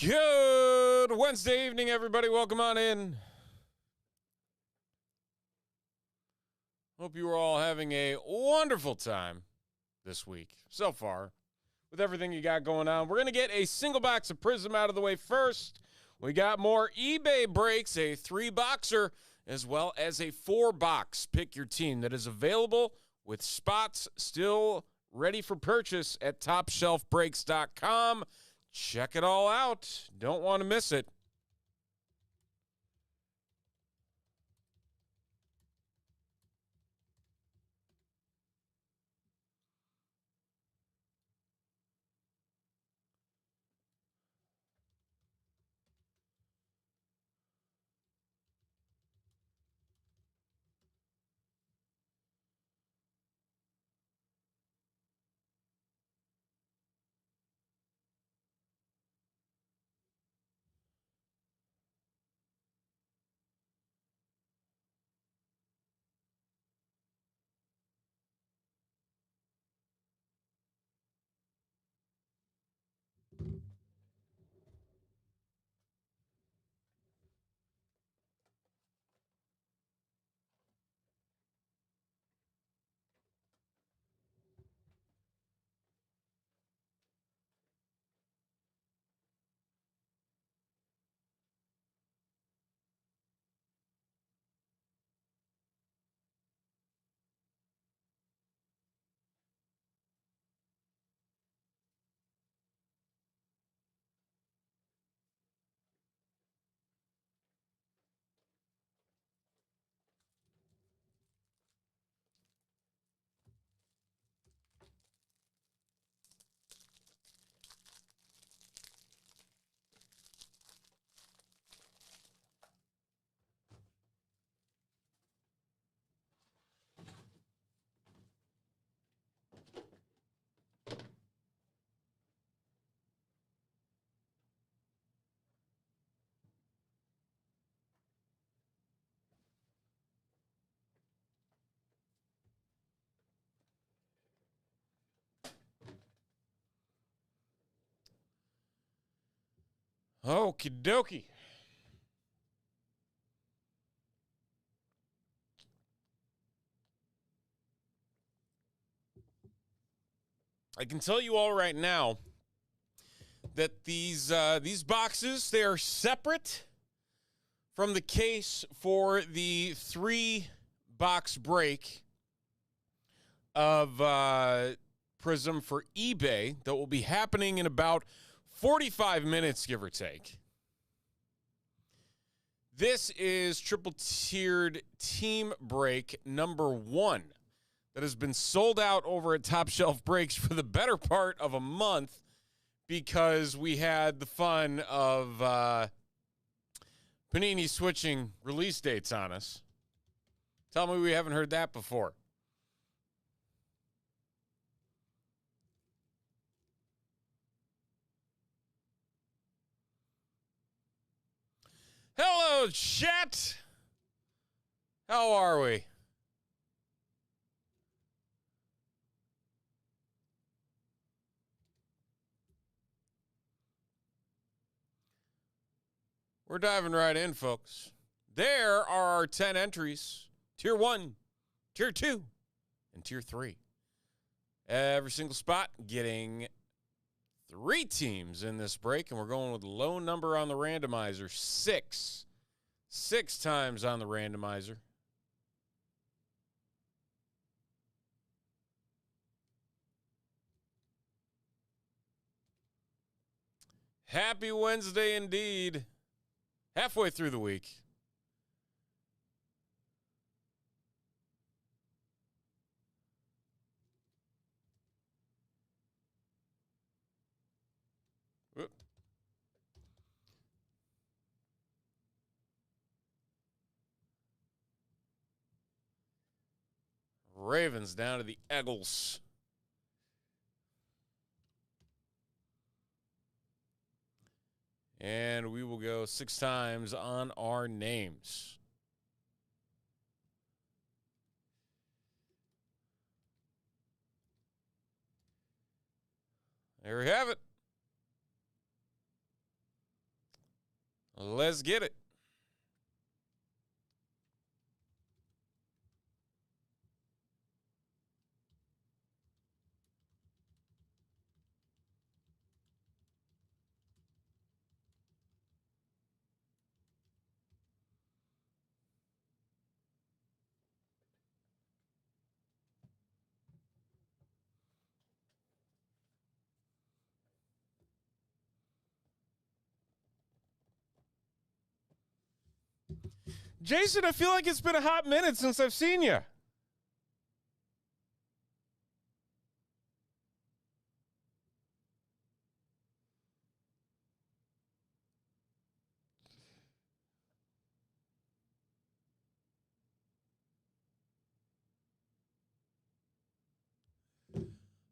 Good Wednesday evening, everybody. Welcome on in. Hope you are all having a wonderful time this week so far with everything you got going on. We're going to get a single box of Prizm out of the way first. We got more eBay breaks, a 3-boxer, as well as a 4-box. Pick your team that is available with spots still ready for purchase at TopShelfBreaks.com. Check it all out. Don't want to miss it. Okie dokie. I can tell you all right now that these boxes, they are separate from the case for the 3-box break of Prizm for eBay that will be happening in about 45 minutes, give or take. This is triple-tiered team break number 1 that has been sold out over at Top Shelf Breaks for the better part of a month because we had the fun of Panini switching release dates on us. Tell me we haven't heard that before. Hello, chat. How are we? We're diving right in, folks. There are our 10 entries. Tier 1, Tier 2, and Tier 3. Every single spot getting 3 teams in this break, and we're going with a low number on the randomizer, 6. 6 times on the randomizer. Happy Wednesday indeed. Halfway through the week. Whoop. Ravens down to the Eagles. And we will go 6 times on our names. There we have it. Let's get it. Jason, I feel like it's been a hot minute since I've seen you.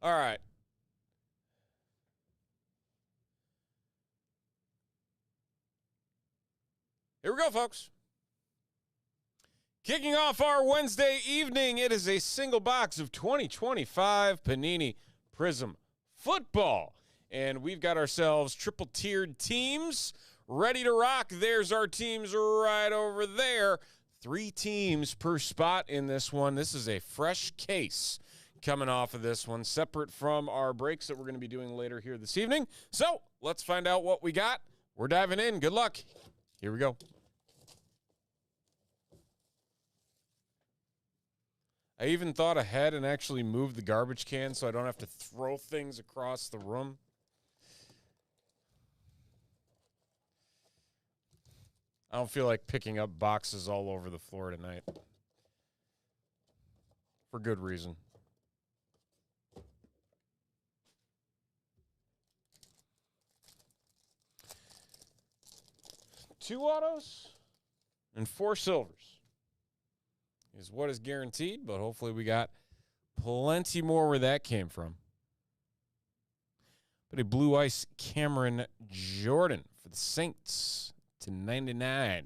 All right. Here we go, folks. Kicking off our Wednesday evening, it is a single box of 2025 Panini Prizm Football. And we've got ourselves triple-tiered teams ready to rock. There's our teams right over there. 3 teams per spot in this one. This is a fresh case coming off of this one, separate from our breaks that we're going to be doing later here this evening. So let's find out what we got. We're diving in. Good luck. Here we go. I even thought ahead and actually moved the garbage can so I don't have to throw things across the room. I don't feel like picking up boxes all over the floor tonight. For good reason. Two autos and 4 silvers is what is guaranteed, but hopefully we got plenty more where that came from. But a Blue Ice Cameron Jordan for the Saints /99.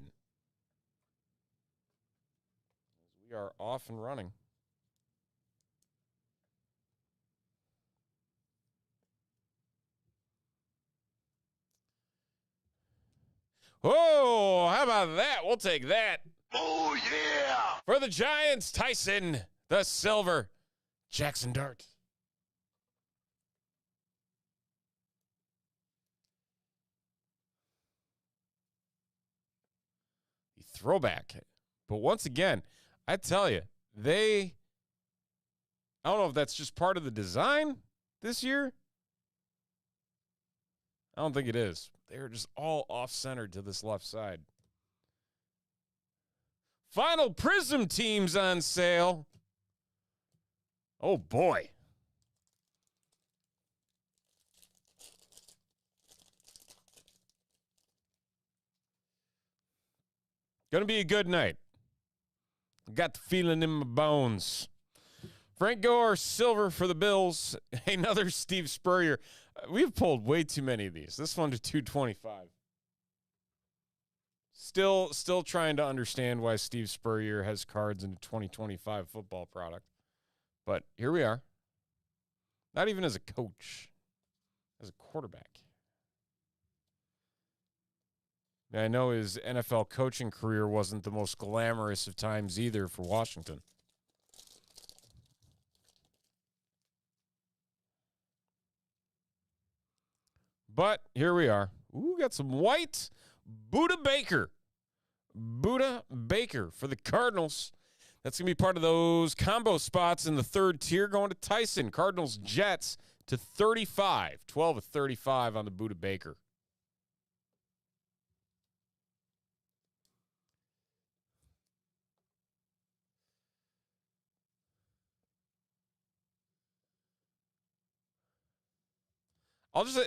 We are off and running. Oh, how about that? We'll take that. Oh, yeah! For the Giants, Tyson, the silver, Jackson Dart. The throwback. But once again, I tell you, I don't know if that's just part of the design this year. I don't think it is. They're just all off-centered to this left side. Final Prizm teams on sale. Oh, boy. Gonna be a good night. Got the feeling in my bones. Frank Gore, silver for the Bills. Another Steve Spurrier. We've pulled way too many of these. This one to 225. Still trying to understand why Steve Spurrier has cards in a 2025 football product. But here we are. Not even as a coach, as a quarterback. Now, I know his NFL coaching career wasn't the most glamorous of times either for Washington. But here we are. Ooh, got some white. Buda Baker. Buda Baker for the Cardinals. That's going to be part of those combo spots in the third tier going to Tyson. Cardinals Jets to 35. 12 of 35 on the Buda Baker. I'll just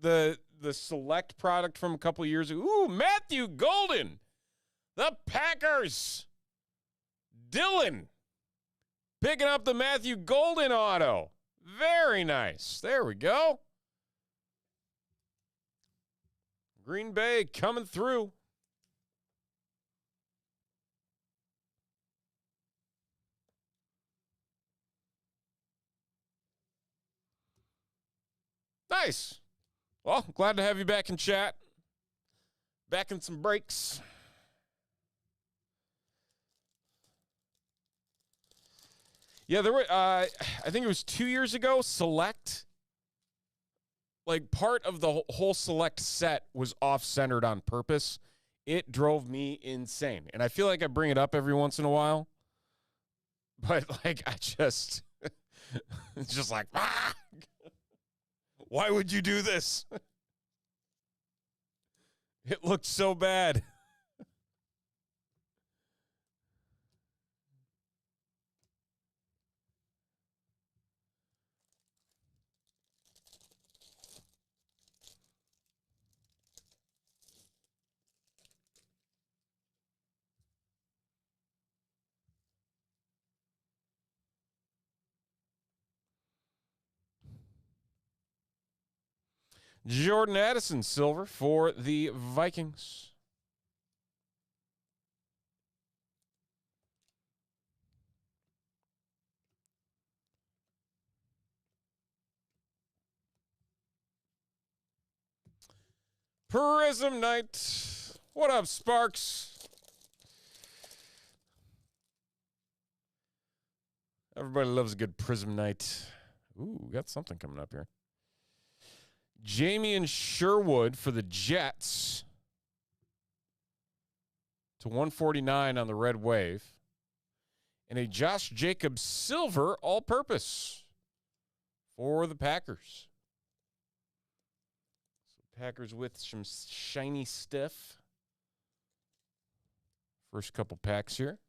the select product from a couple of years ago. Ooh, Matthew Golden. The Packers. Dylan picking up the Matthew Golden auto. Very nice. There we go. Green Bay coming through. Nice. Well, glad to have you back in chat. Back in some breaks. Yeah, there were, I think it was 2 years ago, Select. Like, part of the whole Select set was off-centered on purpose. It drove me insane. And I feel like I bring it up every once in a while. But, like, it's just like, ah! Why would you do this? It looked so bad. Jordan Addison, silver for the Vikings. Prizm Night. What up, Sparks? Everybody loves a good Prizm Night. Ooh, we got something coming up here. Jamie and Sherwood for the Jets to 149 on the Red Wave. And a Josh Jacobs silver all-purpose for the Packers. So Packers with some shiny stuff. First couple packs here.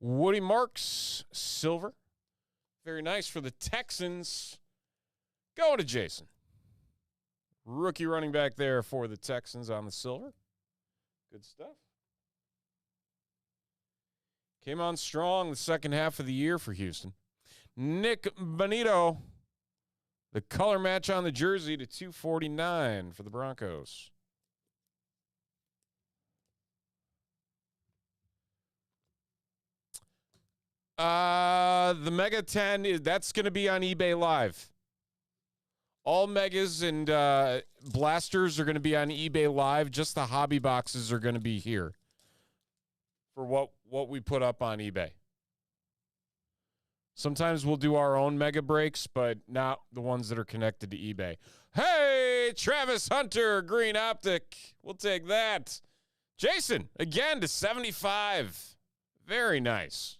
Woody Marks, silver. Very nice for the Texans. Going to Jason. Rookie running back there for the Texans on the silver. Good stuff. Came on strong the second half of the year for Houston. Nick Bonito, the color match on the jersey to 249 for the Broncos. The Mega 10, that's going to be on eBay Live. All Megas and Blasters are going to be on eBay Live. Just the hobby boxes are going to be here for what we put up on eBay. Sometimes we'll do our own Mega breaks, but not the ones that are connected to eBay. Hey, Travis Hunter, Green Optic. We'll take that. Jason, again to 75. Very nice.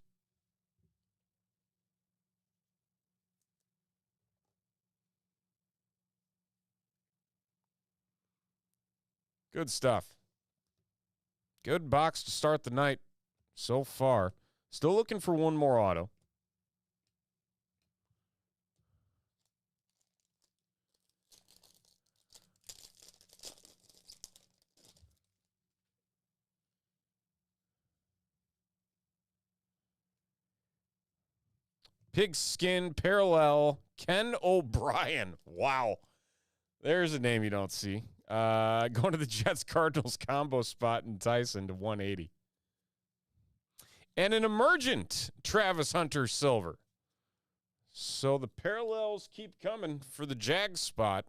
Good stuff. Good box to start the night so far. Still looking for one more auto. Pigskin parallel, Ken O'Brien. Wow. There's a name you don't see. Going to the Jets-Cardinals combo spot in Tyson to 180. And an emergent Travis Hunter silver. So the parallels keep coming for the Jags spot.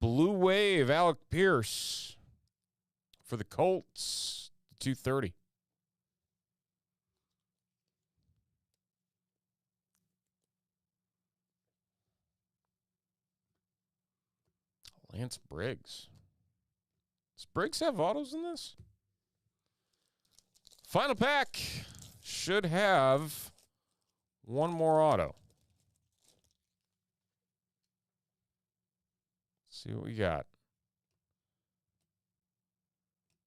Blue Wave, Alec Pierce for the Colts, 230. Lance Briggs. Does Briggs have autos in this? Final pack should have one more auto. Let's see what we got.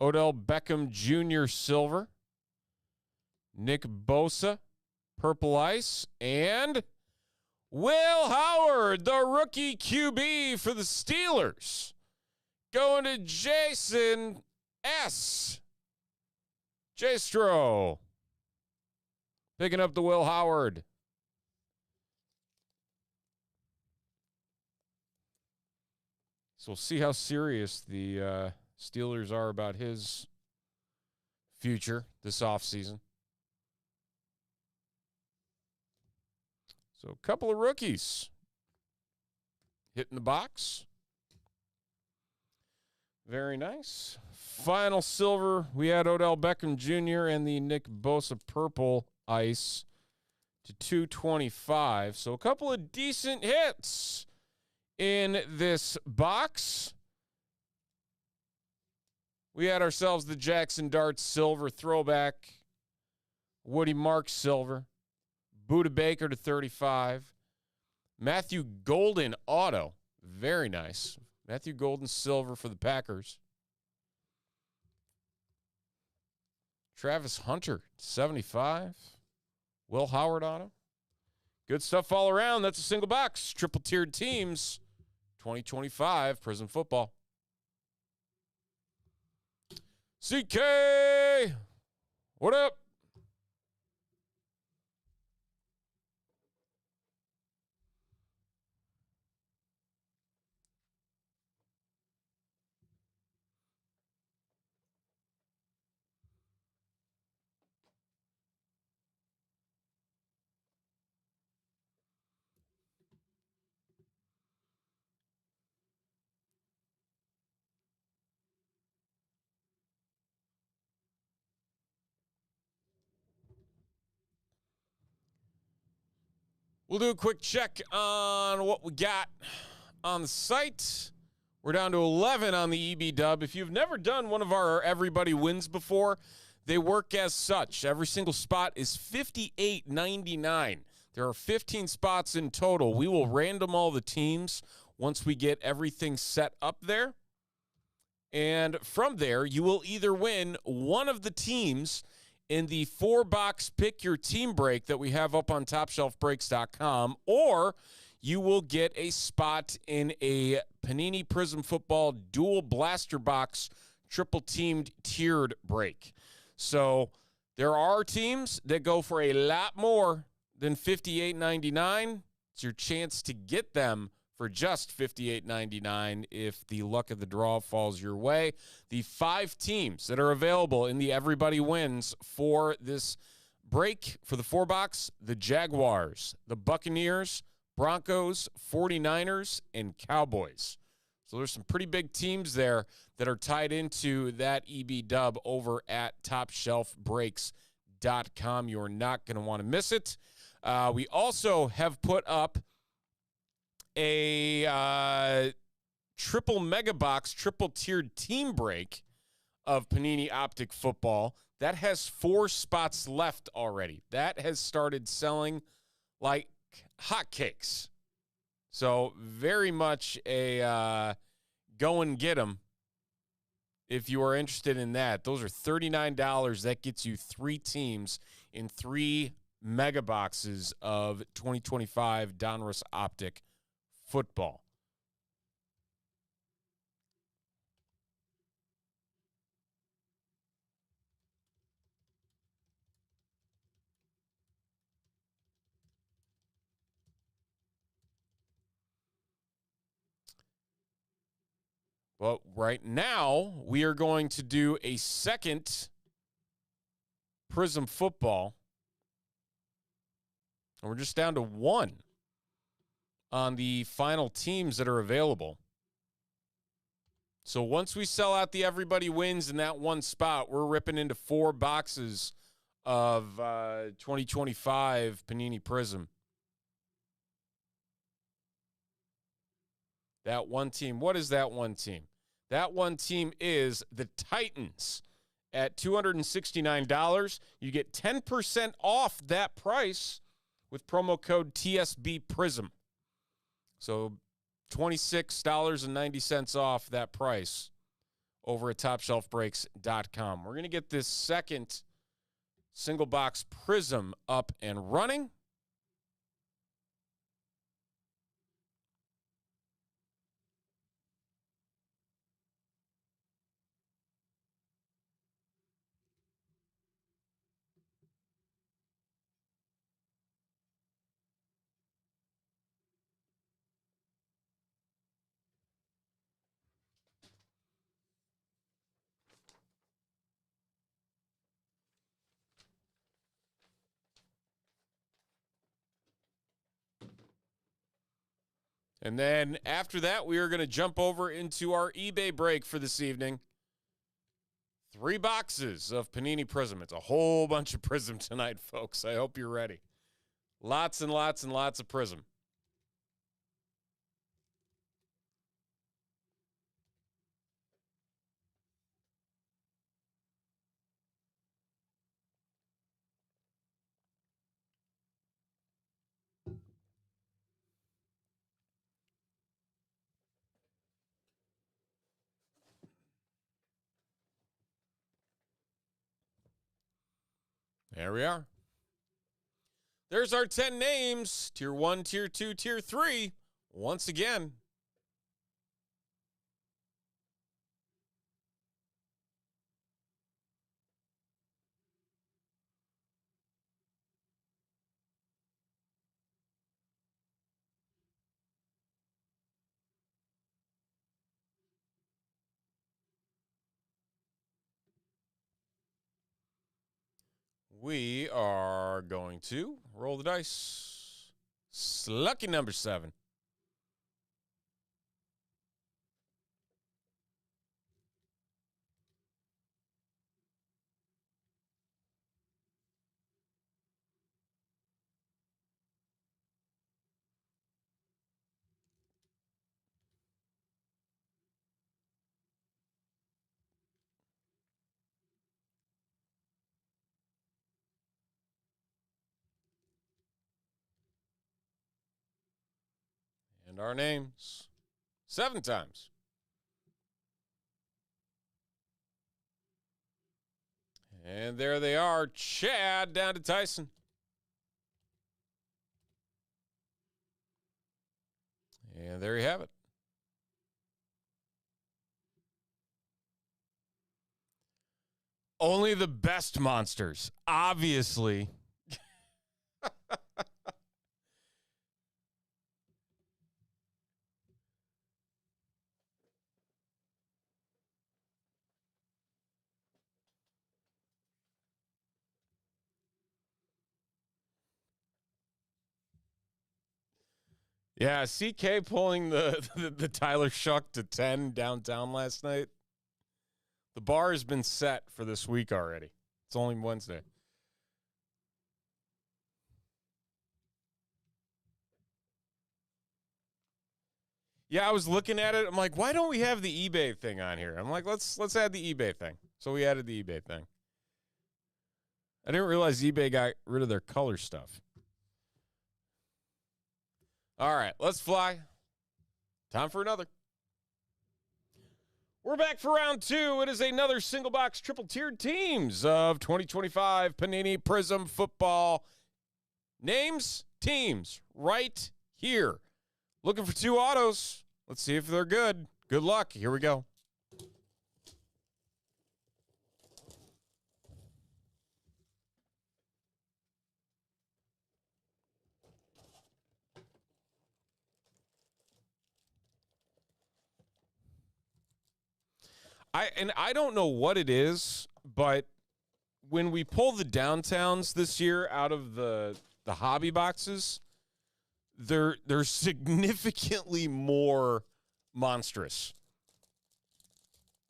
Odell Beckham Jr. Silver. Nick Bosa, Purple Ice. And Will Howard, the rookie QB for the Steelers. Going to Jason S. J-Stro. Picking up the Will Howard. So we'll see how serious the Steelers are about his future this offseason. So a couple of rookies hitting the box. Very nice. Final silver, we had Odell Beckham Jr. and the Nick Bosa Purple Ice to 225. So a couple of decent hits in this box. We had ourselves the Jackson Dart Silver throwback, Woody Marks Silver, Buda Baker to 35, Matthew Golden Auto, very nice. Matthew Golden Silver for the Packers. Travis Hunter, 75. Will Howard Auto. Good stuff all around. That's a single box. Triple tiered teams, 2025 Prizm Football. CK, what up? We'll do a quick check on what we got on the site. We're down to 11 on the EB Dub. If you've never done one of our Everybody Wins before, they work as such. Every single spot is $58.99. There are 15 spots in total. We will random all the teams once we get everything set up there. And from there, you will either win one of the teams in the 4-box Pick Your Team break that we have up on TopShelfBreaks.com, or you will get a spot in a Panini Prizm Football Dual Blaster Box Triple Teamed Tiered break. So there are teams that go for a lot more than $58.99. It's your chance to get them for just $58.99 if the luck of the draw falls your way. The 5 teams that are available in the Everybody Wins for this break for the 4-box, the Jaguars, the Buccaneers, Broncos, 49ers, and Cowboys. So there's some pretty big teams there that are tied into that EB Dub over at TopShelfBreaks.com. You're not going to want to miss it. We also have put up a triple mega box, triple tiered team break of Panini Optic Football. That has 4 spots left already. That has started selling like hotcakes. So very much a go and get them if you are interested in that. Those are $39. That gets you 3 teams in 3 mega boxes of 2025 Donruss Optic Football. Well, right now, we are going to do a second Prizm Football. And we're just down to 1 on the final teams that are available. So once we sell out the Everybody Wins in that one spot, we're ripping into 4 boxes of 2025 Panini Prizm. That one team. What is that one team? That one team is the Titans at $269. You get 10% off that price with promo code TSB Prizm. So $26.90 off that price over at TopShelfBreaks.com. We're going to get this second single box Prizm up and running. And then after that, we are going to jump over into our eBay break for this evening. 3 boxes of Panini Prizm. It's a whole bunch of Prizm tonight, folks. I hope you're ready. Lots and lots and lots of Prizm. There we are. There's our 10 names. Tier 1, Tier 2, Tier 3. Once again. We are going to roll the dice. Lucky number 7. And our names. 7 times. And there they are. Chad down to Tyson. And there you have it. Only the best monsters, obviously. Yeah, CK pulling the Tyler Shuck to 10 downtown last night. The bar has been set for this week already. It's only Wednesday. Yeah, I was looking at it. I'm like, why don't we have the eBay thing on here? I'm like, let's add the eBay thing. So we added the eBay thing. I didn't realize eBay got rid of their color stuff. All right, let's fly. Time for another. We're back for round 2. It is another single box triple tiered teams of 2025 Panini Prizm Football. Names, teams, right here. Looking for 2 autos. Let's see if they're good. Good luck. Here we go. I don't know what it is, but when we pull the downtowns this year out of the hobby boxes, they're significantly more monstrous.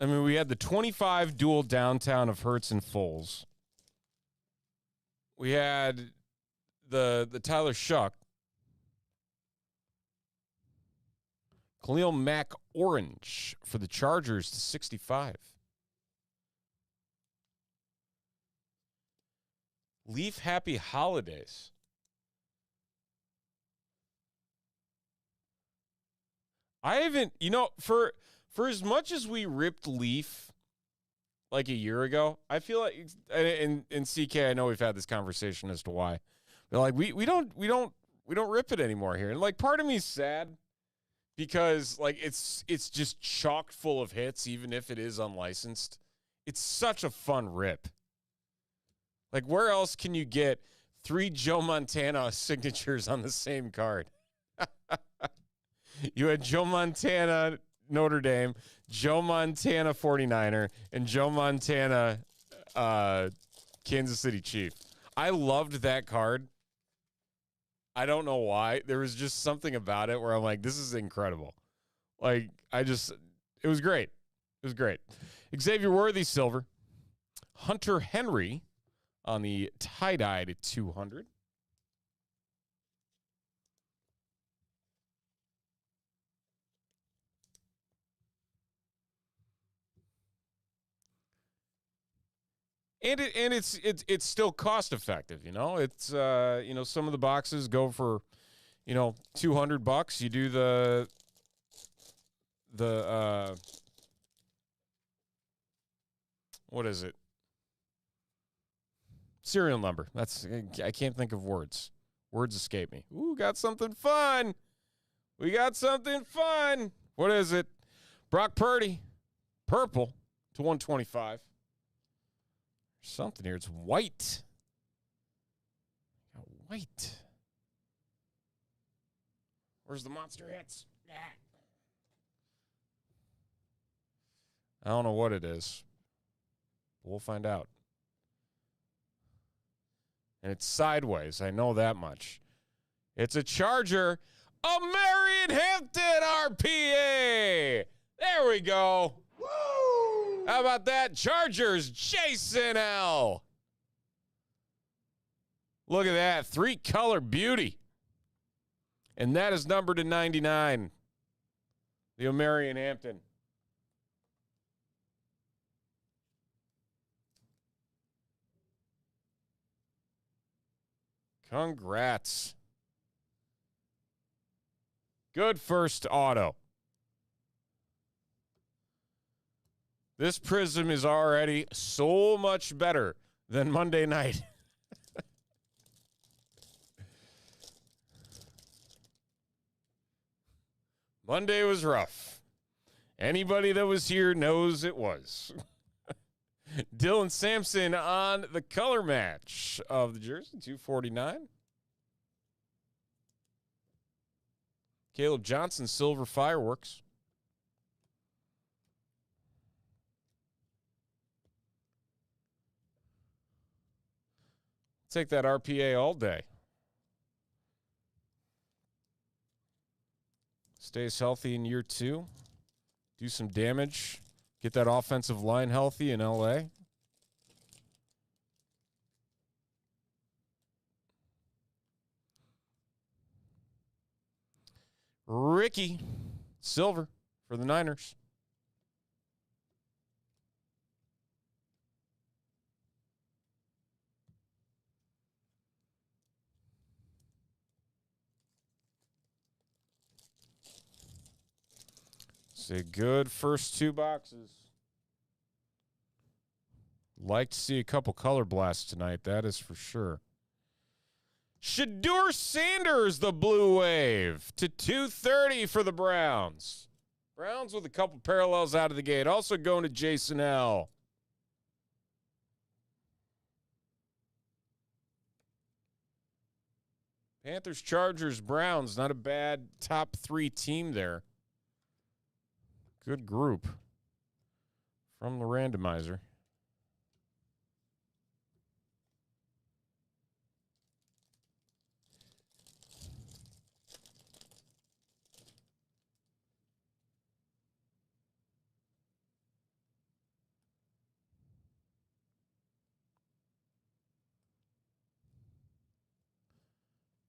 I mean, we had the 25 dual downtown of Hurts and Foles. We had the Tyler Shuck. Khalil Mack orange for the Chargers to 65. Leaf Happy Holidays. I haven't, for as much as we ripped Leaf like a year ago, I feel like, and CK, I know we've had this conversation as to why, but like we don't rip it anymore here, and like part of me is sad because like it's just chock full of hits, even if it is unlicensed. It's such a fun rip. Like, where else can you get 3 Joe Montana signatures on the same card? You had Joe Montana, Notre Dame, Joe Montana, 49er, and Joe Montana, Kansas City Chief. I loved that card. I don't know why. There was just something about it where I'm like, this is incredible. Like, it was great. It was great. Xavier Worthy, silver. Hunter Henry on the tie-dye to 200. And it's still cost effective, It's some of the boxes go for $200. You do the what is it? Serial number. I can't think of words. Words escape me. Ooh, got something fun. We got something fun. What is it? Brock Purdy, purple to 125. Something here. It's white. White. Where's the monster hits? I don't know what it is. We'll find out. And it's sideways. I know that much. It's a Charger. A Marion Hampton RPA. There we go. Woo! How about that? Chargers, Jason L. Look at that. 3-color beauty. And that is numbered to 99. The O'Marion Hampton. Congrats. Good first auto. This Prizm is already so much better than Monday night. Monday was rough. Anybody that was here knows it was. Dylan Sampson on the color match of the jersey, 249. Caleb Johnson, silver fireworks. Take that RPA all day. Stays healthy in year 2. Do some damage. Get that offensive line healthy in LA. Ricky, silver for the Niners. It's a good first 2 boxes. Like to see a couple color blasts tonight, that is for sure. Shedeur Sanders, the blue wave, to 230 for the Browns. Browns with a couple parallels out of the gate. Also going to Jason L. Panthers, Chargers, Browns. Not a bad top 3 team there. Good group from the randomizer.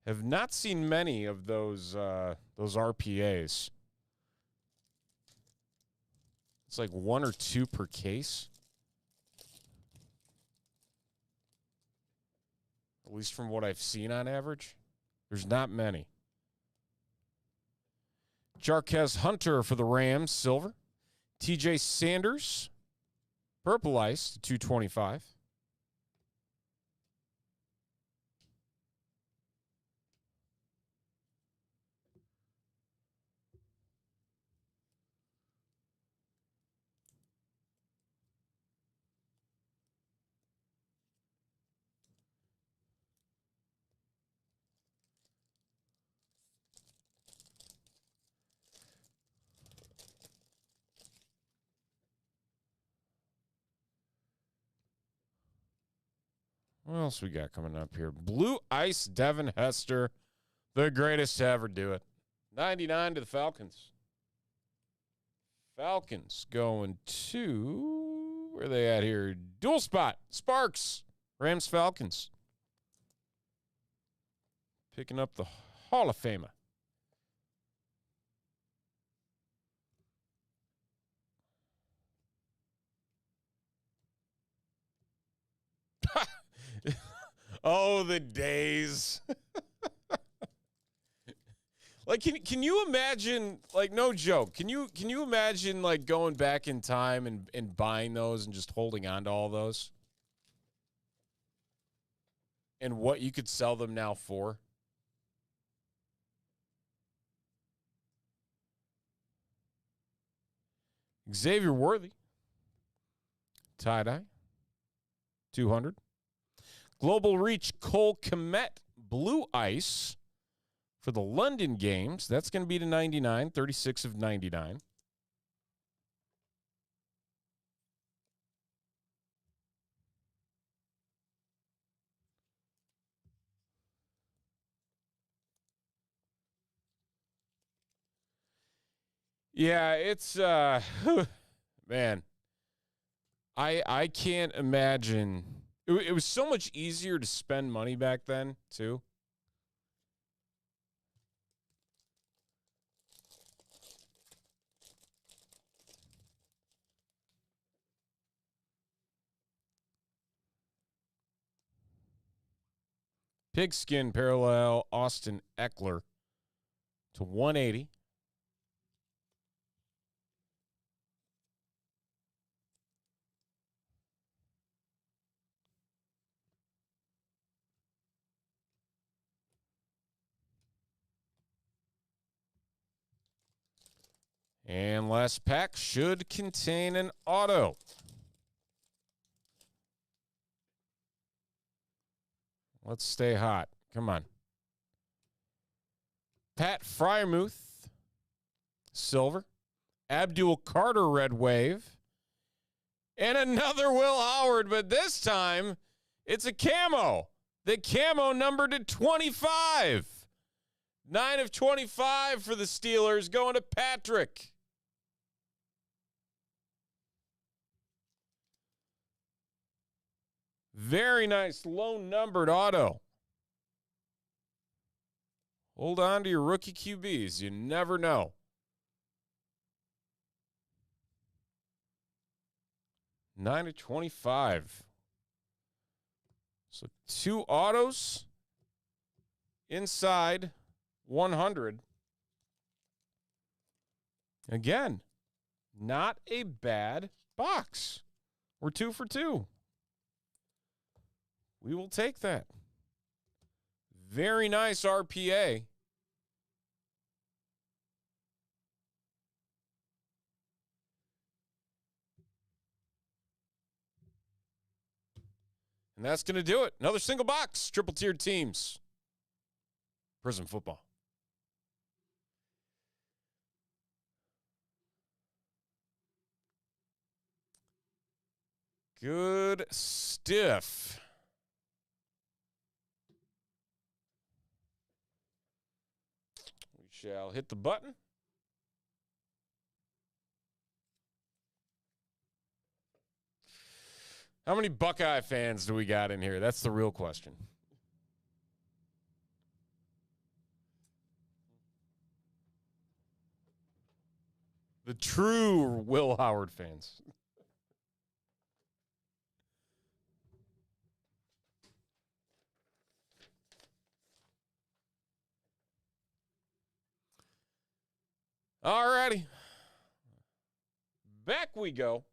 Have not seen many of those RPAs. It's like 1 or 2 per case. At least from what I've seen on average. There's not many. Jarquez Hunter for the Rams, silver. TJ Sanders, purple ice, $2.25. What else we got coming up here? Blue Ice Devin Hester, the greatest to ever do it. 99 to the Falcons. Falcons going to, where are they at here? Dual spot, Sparks, Rams Falcons. Picking up the Hall of Famer. Oh, the days. Like, can you imagine, like, no joke, can you imagine, like, going back in time and buying those and just holding on to all those? And what you could sell them now for? Xavier Worthy. Tie-dye. 200. Global Reach Cole Kmet Blue Ice for the London games. That's going to be to 99, 36 of 99. Yeah, it's man. I can't imagine. It was so much easier to spend money back then, too. Pigskin parallel Austin Eckler to 180. And last pack should contain an auto. Let's stay hot. Come on. Pat Fryermuth, silver. Abdul Carter, red wave. And another Will Howard, but this time it's a camo. The camo numbered to 25. 9 of 25 for the Steelers, going to Patrick. Very nice, low numbered auto. Hold on to your rookie QBs. You never know. Nine of 25. So 2 autos inside 100. Again, not a bad box. We're 2 for 2. We will take that. Very nice RPA. And that's going to do it. Another single box, triple tiered teams. Prizm Football. Good stiff. We shall hit the button. How many Buckeye fans do we got in here? That's the real question. The true Will Howard fans. All righty. Back we go.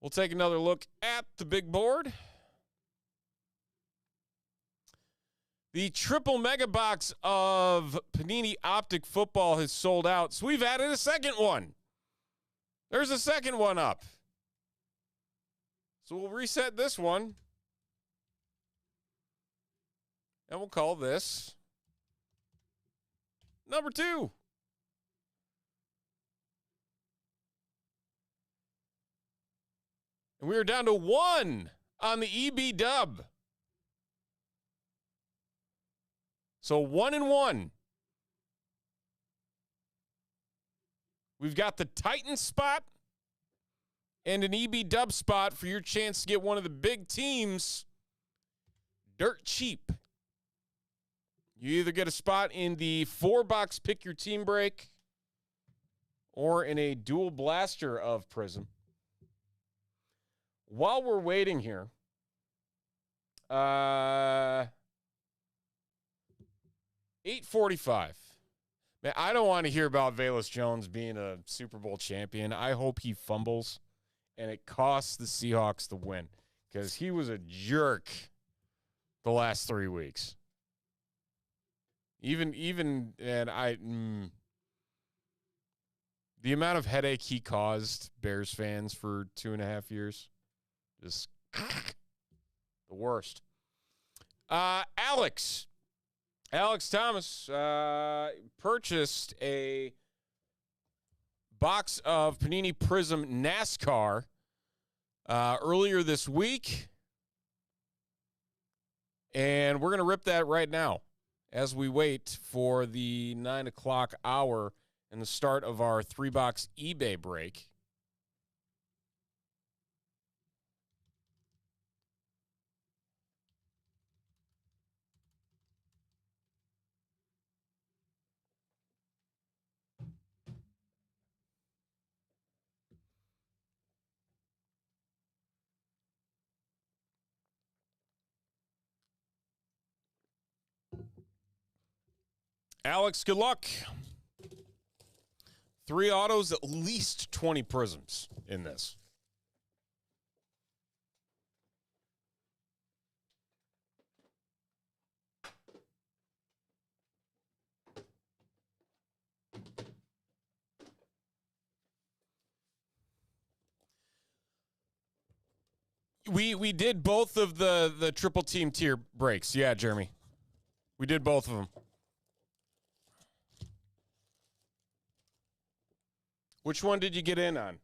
We'll take another look at the big board. The triple mega box of Panini Optic Football has sold out, so we've added a second one. There's a second one up. So we'll reset this one. And we'll call this number 2. And we are down to 1 on the EB dub. So 1 and 1. We've got the Titan spot and an EB dub spot for your chance to get one of the big teams dirt cheap. You either get a spot in the 4-box pick your team break or in a dual blaster of Prizm. While we're waiting here, 8:45. Man, I don't want to hear about Velus Jones being a Super Bowl champion. I hope he fumbles and it costs the Seahawks the win because he was a jerk the last 3 weeks. Even and the amount of headache he caused Bears fans for 2.5 years, just the worst. Alex Thomas purchased a box of Panini Prizm NASCAR earlier this week, and we're going to rip that right now as we wait for the 9 o'clock hour and the start of our 3-box eBay break. Alex, good luck. 3 autos, at least 20 prisms in this. We did both of the triple team tier breaks. Yeah, Jeremy. We did both of them. Which one did you get in on?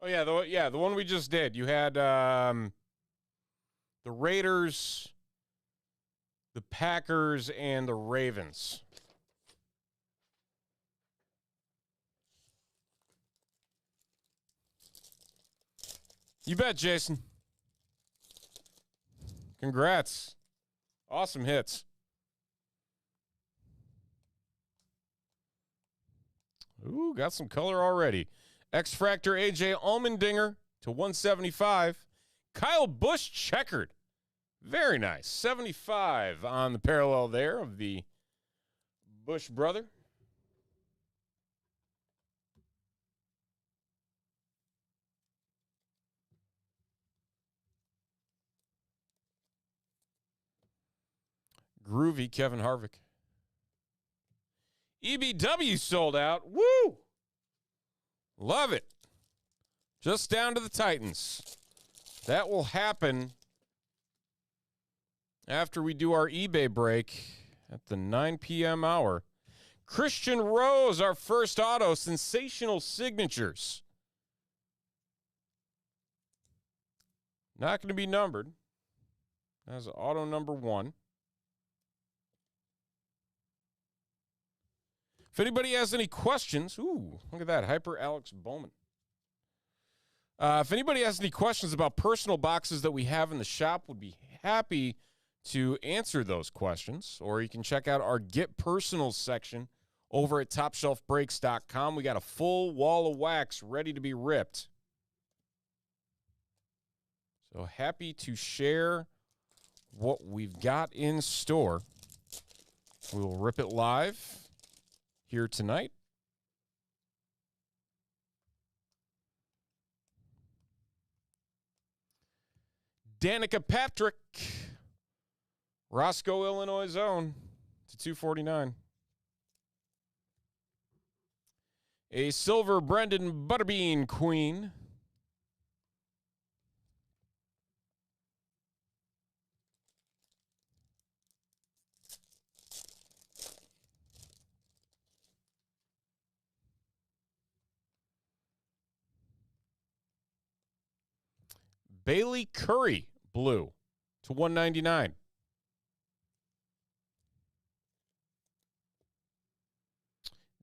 Oh yeah, the one we just did. You had the Raiders, the Packers, and the Ravens. You bet, Jason. Congrats. Awesome hits. Ooh, got some color already. X-Fractor AJ Allmendinger to 175. Kyle Busch checkered. Very nice. 75 on the parallel there of the Busch brother. Groovy Kevin Harvick. EBW sold out. Woo! Love it. Just down to the Titans. That will happen after we do our eBay break at the 9 p.m. hour. Christian Rose, our first auto, sensational signatures. Not going to be numbered. That's auto number 1. If anybody has any questions, ooh, look at that, Hyper Alex Bowman. If anybody has any questions about personal boxes that we have in the shop, would be happy to answer those questions. Or you can check out our Get Personals section over at TopShelfBreaks.com. We got a full wall of wax ready to be ripped. So happy to share what we've got in store. We will rip it live here tonight. Danica Patrick, Roscoe, Illinois zone to 249. A silver Brendan Butterbean Queen. Bailey Curry, blue, to 199.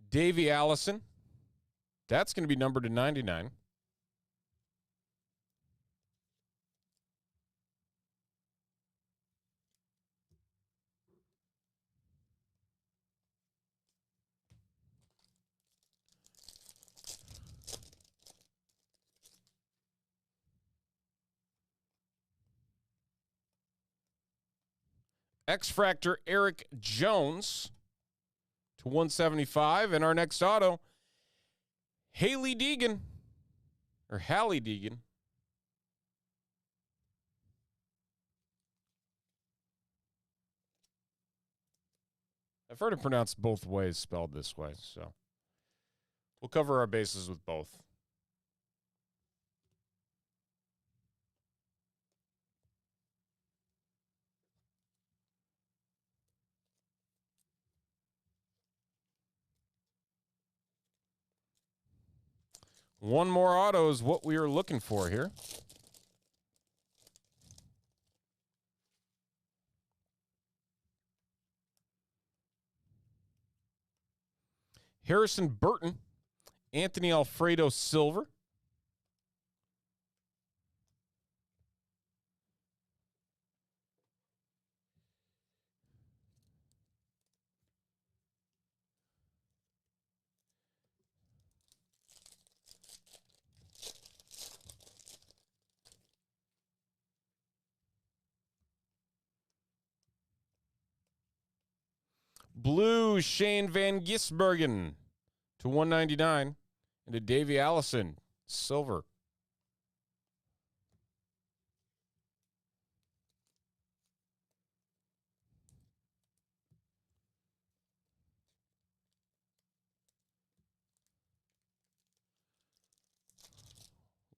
Davey Allison, that's going to be numbered to 99. X-Fractor Eric Jones to 175. And our next auto, Haley Deegan, or Hallie Deegan. I've heard it pronounced both ways, spelled this way, so we'll cover our bases with both. One more auto is what we are looking for here. Harrison Burton, Anthony Alfredo Silver. Blue, Shane Van Gisbergen to 199. And a Davey Allison, silver.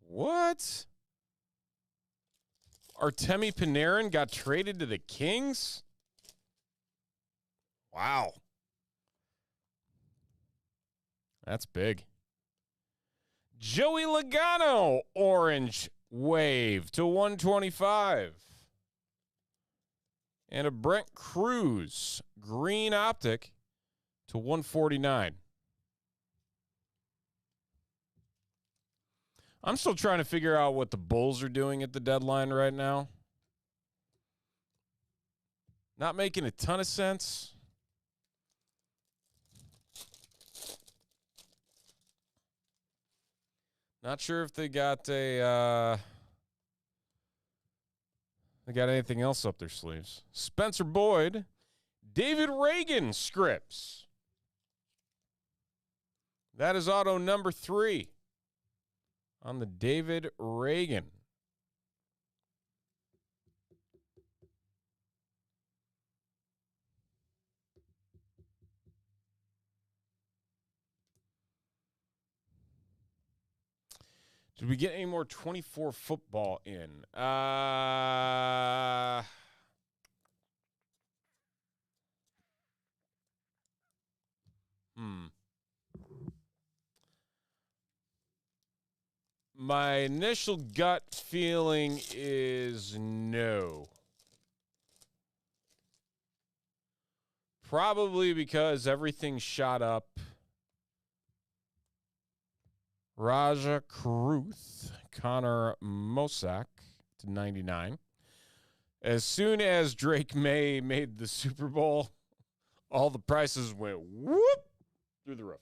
What? Artemi Panarin got traded to the Kings? Wow. That's big. Joey Logano, orange wave to 125. And a Brent Cruz, green optic to 149. I'm still trying to figure out what the Bulls are doing at the deadline right now. Not making a ton of sense. Not sure if they got anything else up their sleeves. Spencer Boyd, David Reagan scripts. That is auto number 3 on the David Reagan. Did we get any more 24 football in? My initial gut feeling is no. Probably because everything shot up Raja Kruth, Connor Mosak to 99. As soon as Drake May made the Super Bowl, all the prices went whoop through the roof.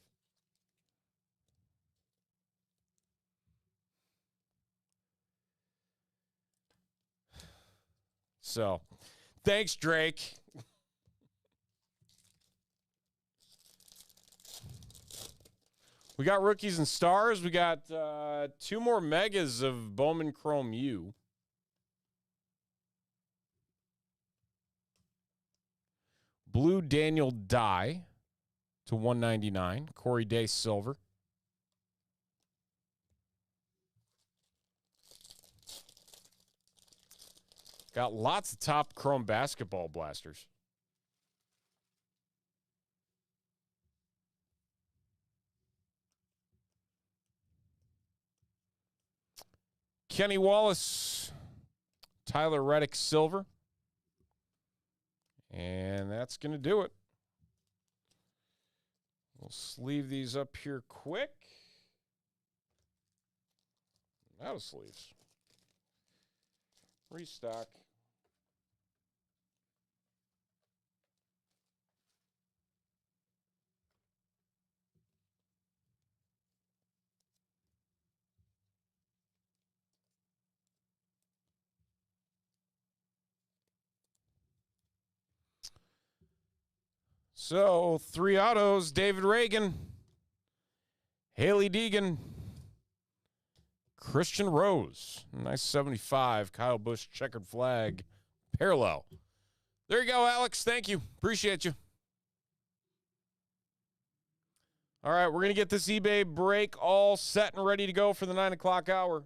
So, thanks, Drake. We got rookies and stars. We got 2 more megas of Bowman Chrome U. Blue Daniel Dye to 199. Corey Day silver. Got lots of top chrome basketball blasters. Kenny Wallace, Tyler Reddick silver. And that's going to do it. We'll sleeve these up here quick. Out of sleeves. Restock. So, 3 autos, David Reagan, Haley Deegan, Christian Rose, nice 75, Kyle Busch checkered flag, parallel. There you go, Alex. Thank you. Appreciate you. All right, we're going to get this eBay break all set and ready to go for the 9 o'clock hour.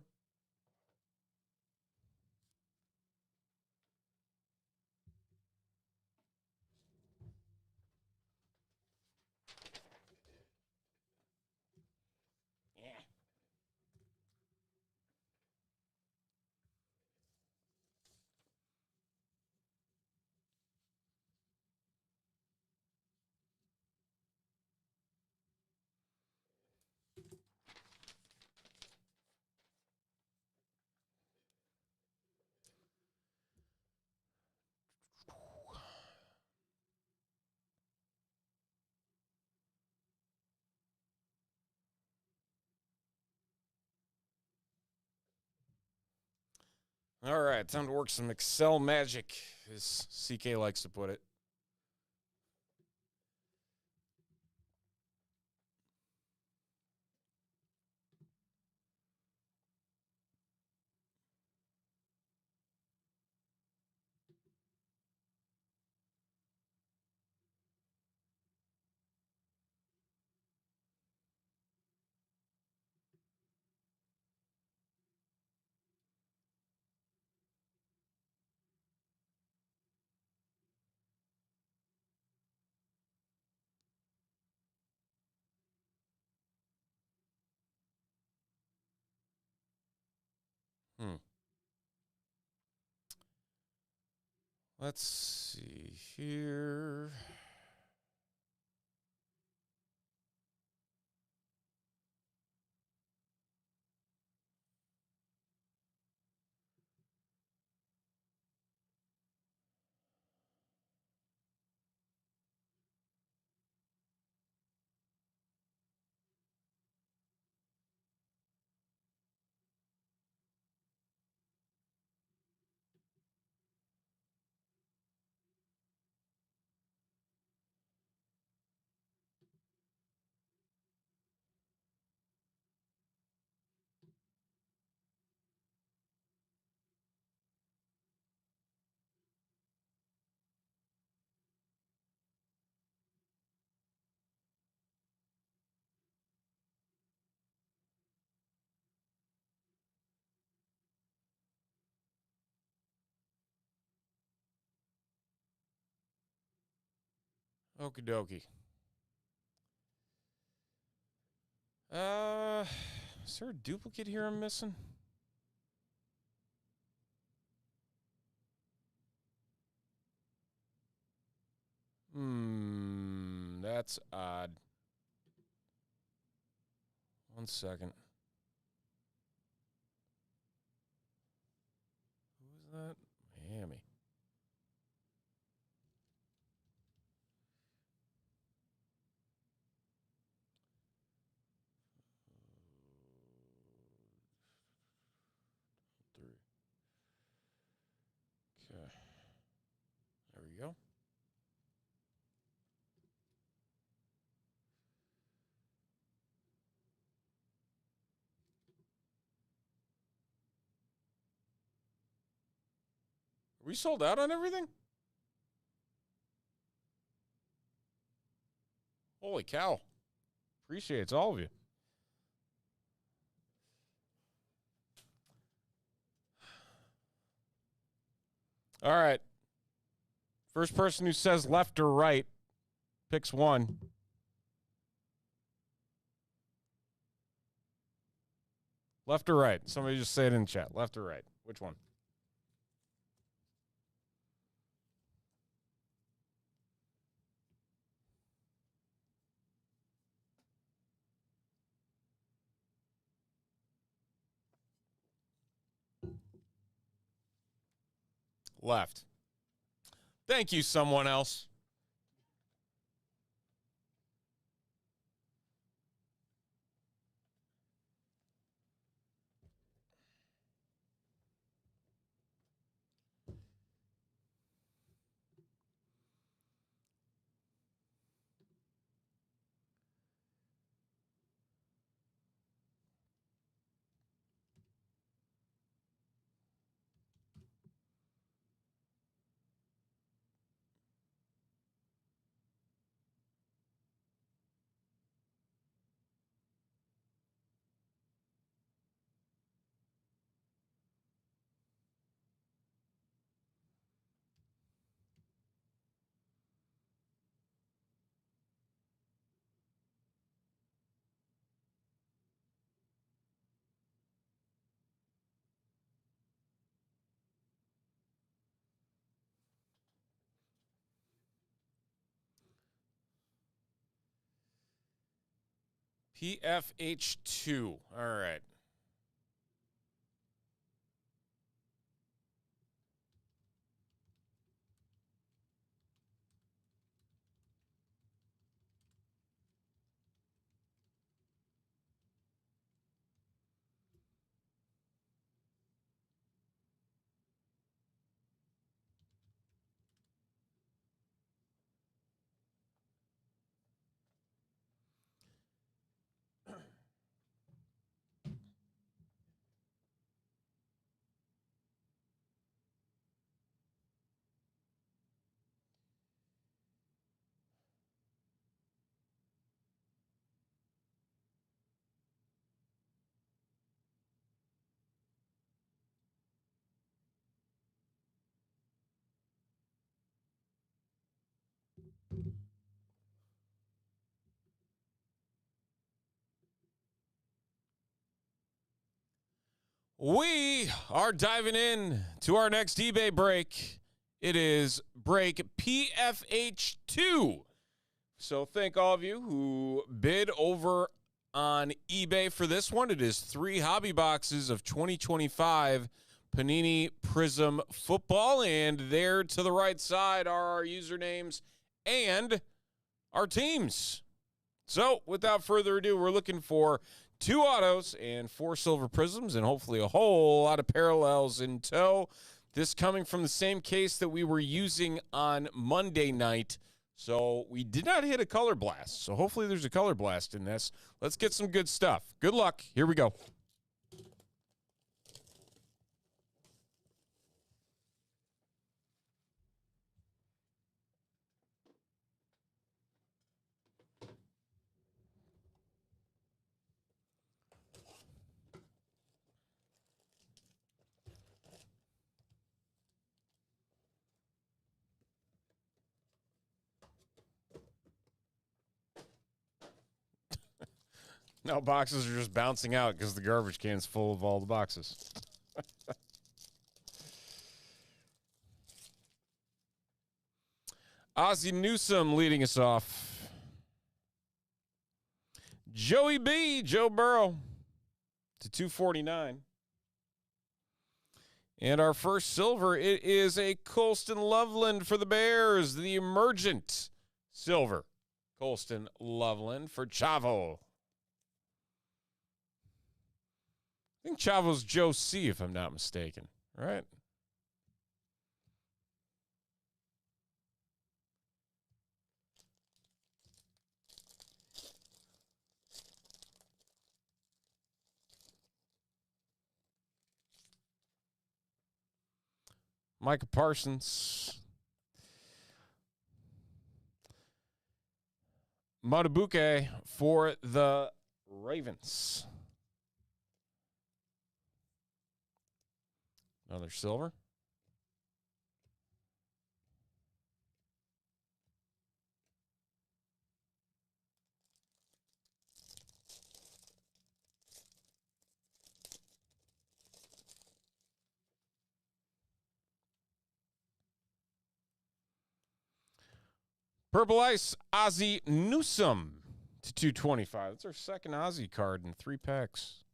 All right, time to work some Excel magic, as CK likes to put it. Let's see here. Okie dokie. Is there a duplicate here I'm missing? That's odd. 1 second. What? Miami. Okay. There we go. Are we sold out on everything? Holy cow. Appreciates all of you. All right. First person who says left or right picks one. Left or right? Somebody just say it in the chat. Left or right? Which one? Left. Thank you, someone else. PFH2. All right. We are diving in to our next eBay break. It is break PFH2. So thank all of you who bid over on eBay for this one. It is 3 hobby boxes of 2025 Panini Prizm Football. And there to the right side are our usernames and our teams. So without further ado, we're looking for 2 autos and 4 silver prisms and hopefully a whole lot of parallels in tow. This coming from the same case that we were using on Monday night. So we did not hit a color blast. So hopefully there's a color blast in this. Let's get some good stuff. Good luck. Here we go. Now boxes are just bouncing out because the garbage can's full of all the boxes. Ozzie Newsome leading us off. Joey B, Joe Burrow to 249. And our first silver, it is a Colston Loveland for the Bears, the Emergent silver. Colston Loveland for Chavo. I think Chavo's Joe C, if I'm not mistaken, right? Micah Parsons. Matabuke for the Ravens. Another silver. Purple Ice, Ozzie Newsome to 225. That's our second Ozzie card in 3 packs.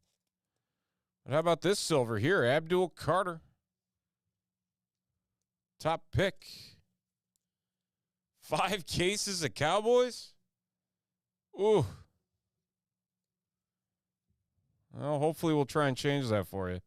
But how about this silver here? Abdul Carter. Top pick. 5 cases of Cowboys? Ooh. Well, hopefully we'll try and change that for you.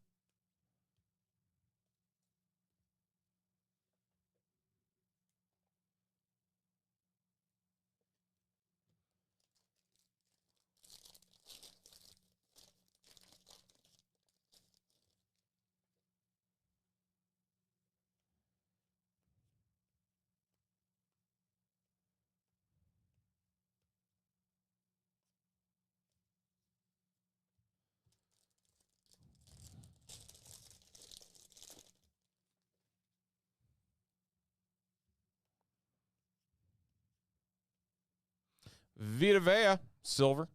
Vita Vea, silver.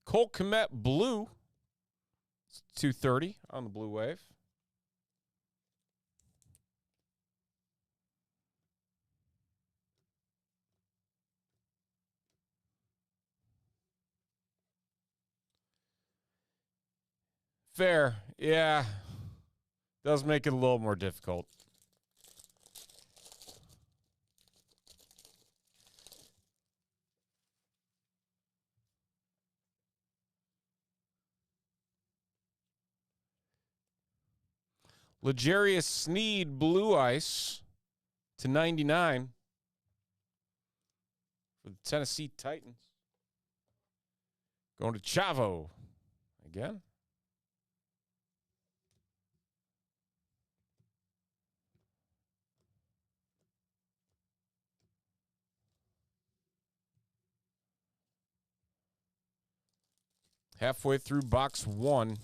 Cole Kmet, blue. It's 230 on the Blue Wave. Fair, yeah. Does make it a little more difficult. L'Jarius Sneed, blue ice to 99 for the Tennessee Titans. Going to Chavo again. Halfway through box 1.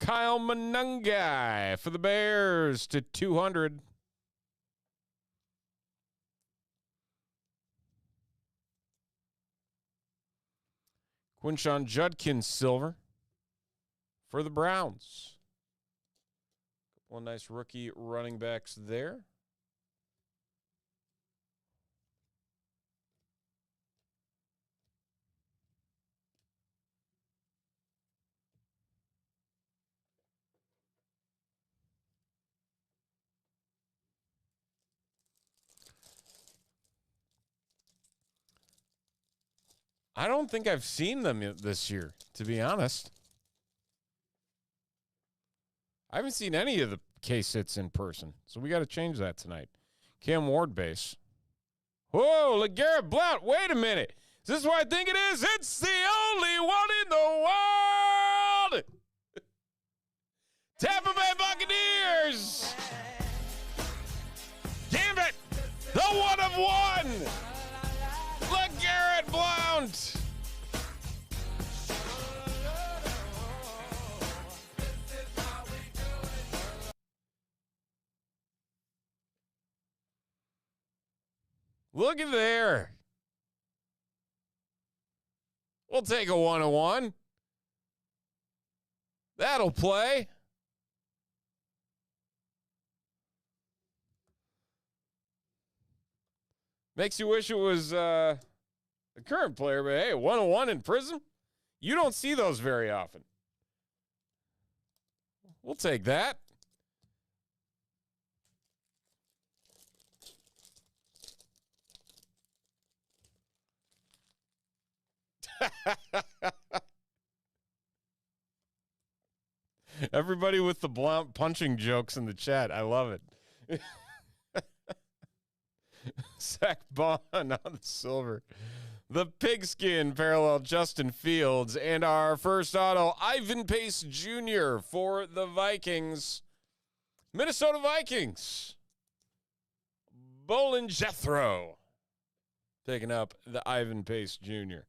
Kyle Monangai for the Bears to 200. Quinshon Judkins, silver for the Browns. Couple of nice rookie running backs there. I don't think I've seen them this year, to be honest. I haven't seen any of the K-Sits in person, so we got to change that tonight. Cam Ward base. Whoa, LeGarrette Blount. Wait a minute. Is this what I think it is? It's the only one in the world. Tampa Bay Buccaneers. Damn it. The one of one. LeGarrette Blount. Look at there. We'll take a 1-1. That'll play. Makes you wish it was the current player, but hey, 101 in Prizm? You don't see those very often. We'll take that. Everybody with the blunt punching jokes in the chat. I love it. Zach Bond on the silver. The pigskin parallel Justin Fields. And our first auto, Ivan Pace Jr. for the Vikings. Minnesota Vikings. Bolin Jethro. Picking up the Ivan Pace Jr.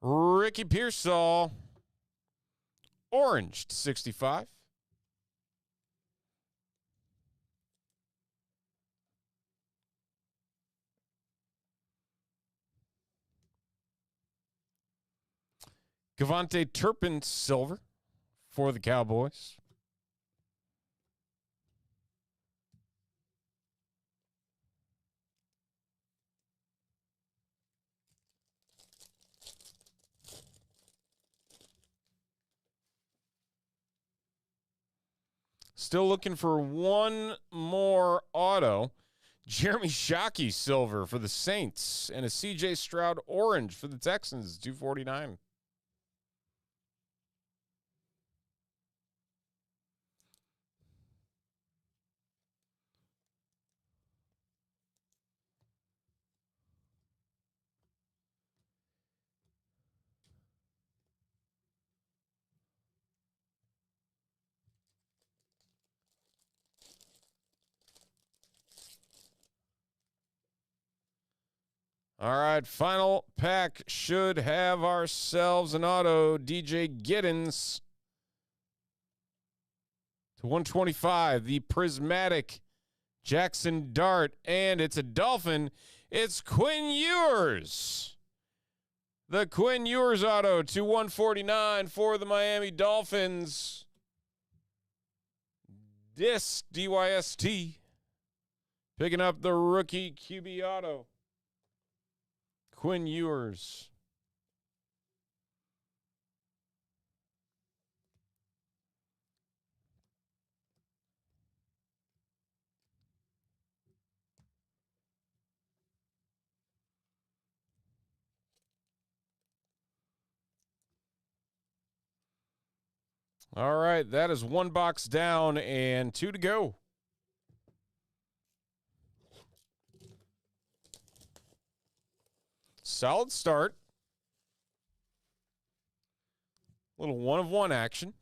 Ricky Pearsall, orange to 65. Gavante Turpin, silver for the Cowboys. Still looking for one more auto. Jeremy Shockey, silver for the Saints. And a C.J. Stroud, orange for the Texans, 249. All right, final pack should have ourselves an auto. DJ Giddens to 125, the prismatic Jackson Dart, and it's a Dolphin. It's Quinn Ewers. The Quinn Ewers auto to 149 for the Miami Dolphins. Disc, DYST, picking up the rookie QB auto. Quinn Ewers. All right, that is one box down and two to go. Solid start. Little one-of-one action.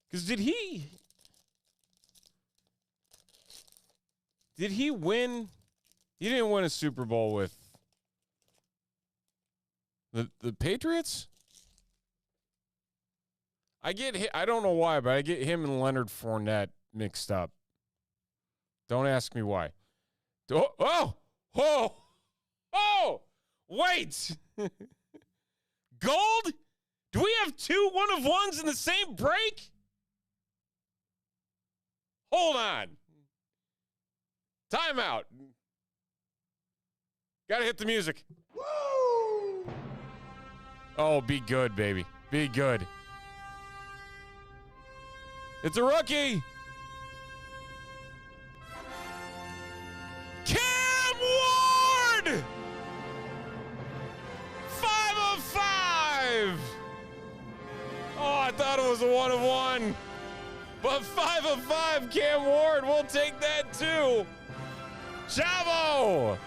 Because did he win? He didn't win a Super Bowl with the Patriots? I don't know why, but I get him and Leonard Fournette mixed up. Don't ask me why. Oh, wait. Gold? Do we have two one-of-ones in the same break? Hold on. Timeout. Gotta hit the music. Woo! Oh, be good, baby. Be good. It's a rookie. Cam Ward! 5 of 5. Oh, I thought it was a 1-of-1. But 5 of 5, Cam Ward. We'll take that too. Chavo!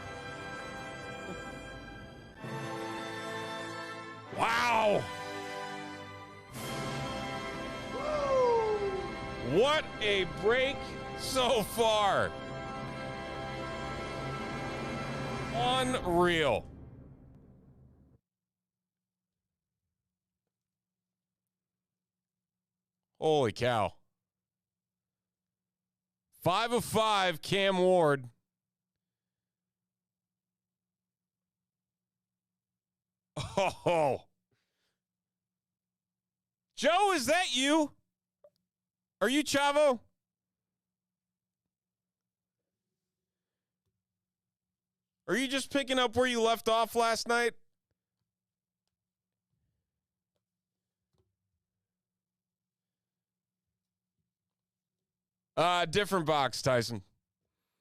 Wow! What a break so far. Unreal. Holy cow. 5 of 5, Cam Ward. Oh. Joe, is that you? Are you Chavo? Are you just picking up where you left off last night? Different box, Tyson.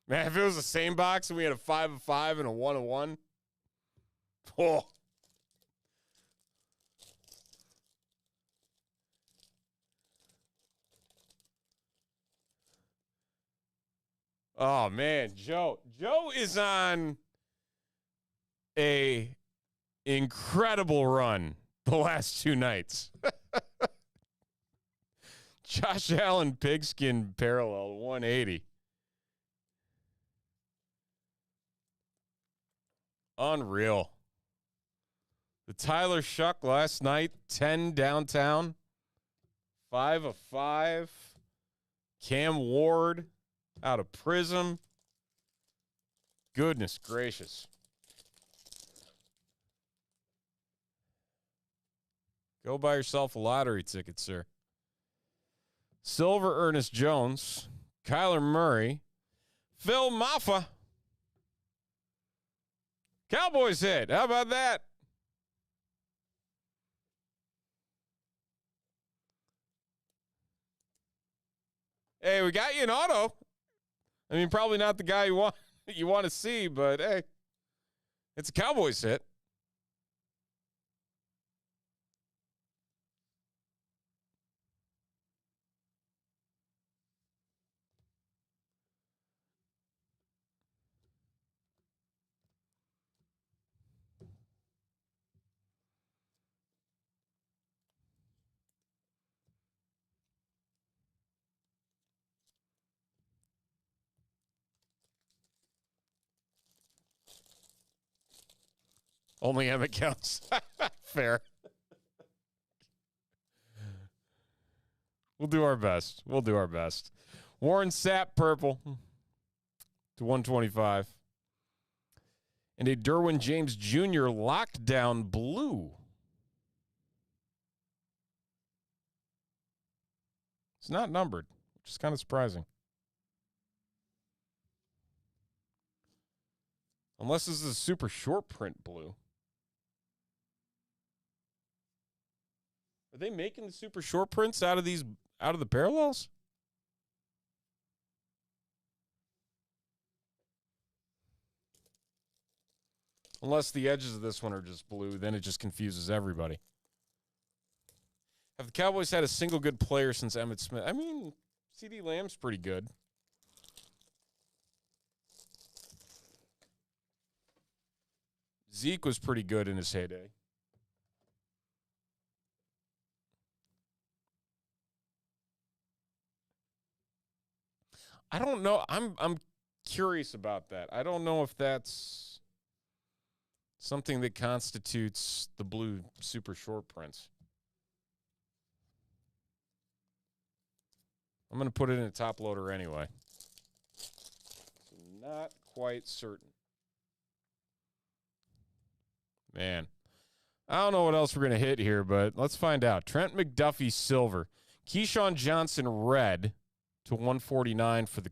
Man, if it was the same box and we had a 5 of 5 and a 1 of 1. Oh. Oh man, Joe is on a incredible run the last 2 nights. Josh Allen pigskin parallel 180. Unreal. The Tyler Shuck last night, 10 downtown, 5 of 5. Cam Ward out of Prizm. Goodness gracious. Go buy yourself a lottery ticket, sir. Silver Ernest Jones, Kyler Murray, Phil Maffa. Cowboys hit. How about that? Hey, we got you an auto. I mean, probably not the guy you want to see, but hey, it's a Cowboys hit. Only Emmett counts. Fair. We'll do our best. Warren Sapp, purple to 125. And a Derwin James Jr. lockdown blue. It's not numbered, which is kind of surprising. Unless this is a super short print blue. Are they making the super short prints out of the parallels? Unless the edges of this one are just blue, then it just confuses everybody. Have the Cowboys had a single good player since Emmitt Smith? I mean, CeeDee Lamb's pretty good. Zeke was pretty good in his heyday. I don't know. I'm curious about that. I don't know if that's something that constitutes the blue super short prints. I'm going to put it in a top loader anyway. So not quite certain. Man, I don't know what else we're going to hit here, but let's find out. Trent McDuffie silver. Keyshawn Johnson red to 149 for the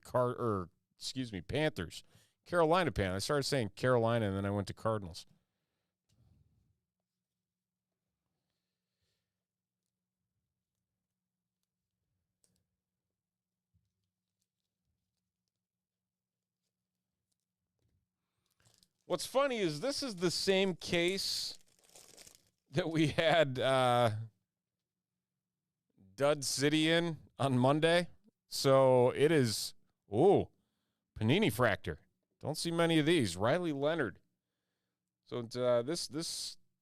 Panthers. Carolina Panthers. I started saying Carolina, and then I went to Cardinals. What's funny is this is the same case that we had Dud City in on Monday. So it is, Panini Fractor. Don't see many of these. Riley Leonard. So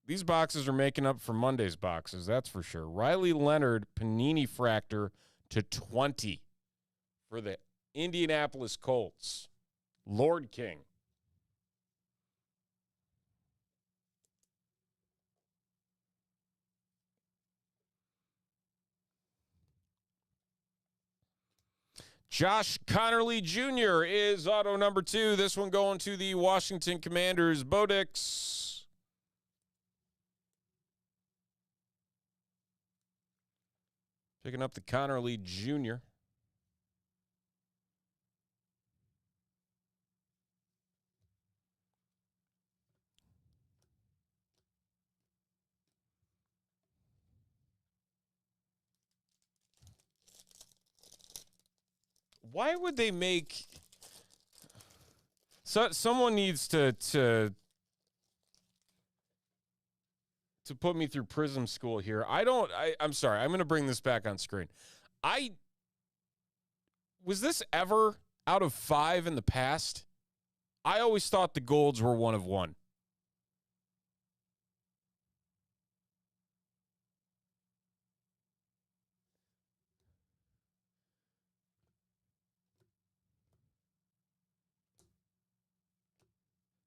these boxes are making up for Monday's boxes, that's for sure. Riley Leonard, Panini Fractor /20 for the Indianapolis Colts. Lord King. Josh Connerly Jr. is auto number 2. This one going to the Washington Commanders. Bodix. Picking up the Connerly Jr. Why would they make... someone needs to put me through Prizm school here. I'm sorry. I'm going to bring this back on screen. Was this ever out of 5 in the past? I always thought the golds were 1 of 1.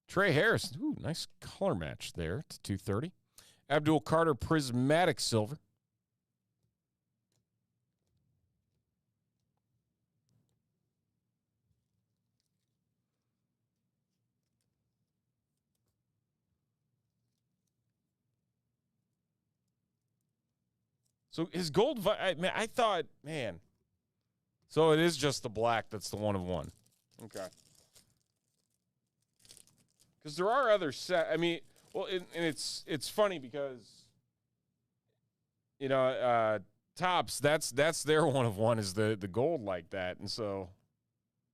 Trey Harris. Ooh, nice color match there to 230. Abdul Carter Prismatic Silver. So his gold, I thought, man. So it is just the black that's the 1 of 1. Okay. Because there are other set. I mean, well, and it's funny because, you know, Topps, that's their 1 of 1 is the gold like that. And so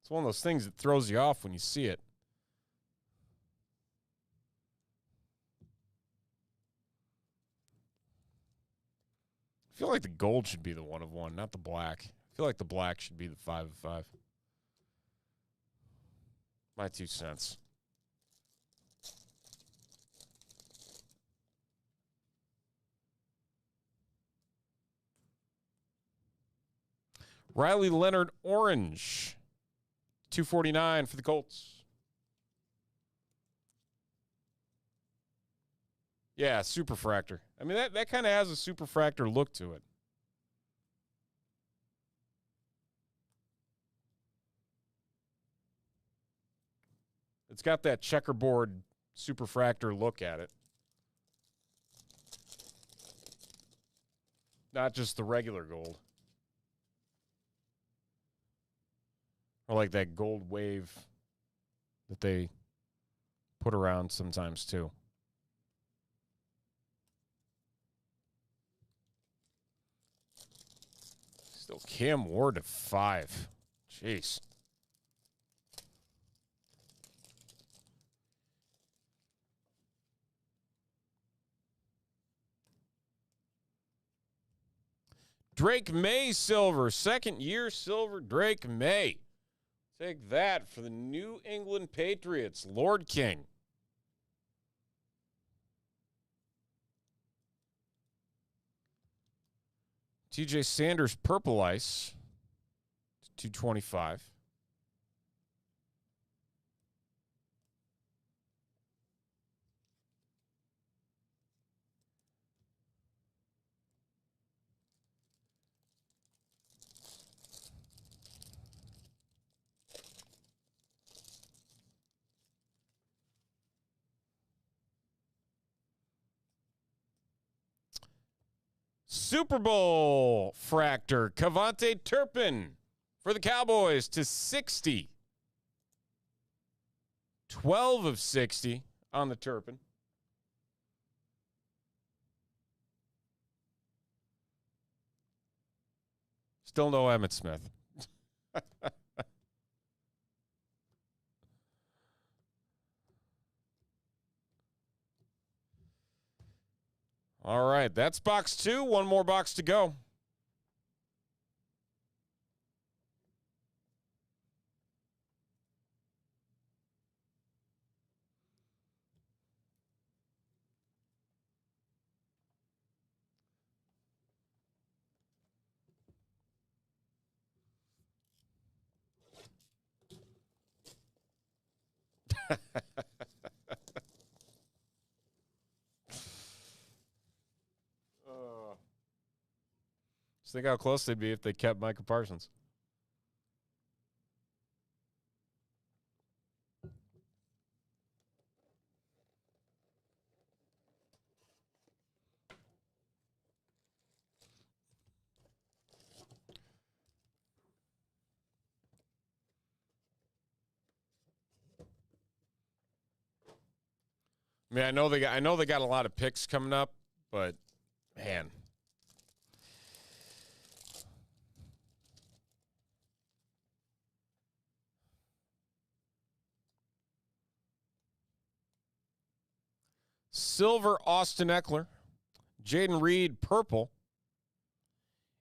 it's one of those things that throws you off when you see it. I feel like the gold should be the 1 of 1, not the black. I feel like the black should be the 5 of 5. My 2 cents. Riley Leonard Orange, 249 for the Colts. Yeah, Superfractor. I mean, that kind of has a Superfractor look to it. It's got that checkerboard Superfractor look at it. Not just the regular gold. Or like that gold wave that they put around sometimes too. Still Cam Ward at 5. Jeez. Drake May silver. 2nd year silver Drake May. Take that for the New England Patriots. Lord King. TJ Sanders Purple Ice. 225. Super Bowl Fractor, Cavante Turpin for the Cowboys to 60. 12 of 60 on the Turpin. Still no Emmitt Smith. All right, that's box 2. One more box to go. Just think how close they'd be if they kept Micah Parsons. I mean, I know they got a lot of picks coming up, but man. Silver, Austin Eckler. Jaden Reed, purple.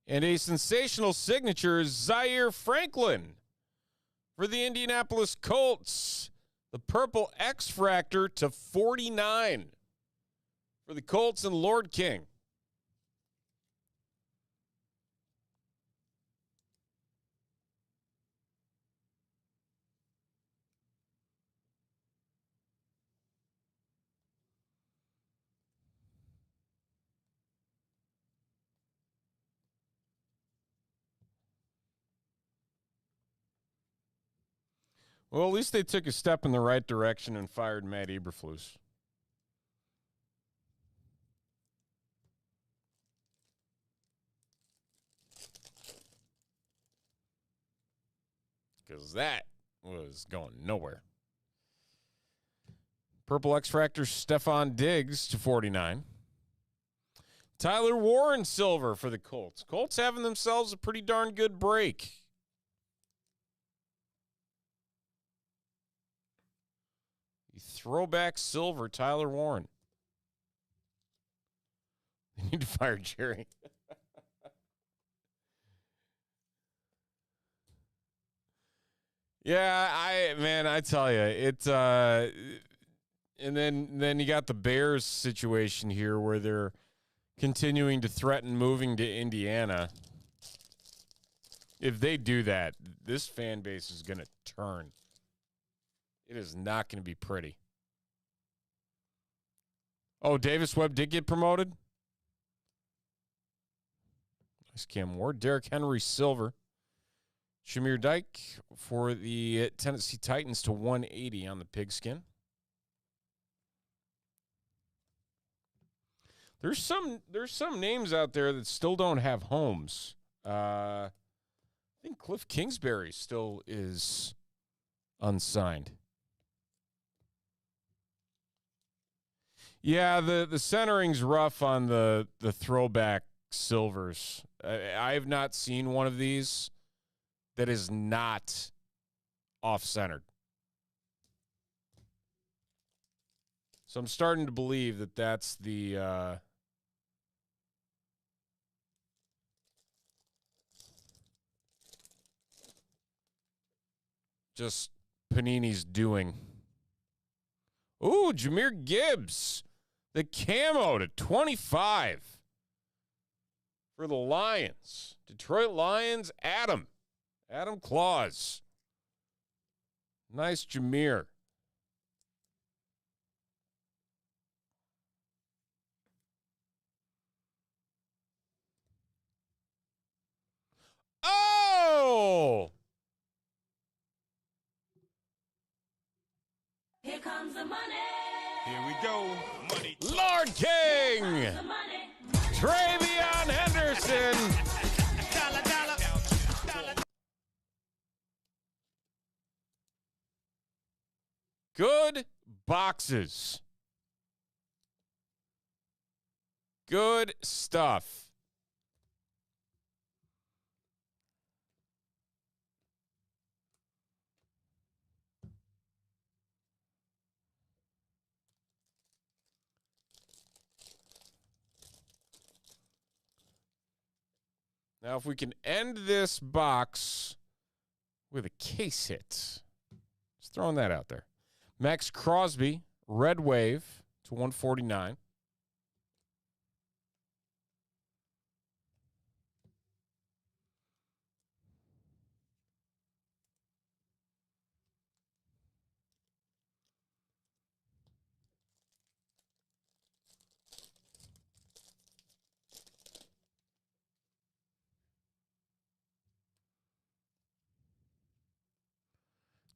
And a sensational signature, Zaire Franklin for the Indianapolis Colts. The purple X-Fractor to 49 for the Colts and Lord King. Well, at least they took a step in the right direction and fired Matt Eberflus. Because that was going nowhere. Purple X-Fractor, Stephon Diggs to 49. Tyler Warren, silver for the Colts. Colts having themselves a pretty darn good break. Throwback silver, Tyler Warren. They need to fire Jerry. Yeah, I tell you, it. And then you got the Bears situation here where they're continuing to threaten moving to Indiana. If they do that, this fan base is going to turn. It is not going to be pretty. Oh, Davis Webb did get promoted? Nice Cam Ward. Derrick Henry, silver. Shamir Dyke for the Tennessee Titans to 180 on the pigskin. There's some names out there that still don't have homes. I think Cliff Kingsbury still is unsigned. Yeah, the centering's rough on the throwback silvers. I have not seen one of these that is not off-centered. So I'm starting to believe that that's the just Panini's doing. Ooh, Jahmyr Gibbs. The camo to 25 for the Lions. Detroit Lions, Adam Claus. Nice Jahmyr. Oh! Here comes the money. Here we go. Money. Lord King. Travion Henderson. Dollar. Good boxes. Good stuff. Now, if we can end this box with a case hit, just throwing that out there. Max Crosby, Red Wave to 149.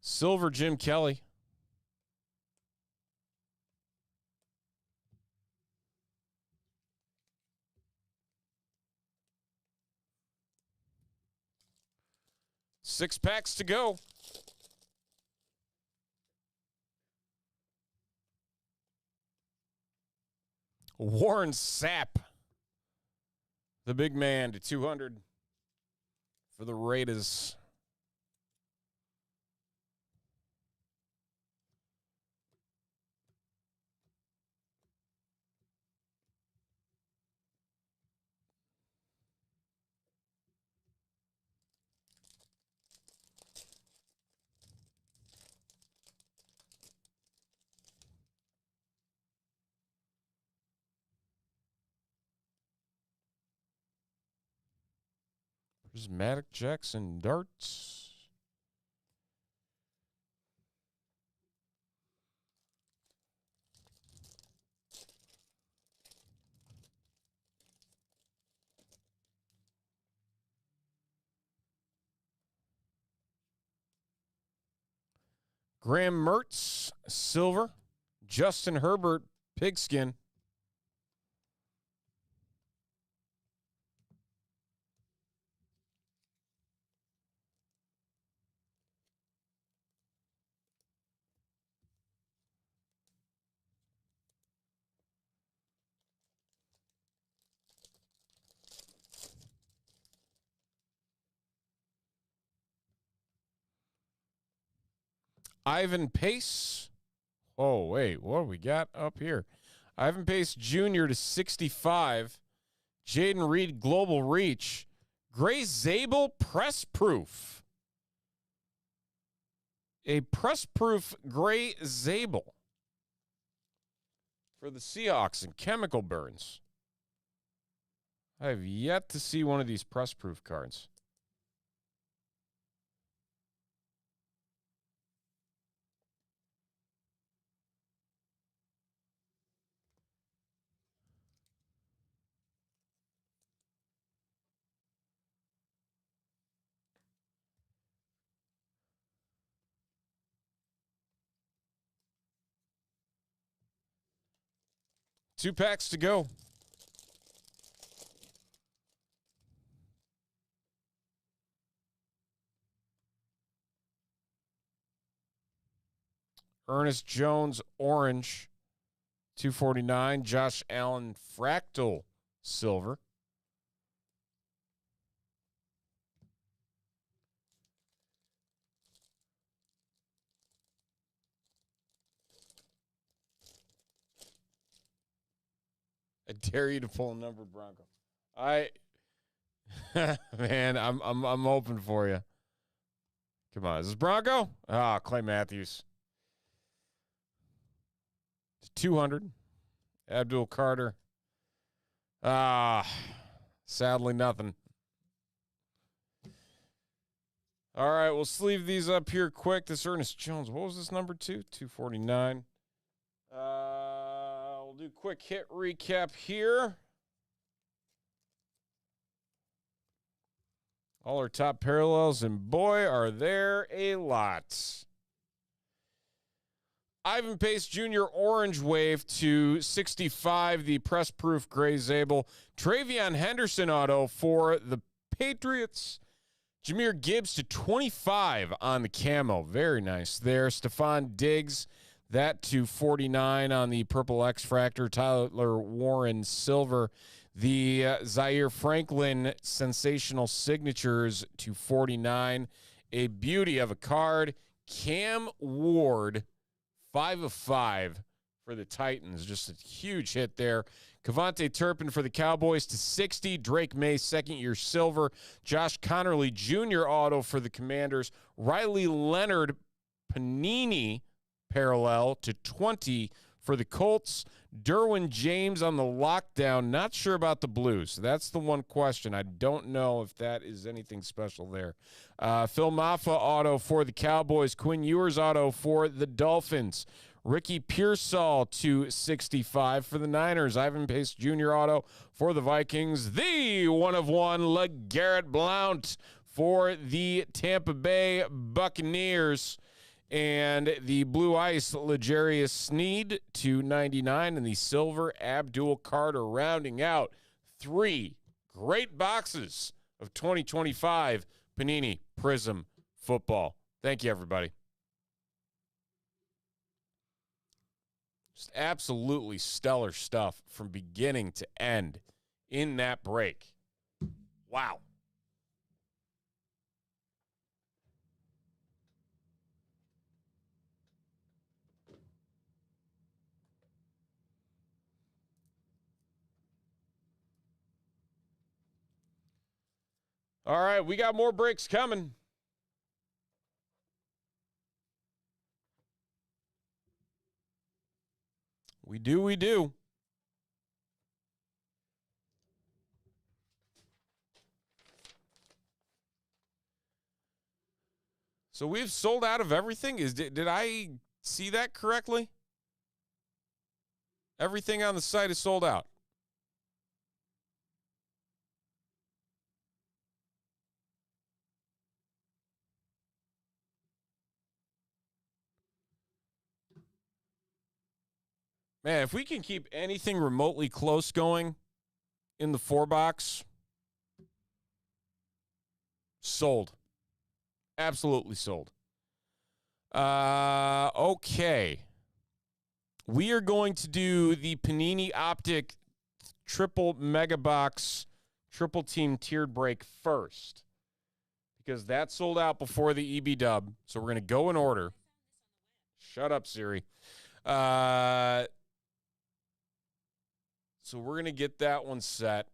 Silver, Jim Kelly. Six packs to go. Warren Sapp, the big man, to 200 for the Raiders. Prismatic Jackson darts. Graham Mertz, silver. Justin Herbert, pigskin. Ivan Pace. Oh, wait, what do we got up here? Ivan Pace Jr. to 65. Jaden Reed, Global Reach. Gray Zabel, press proof. A press proof Gray Zabel for the Seahawks and Chemical Burns. I have yet to see one of these press proof cards. Two packs to go. Ernest Jones, orange, 249. Josh Allen, fractal, silver. I dare you to pull a number, Bronco. Man, I'm hoping for you. Come on, is this Bronco? Ah, Clay Matthews. 200. Abdul Carter. Sadly nothing. All right, we'll sleeve these up here quick. This Ernest Jones, what was this number 249. We'll do quick hit recap here. All our top parallels, and boy, are there a lot. Ivan Pace Jr. Orange Wave to 65, the press proof Gray Zabel. Travion Henderson auto for the Patriots. Jahmyr Gibbs to 25 on the camo. Very nice there. Stephon Diggs, that to 49 on the Purple X-Fractor. Tyler Warren silver. The Zaire Franklin sensational signatures to 49. A beauty of a card. Cam Ward, 5 of 5 for the Titans. Just a huge hit there. Kevontae Turpin for the Cowboys to 60. Drake May, second-year silver. Josh Connerly Jr. auto for the Commanders. Riley Leonard Panini parallel to 20 for the Colts. Derwin James on the lockdown. Not sure about the Blues. That's the one question. I don't know if that is anything special there. Phil Maffa auto for the Cowboys. Quinn Ewers auto for the Dolphins. Ricky Pearsall to 65 for the Niners. Ivan Pace Jr. auto for the Vikings. The one-of-one LeGarrette Blount for the Tampa Bay Buccaneers. And the blue ice, Legarius Sneed, /99, and the silver Abdul Carter, rounding out 3 great boxes of 2025 Panini Prizm Football. Thank you, everybody. Just absolutely stellar stuff from beginning to end in that break. Wow. All right, we got more breaks coming. We do. So we've sold out of everything. Did I see that correctly? Everything on the site is sold out. Man, if we can keep anything remotely close going in the 4-box, sold. Absolutely sold. Okay. We are going to do the Panini Optic triple mega box triple team tiered break first, because that sold out before the EB dub. So we're going to go in order. Shut up, Siri. So we're going to get that one set.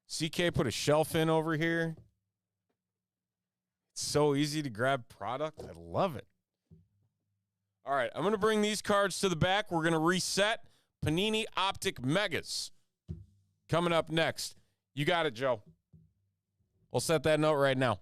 CK put a shelf in over here. It's so easy to grab product. I love it. All right, I'm going to bring these cards to the back. We're going to reset Panini Optic Megas. Coming up next. You got it, Joe. We'll set that note right now.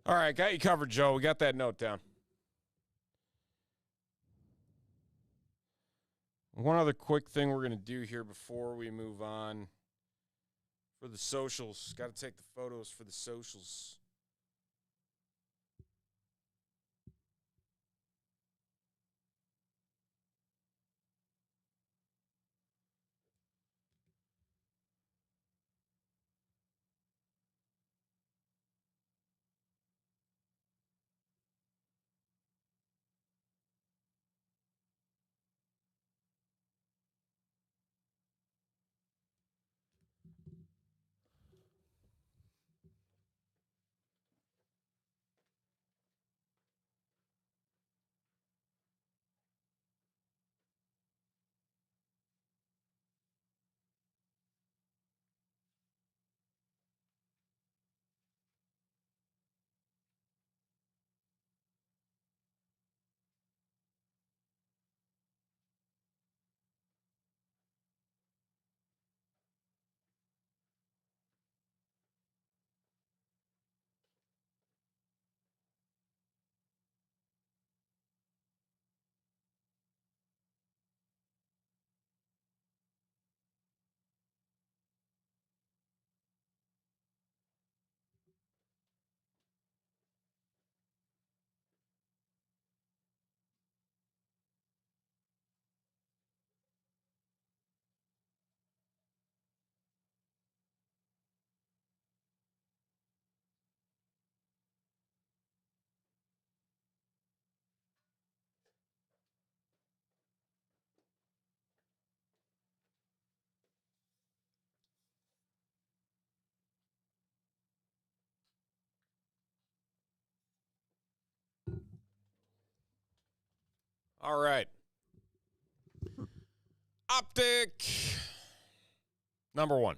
All right, got you covered, Joe. We got that note down. One other quick thing we're going to do here before we move on. For the socials, got to take the photos for the socials. All right. Optic number 1.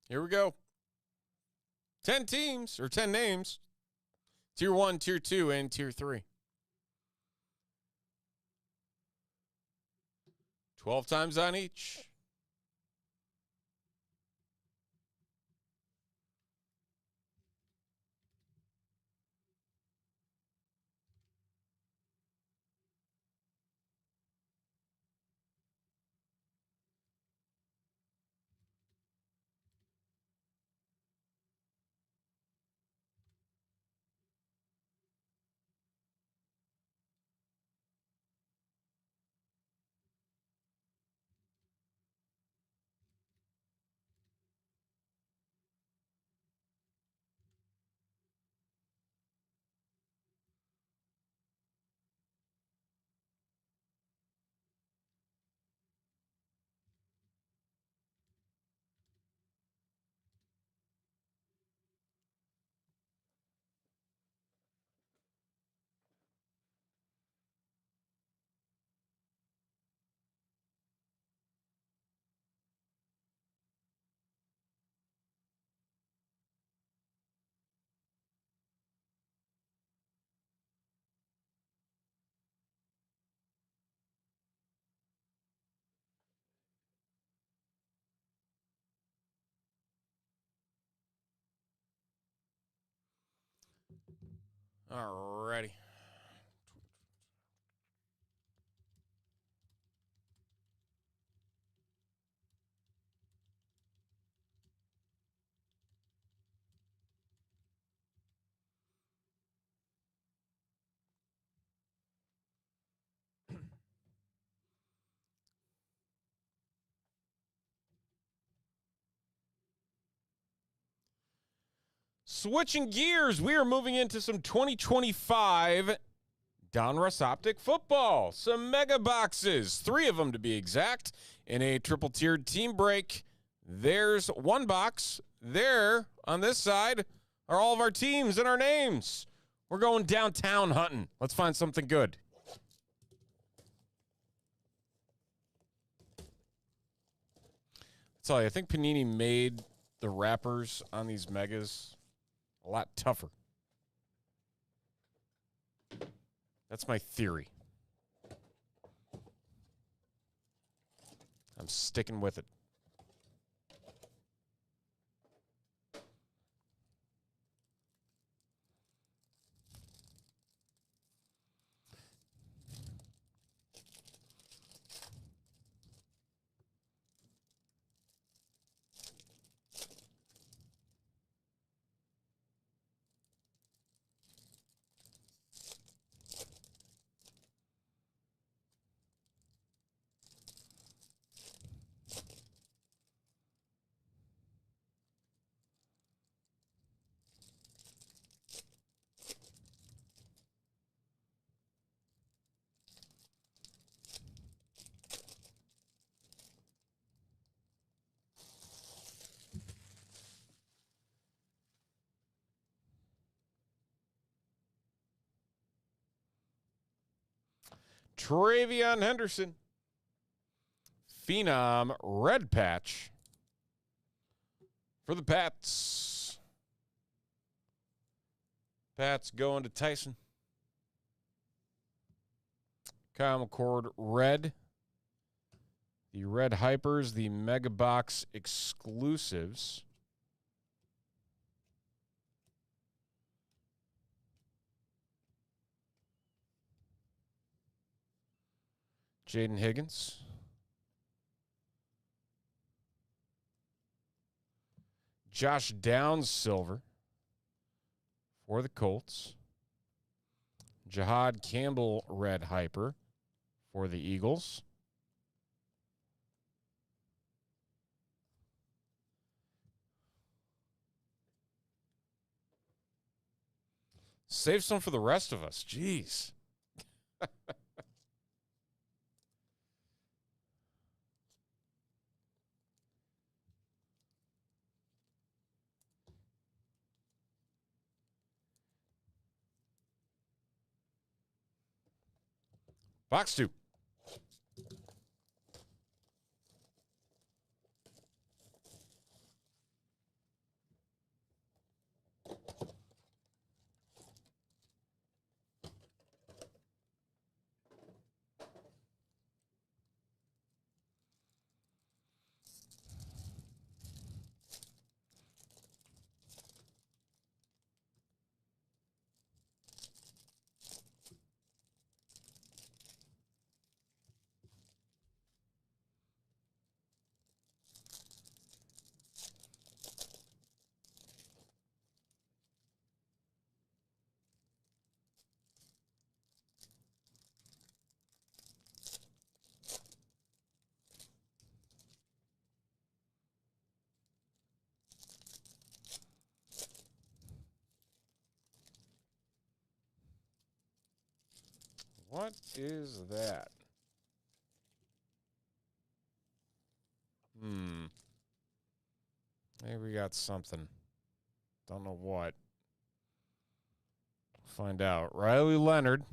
Here we go. 10 teams, or 10 names. Tier 1, Tier 2, and Tier 3. 12 times on each. All righty. Switching gears, we are moving into some 2025 Donruss Optic football. Some mega boxes, 3 of them to be exact, in a triple-tiered team break. There's one box. There, on this side, are all of our teams and our names. We're going downtown hunting. Let's find something good. I tell you, I think Panini made the wrappers on these megas a lot tougher. That's my theory. I'm sticking with it. Travion Henderson. Phenom red patch for the Pats. Pats going to Tyson. Kyle McCord red. The Red Hypers, the Mega Box exclusives. Jaden Higgins. Josh Downs silver for the Colts. Jihad Campbell, red hyper for the Eagles. Save some for the rest of us. Jeez. Box 2. What is that? Maybe we got something. Don't know what. Find out. Riley Leonard.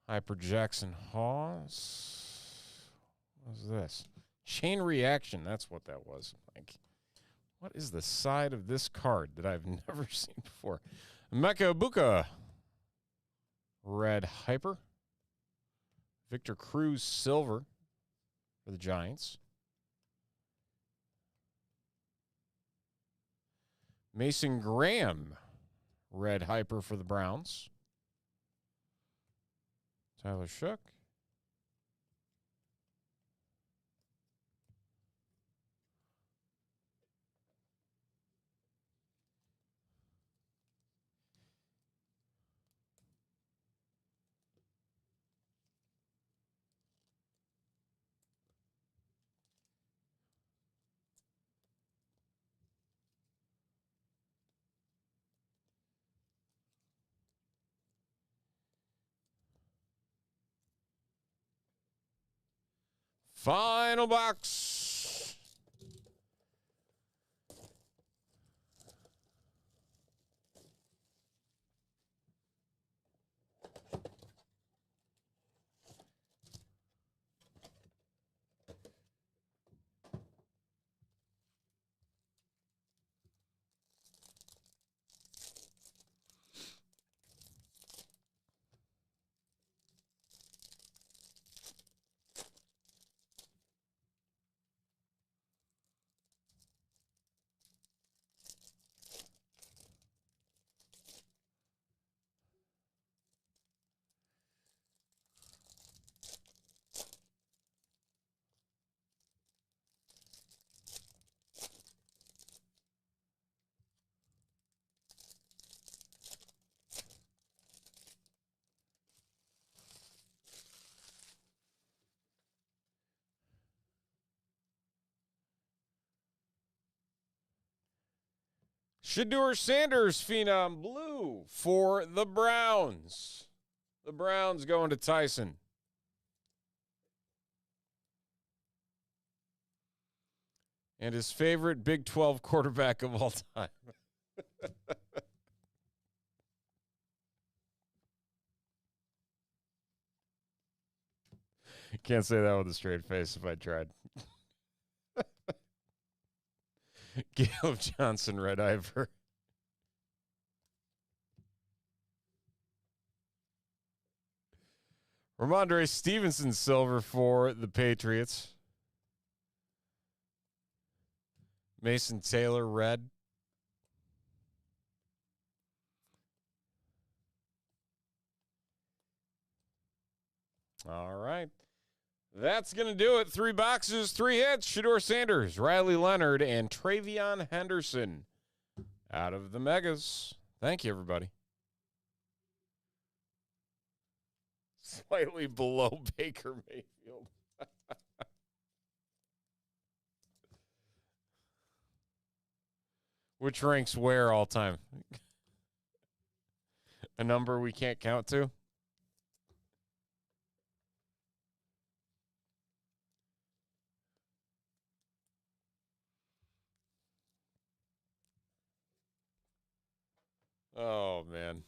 Hyper Jackson Hawes. What is this? Chain reaction. That's what that was. Like, what is the side of this card that I've never seen before? Emeka Ibuka. Red hyper. Victor Cruz silver for the Giants. Mason Graham. Red hyper for the Browns. Tyler Shook. Final box. Shedeur Sanders, Phenom Blue for the Browns. The Browns going to Tyson. And his favorite Big 12 quarterback of all time. Can't say that with a straight face if I tried. Caleb Johnson, red Ivor. Ramondre Stevenson, silver for the Patriots. Mason Taylor, red. All right. That's going to do it. 3 boxes, 3 hits. Shedeur Sanders, Riley Leonard, and Travion Henderson out of the Megas. Thank you, everybody. Slightly below Baker Mayfield. Which ranks where all time? A number we can't count to? Oh, man.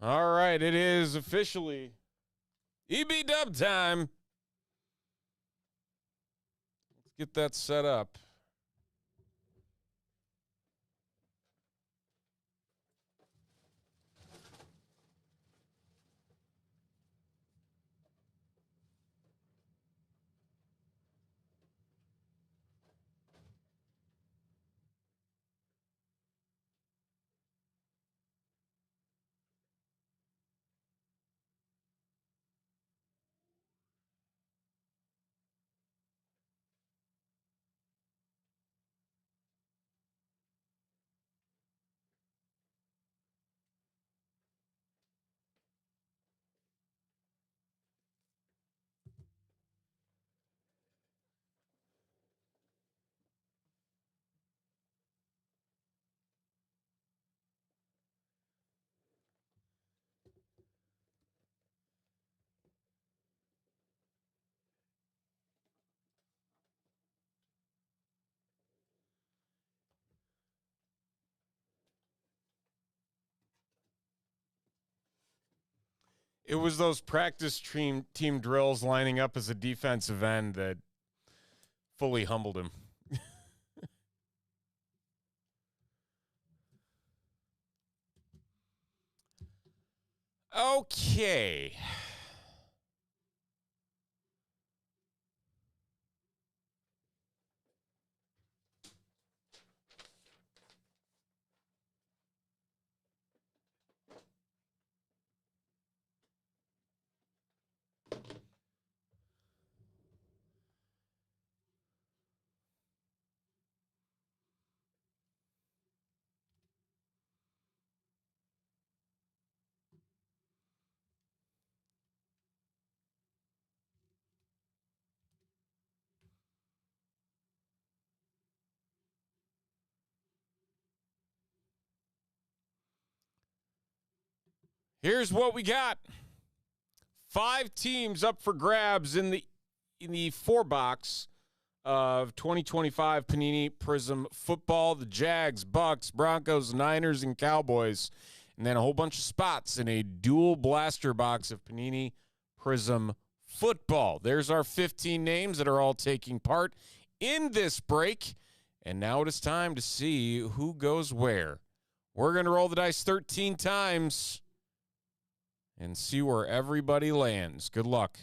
All right, it is officially EB Dub time. Let's get that set up. It was those practice team drills lining up as a defensive end that fully humbled him. Okay. Here's what we got. 5 teams up for grabs in the 4 box of 2025 Panini Prizm Football. The Jags, Bucks, Broncos, Niners, and Cowboys. And then a whole bunch of spots in a dual blaster box of Panini Prizm Football. There's our 15 names that are all taking part in this break. And now it is time to see who goes where. We're going to roll the dice 13 times and see where everybody lands. Good luck.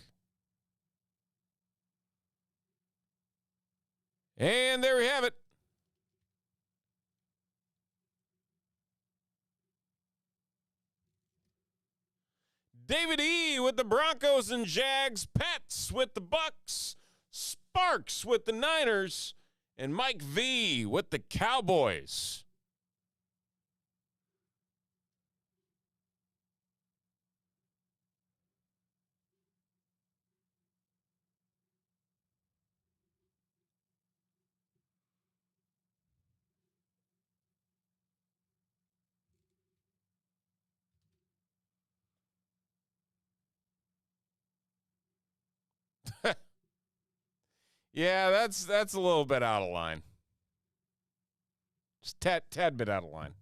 And there we have it. David E. with the Broncos and Jags, Pets with the Bucks, Sparks with the Niners, and Mike V. with the Cowboys. Yeah, that's a little bit out of line. Just tad bit out of line.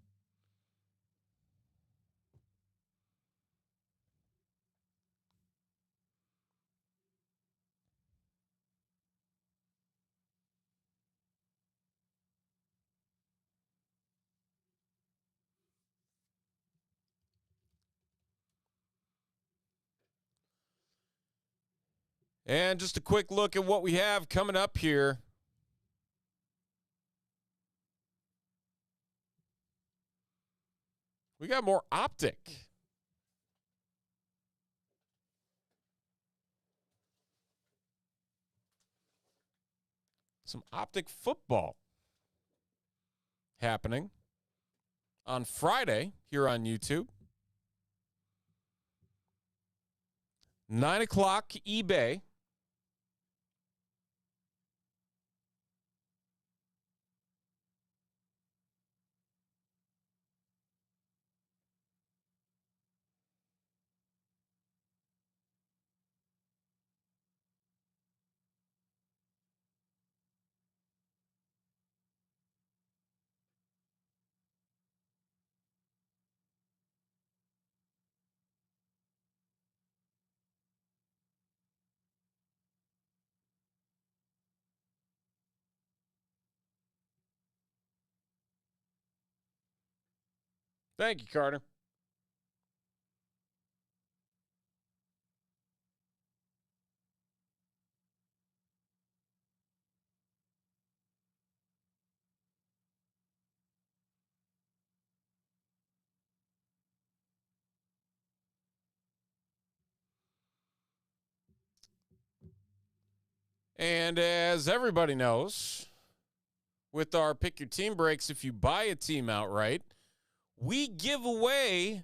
And just a quick look at what we have coming up here. We got more Optic. Some Optic football happening on Friday here on YouTube. 9 o'clock eBay. Thank you, Carter. And as everybody knows, with our Pick Your Team breaks, if you buy a team outright, we give away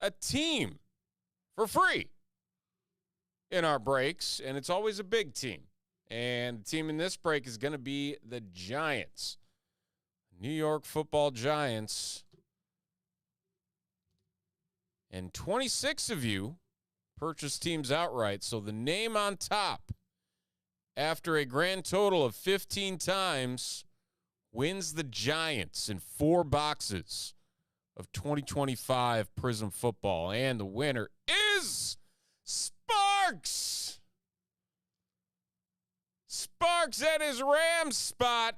a team for free in our breaks, and it's always a big team. And the team in this break is going to be the Giants. New York Football Giants. And 26 of you purchased teams outright, so the name on top after a grand total of 15 times wins the Giants in 4 boxes of 2025 Prizm Football. And the winner is Sparks. Sparks at his Rams spot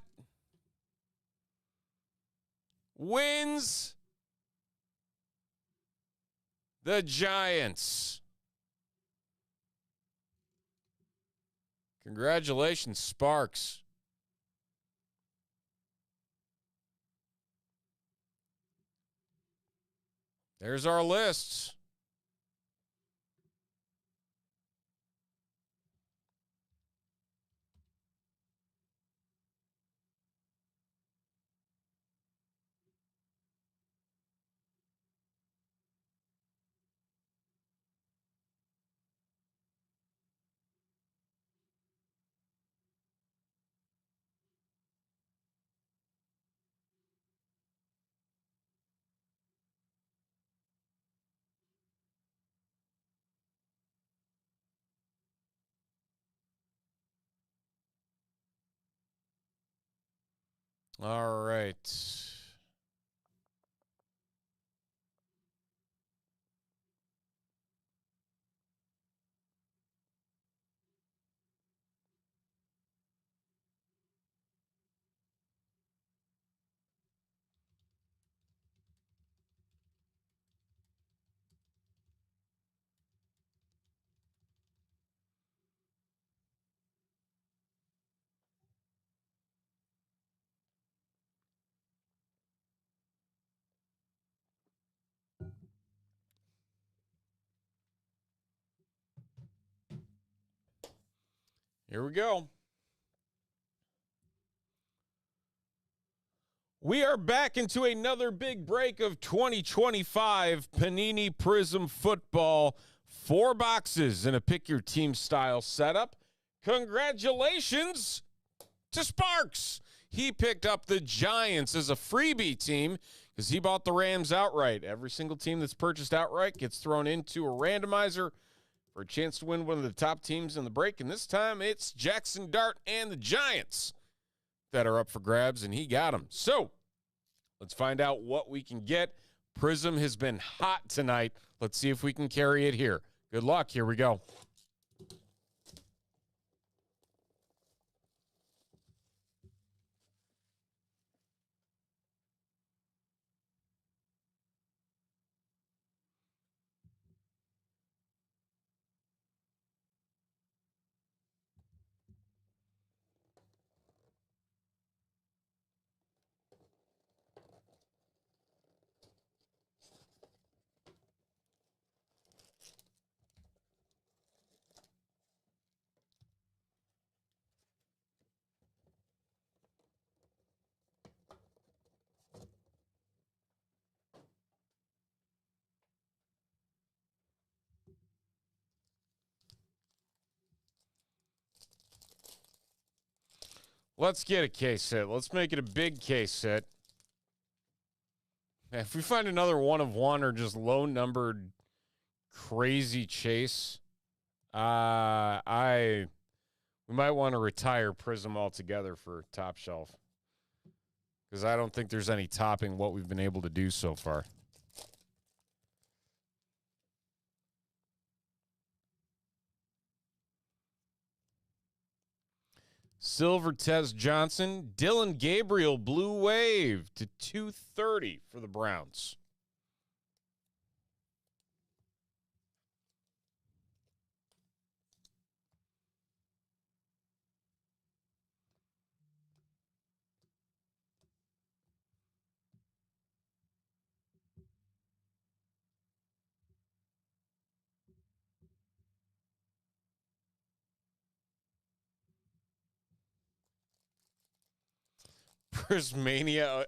wins the Giants. Congratulations, Sparks. There's our lists. All right. Here we go. We are back into another big break of 2025 Panini Prizm Football. 4 boxes in a pick your team style setup. Congratulations to Sparks. He picked up the Giants as a freebie team because he bought the Rams outright. Every single team that's purchased outright gets thrown into a randomizer for a chance to win one of the top teams in the break. And this time it's Jackson Dart and the Giants that are up for grabs, and he got them. So let's find out what we can get. Prizm has been hot tonight. Let's see if we can carry it here. Good luck. Here we go. Let's get a case hit. Let's make it a big case hit. If we find another 1 of 1 or just low numbered crazy chase, we might want to retire Prizm altogether for top shelf. Because I don't think there's any topping what we've been able to do so far. Silver Tez Johnson, Dylan Gabriel, Blue Wave to 230 for the Browns. Prismania.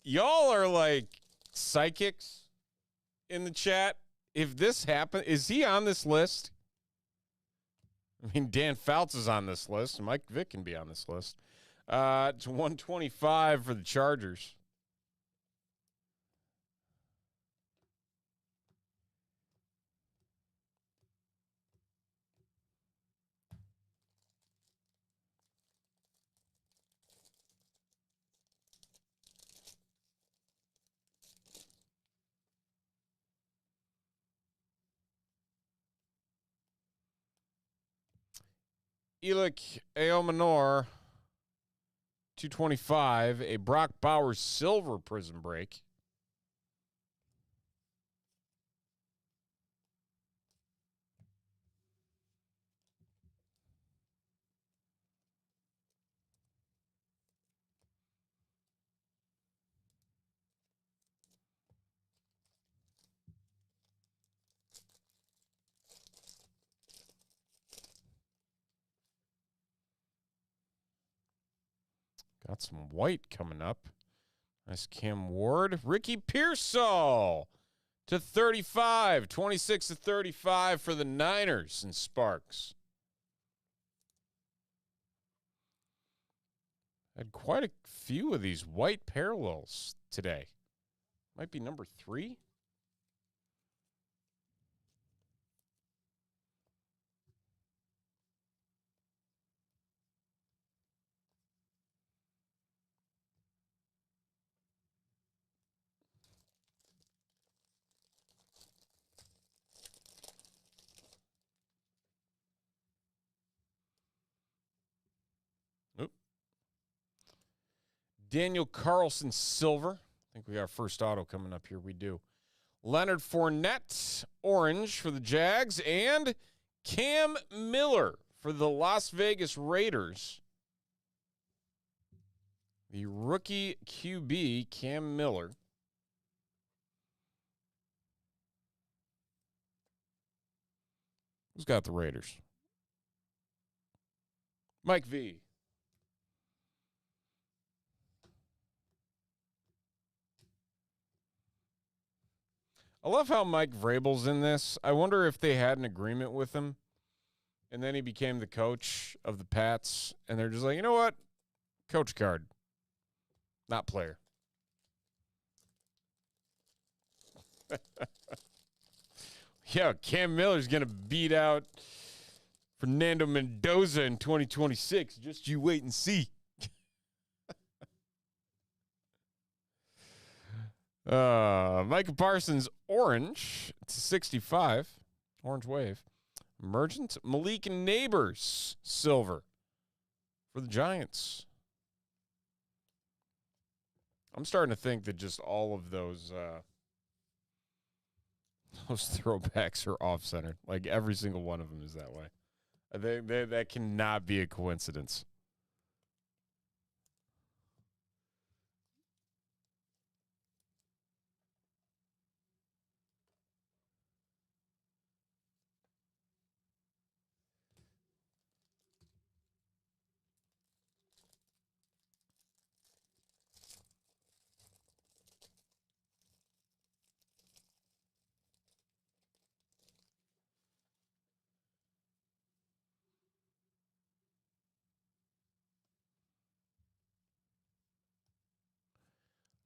Y'all are like psychics in the chat. If this happened, is he on this list? I mean, Dan Fouts is on this list. Mike Vick can be on this list. It's 125 for the Chargers. Elik Aomanor, 225. A Brock Bowers silver Prism break. Got some white coming up. Nice Cam Ward. Ricky Pearsall to 35. 26 to 35 for the Niners and Sparks. Had quite a few of these white parallels today. Might be number 3. Daniel Carlson silver. I think we got our first auto coming up here. We do. Leonard Fournette orange for the Jags. And Cam Miller for the Las Vegas Raiders. The rookie QB, Cam Miller. Who's got the Raiders? Mike V. I love how Mike Vrabel's in this. I wonder if they had an agreement with him, and then he became the coach of the Pats, and they're just like, you know what? Coach card, not player. Yeah, Cam Miller's going to beat out Fernando Mendoza in 2026. Just you wait and see. Micah Parsons, orange to 65. Orange wave. Emergent. Malik Neighbors, silver for the Giants. I'm starting to think that just all of those throwbacks are off-centered. Like every single one of them is that way. I think that cannot be a coincidence.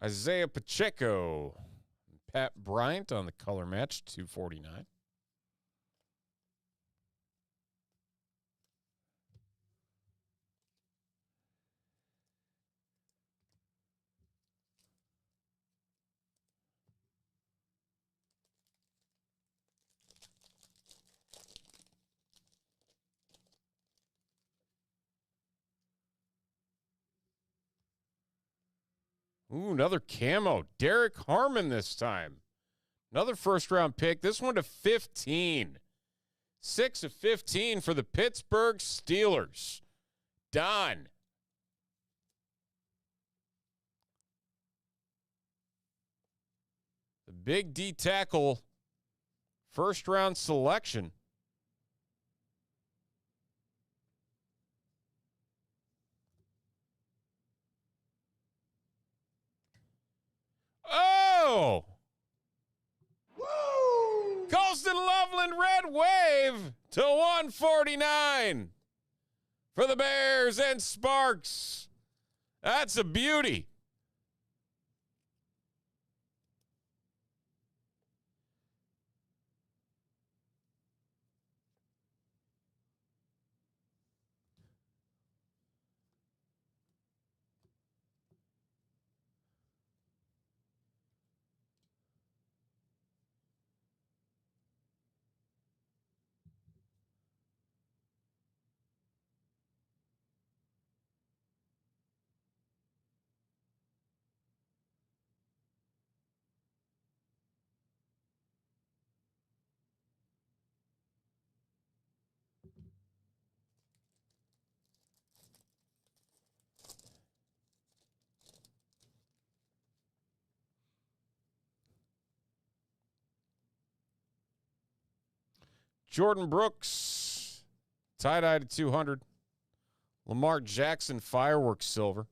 Isaiah Pacheco. Pat Bryant on the color match, 249. Ooh, another camo. Derek Harmon this time. Another first-round pick. This one to 15. 6 of 15 for the Pittsburgh Steelers. Don. The big D tackle first-round selection. Oh! Woo! Colston Loveland Red Wave to 149 for the Bears and Sparks. That's a beauty. Jordan Brooks, tie-dye to 200. Lamar Jackson, fireworks silver.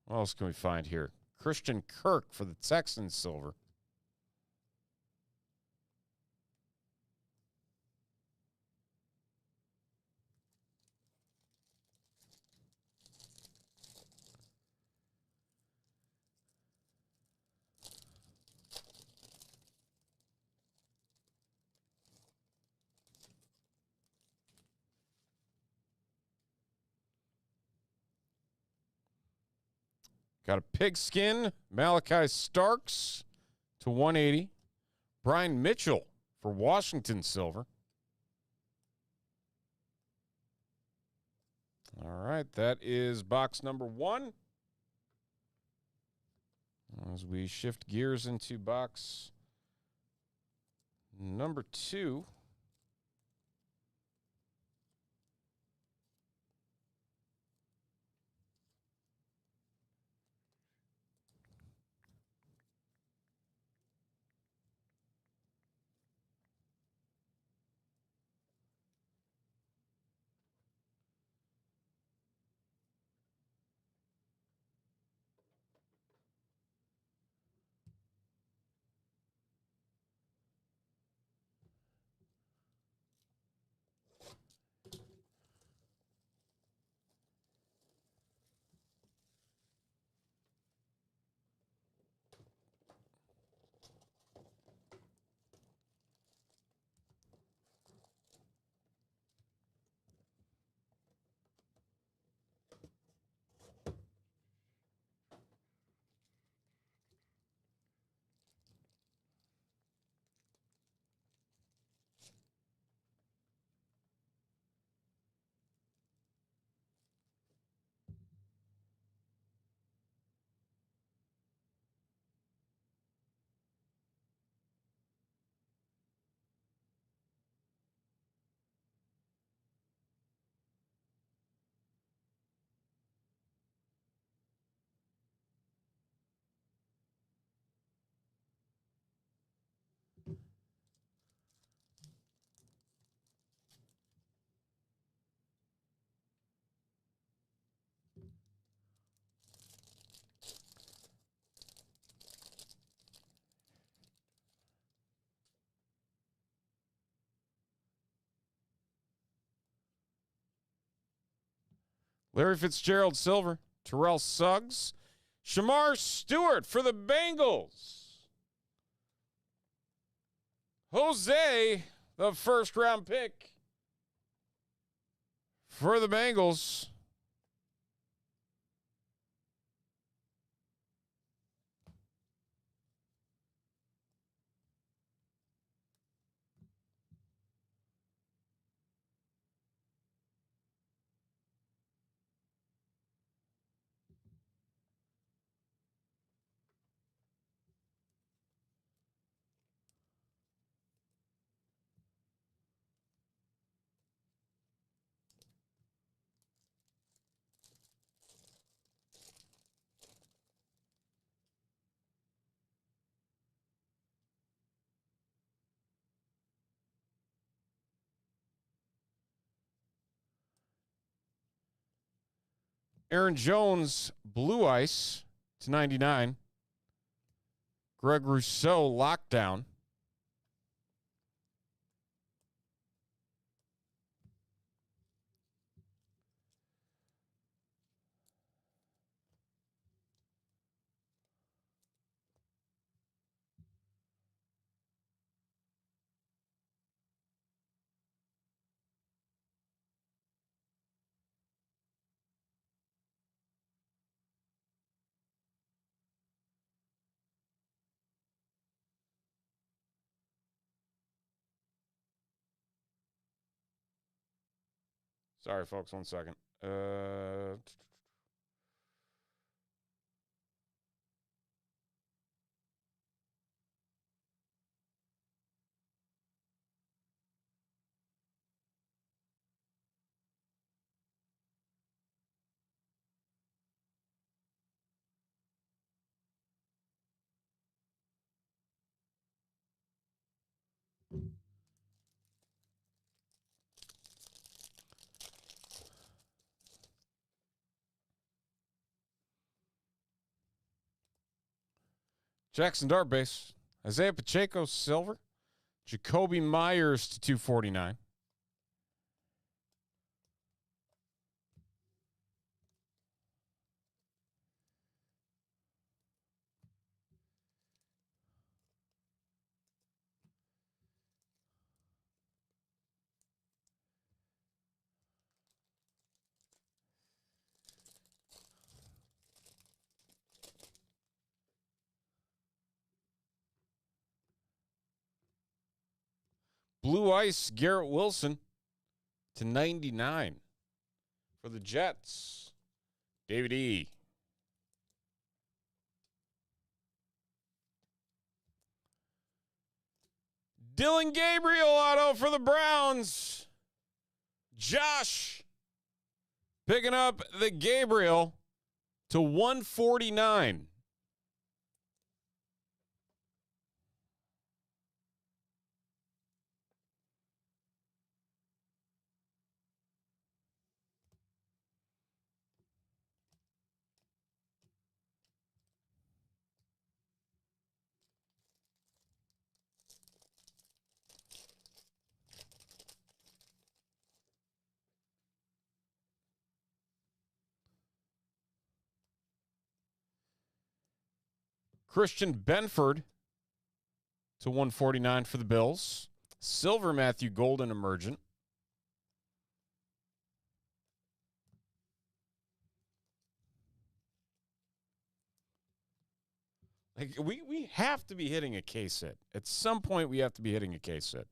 What else can we find here? Christian Kirk for the Texans, silver. Got a pigskin, Malachi Starks to 180. Brian Mitchell for Washington, silver. All right, that is box number 1. As we shift gears into box number 2. Larry Fitzgerald, silver. Terrell Suggs. Shamar Stewart for the Bengals. Jose, the first-round pick for the Bengals. Aaron Jones, blue ice to 99. Greg Rousseau, lockdown. Sorry, folks, 1 second. Jackson Dart base. Isaiah Pacheco, silver. Jacoby Myers to 249. Blue ice, Garrett Wilson to 99 for the Jets. David E. Dylan Gabriel auto for the Browns. Josh picking up the Gabriel to 149. Christian Benford to 149 for the Bills. Silver Matthew Golden emergent. Like we have to be hitting a case hit. At some point, we have to be hitting a case hit.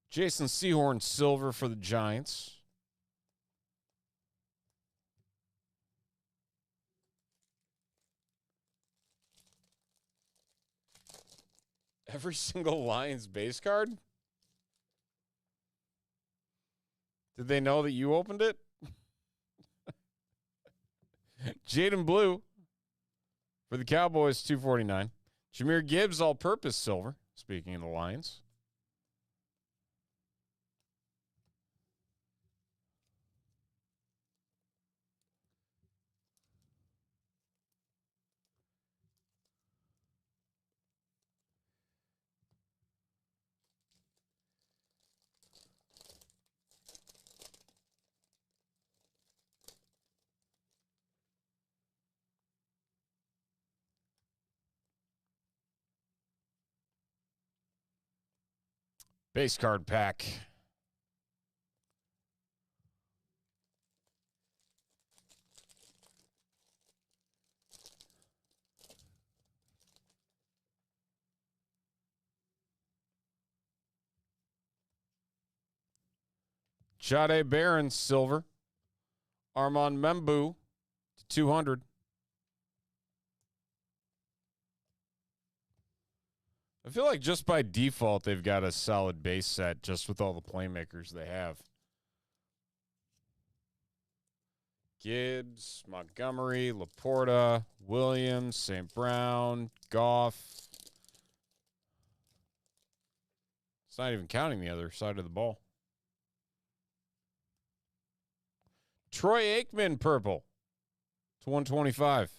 Jason Sehorn, silver for the Giants. Every single Lions base card? Did they know that you opened it? Jaden Blue for the Cowboys, 249. Jahmyr Gibbs, all-purpose silver, speaking of the Lions. Base card pack. Jade Barron, silver. Armand Membu to 200. I feel like just by default, they've got a solid base set just with all the playmakers they have. Gibbs, Montgomery, Laporta, Williams, St. Brown, Goff. It's not even counting the other side of the ball. Troy Aikman, purple to 125.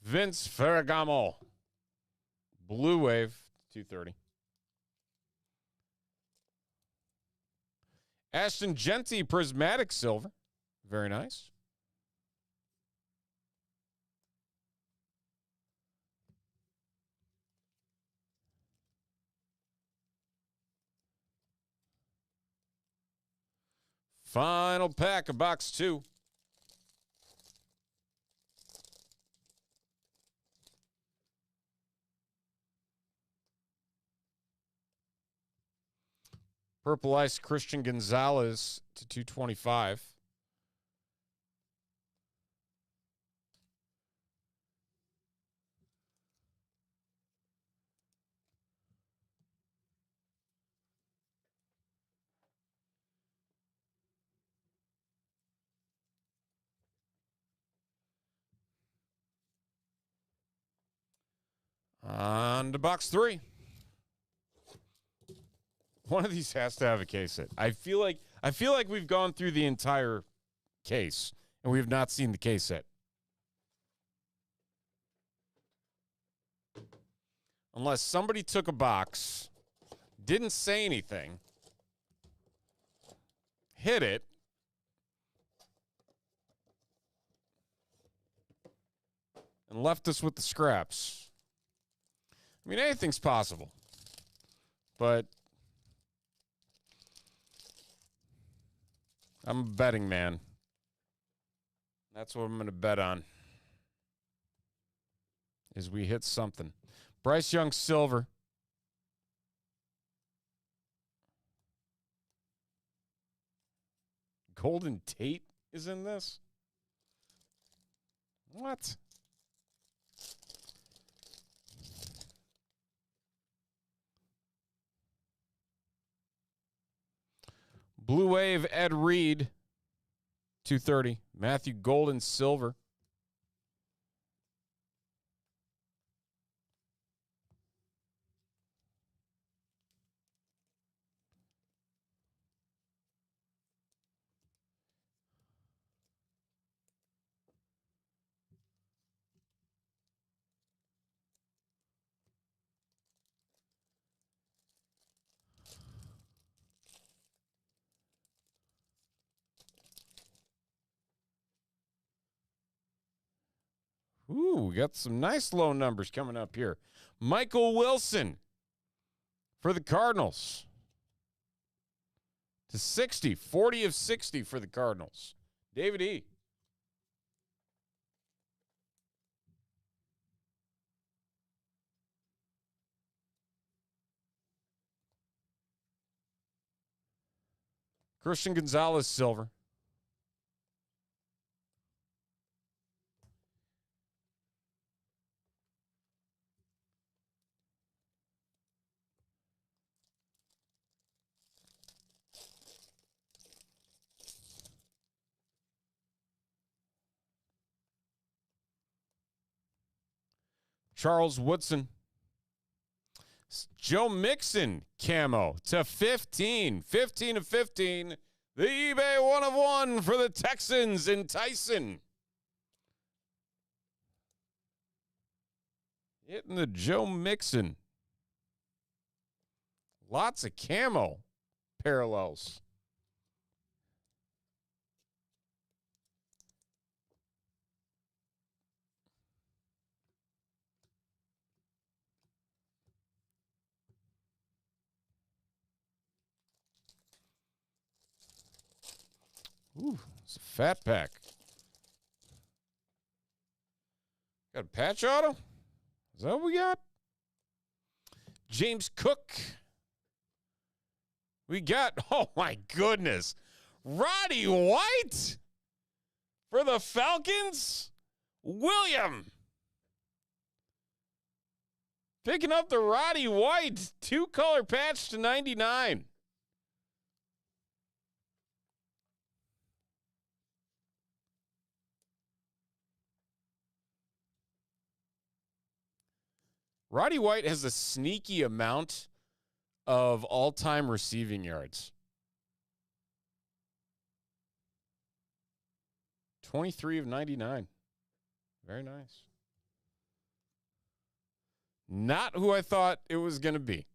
Vince Ferragamo, Blue Wave, 230. Ashton Genty, Prismatic Silver. Very nice. Final pack of box 2. Purple Ice Christian Gonzalez to 225. On to box 3. One of these has to have a case hit. I feel like we've gone through the entire case and we have not seen the case hit. Unless somebody took a box, didn't say anything, hit it, and left us with the scraps. I mean, anything's possible. But I'm a betting man. That's what I'm going to bet on. Is we hit something. Bryce Young, silver. Golden Tate is in this? What? Blue Wave, Ed Reed, 230. Matthew Golden, silver. Ooh, we got some nice low numbers coming up here. Michael Wilson for the Cardinals. To 60. 40 of 60 for the Cardinals. David E. Christian Gonzalez, silver. Charles Woodson. Joe Mixon camo to 15. 15 of 15. The eBay 1 of 1 for the Texans and Tyson. Hitting the Joe Mixon. Lots of camo parallels. Ooh, it's a fat pack. Got a patch auto? Is that what we got? James Cook. We got, oh my goodness, Roddy White for the Falcons. William. Picking up the Roddy White 2-color patch to 99. Roddy White has a sneaky amount of all-time receiving yards. 23 of 99. Very nice. Not who I thought it was going to be.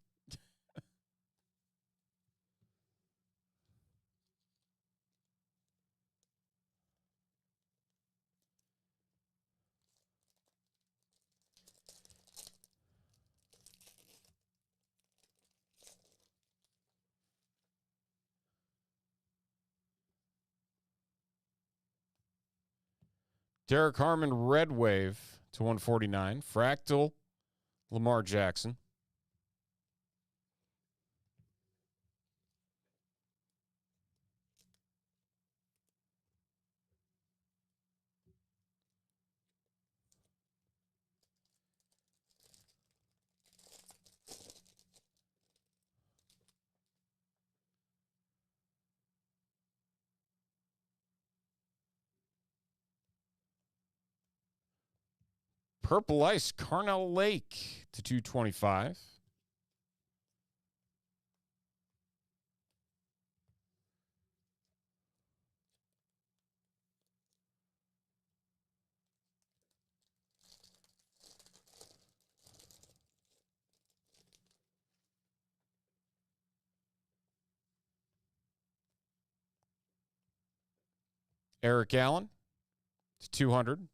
Derek Harmon, Red Wave to 149. Fractal, Lamar Jackson. Purple Ice, Carnell Lake to 225. Eric Allen to 200.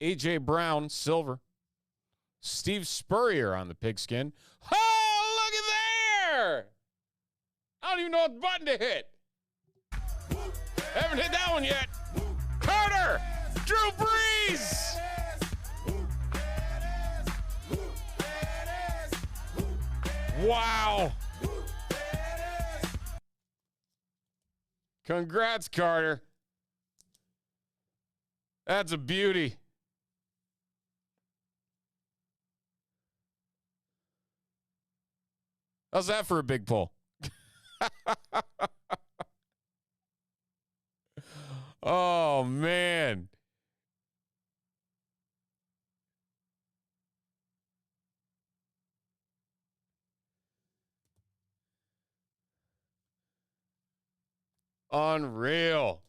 A.J. Brown, silver. Steve Spurrier on the pigskin. Oh, look at there! I don't even know what button to hit. Haven't hit that one yet. Carter! Drew Brees! Wow. Congrats, Carter. That's a beauty. How's that for a big pull? Oh, man. Unreal.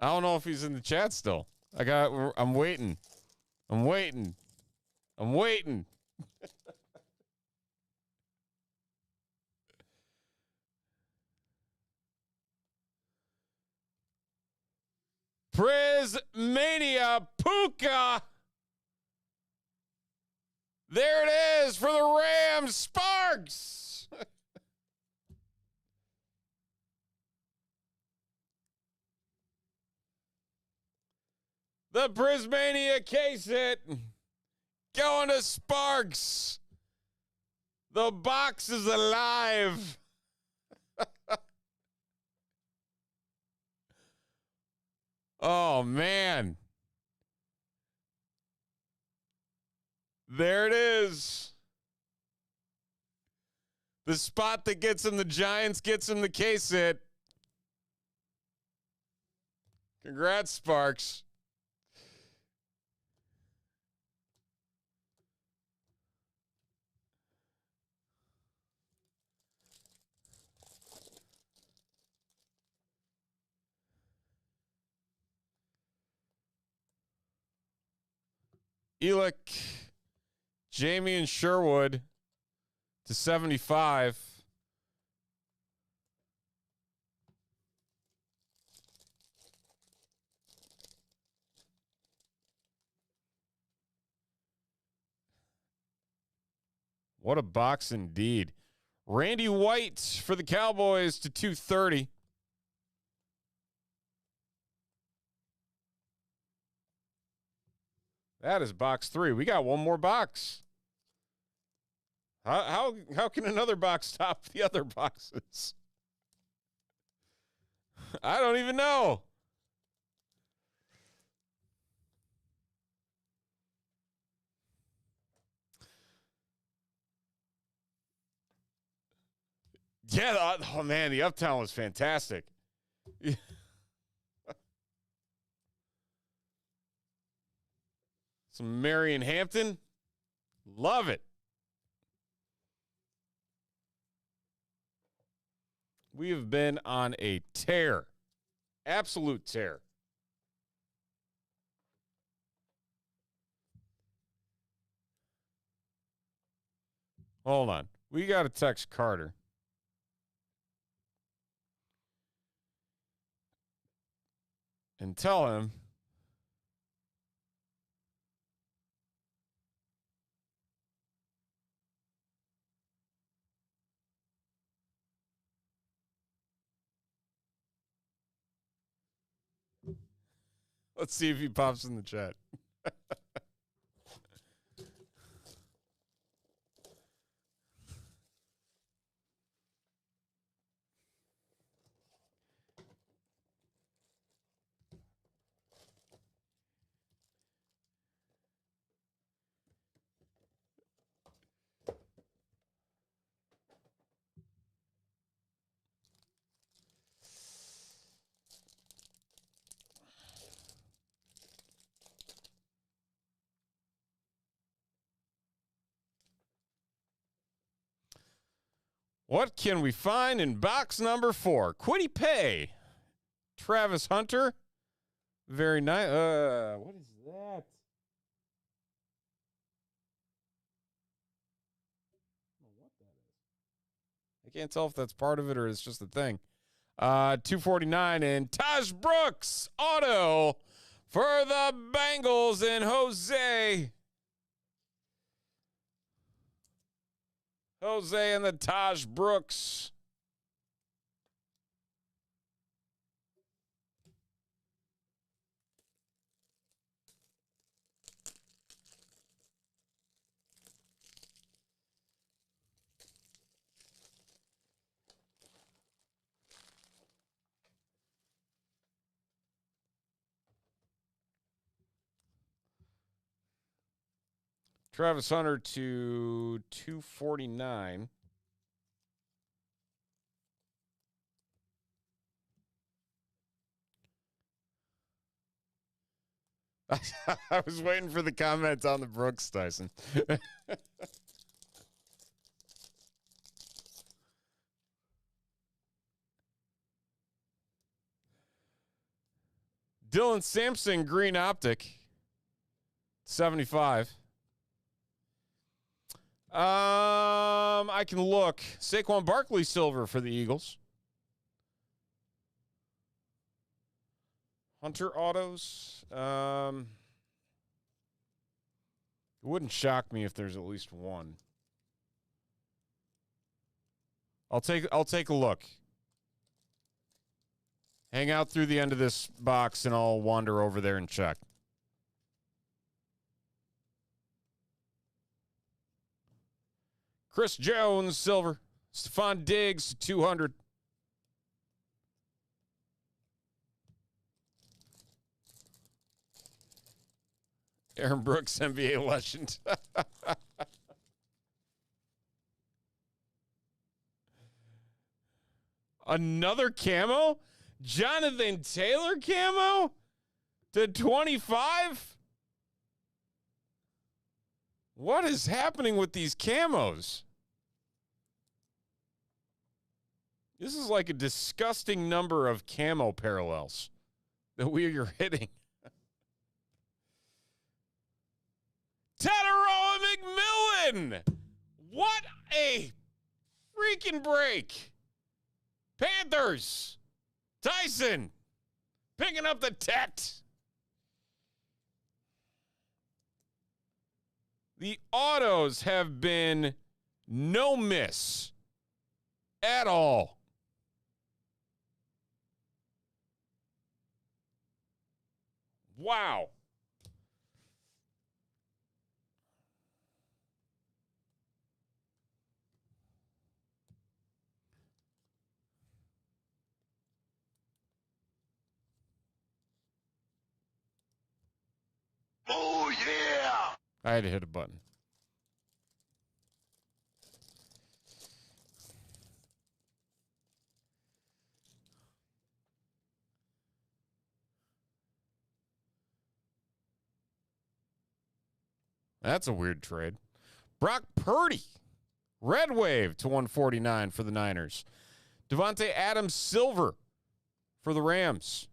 I don't know if he's in the chat still. I'm waiting. I'm waiting. I'm waiting. Prizm Mania Puka. There it is for the Rams. Sparks. The Prismania case hit. Going to Sparks. The box is alive. Oh, man. There it is. The spot that gets him the Giants gets him the case hit. Congrats, Sparks. Elick, Jamie, and Sherwood to 75. What a box indeed. Randy White for the Cowboys to 230. That is box 3. We got one more box. How can another box top the other boxes? I don't even know. Yeah, oh man, the Uptown was fantastic. Some Marion Hampton. Love it. We have been on a tear. Absolute tear. Hold on. We got to text Carter. And tell him let's see if he pops in the chat. What can we find in box number 4? Quiddy Pay. Travis Hunter. Very nice. What is that? I can't tell if that's part of it or it's just a thing. 249 and Taj Brooks auto for the Bengals and Jose. Jose and the Taj Brooks. Travis Hunter to 249. I was waiting for the comments on the Brooks, Tyson. Dylan Sampson, green optic, 75. I can look. Saquon Barkley, silver for the Eagles. Hunter autos. It wouldn't shock me if there's at least one. I'll take a look. Hang out through the end of this box and I'll wander over there and check. Chris Jones, silver. Stephon Diggs, 200. Aaron Brooks, NBA legend. Another camo? Jonathan Taylor camo? To 25? What is happening with these camos? This is like a disgusting number of camo parallels that we are hitting. Tataroa McMillan! What a freaking break! Panthers! Tyson! Picking up the tet! The autos have been no miss at all. Wow. Oh, yeah! I had to hit a button. That's a weird trade. Brock Purdy, red wave to 149 for the Niners. Devontae Adams silver for the Rams.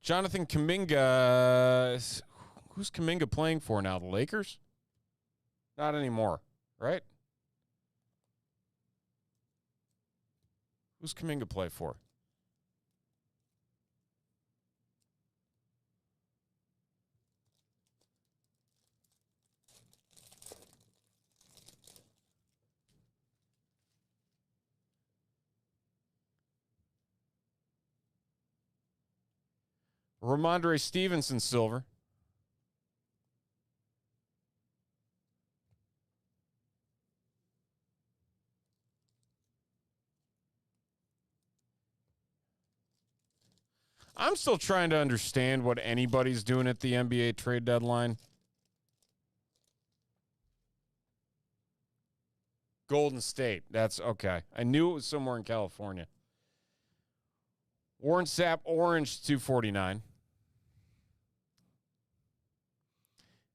Jonathan Kuminga. Who's Kuminga playing for now? The Lakers? Not anymore, right? Who's Kuminga play for? Ramondre Stevenson silver. I'm still trying to understand what anybody's doing at the NBA trade deadline. Golden State. That's okay. I knew it was somewhere in California. Warren Sapp orange 249.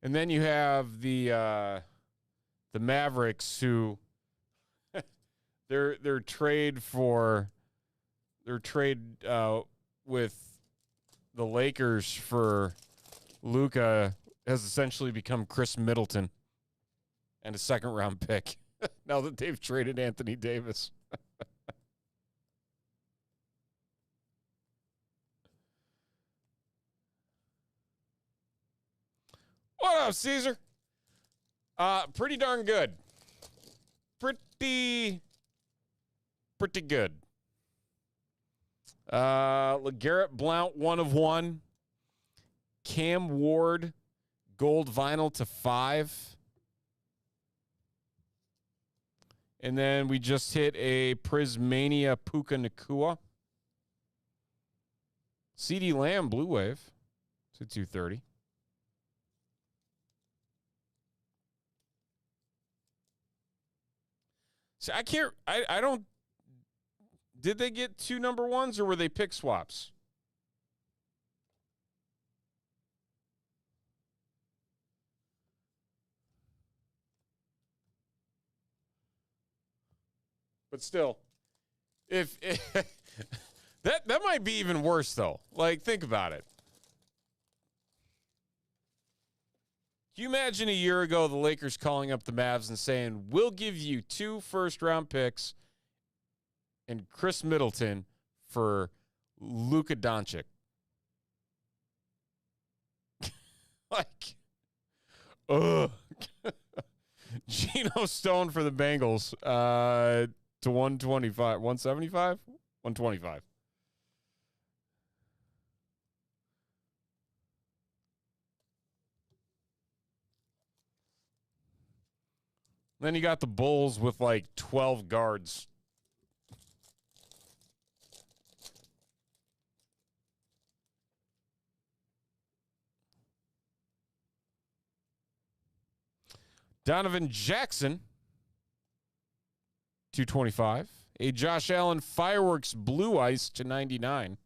And then you have the Mavericks who their trade with the Lakers for Luka has essentially become Chris Middleton and a second round pick now that they've traded Anthony Davis. What up, Caesar? Pretty darn good. Pretty good. LeGarrette Blount, 1 of 1. Cam Ward, gold vinyl to 5. And then we just hit a Prismania Puka Nacua. CD Lamb, blue wave to 230. So I don't, did they get 2 number 1s or were they pick swaps? But still, if that might be even worse though. Like, think about it. Can you imagine a year ago the Lakers calling up the Mavs and saying, "We'll give you 2 first-round picks and Chris Middleton for Luka Doncic"? Like, ugh. Geno Stone for the Bengals to 125. 175? 125. Then you got the Bulls with like 12 guards. Donovan Jackson, 225. A Josh Allen Fireworks Blue Ice to 99.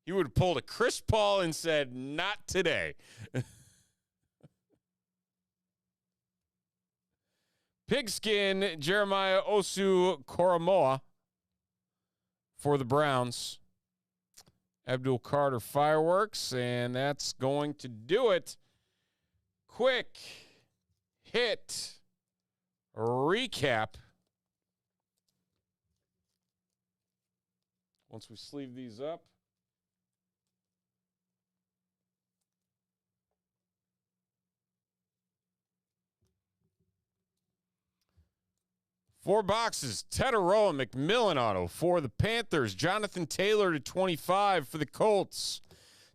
He would have pulled a Chris Paul and said, not today. Pigskin, Jeremiah Osu Koromoa for the Browns. Abdul Carter Fireworks, and that's going to do it. Quick hit recap. Once we sleeve these up. Four boxes, Tedero McMillan auto for the Panthers. Jonathan Taylor to 25 for the Colts.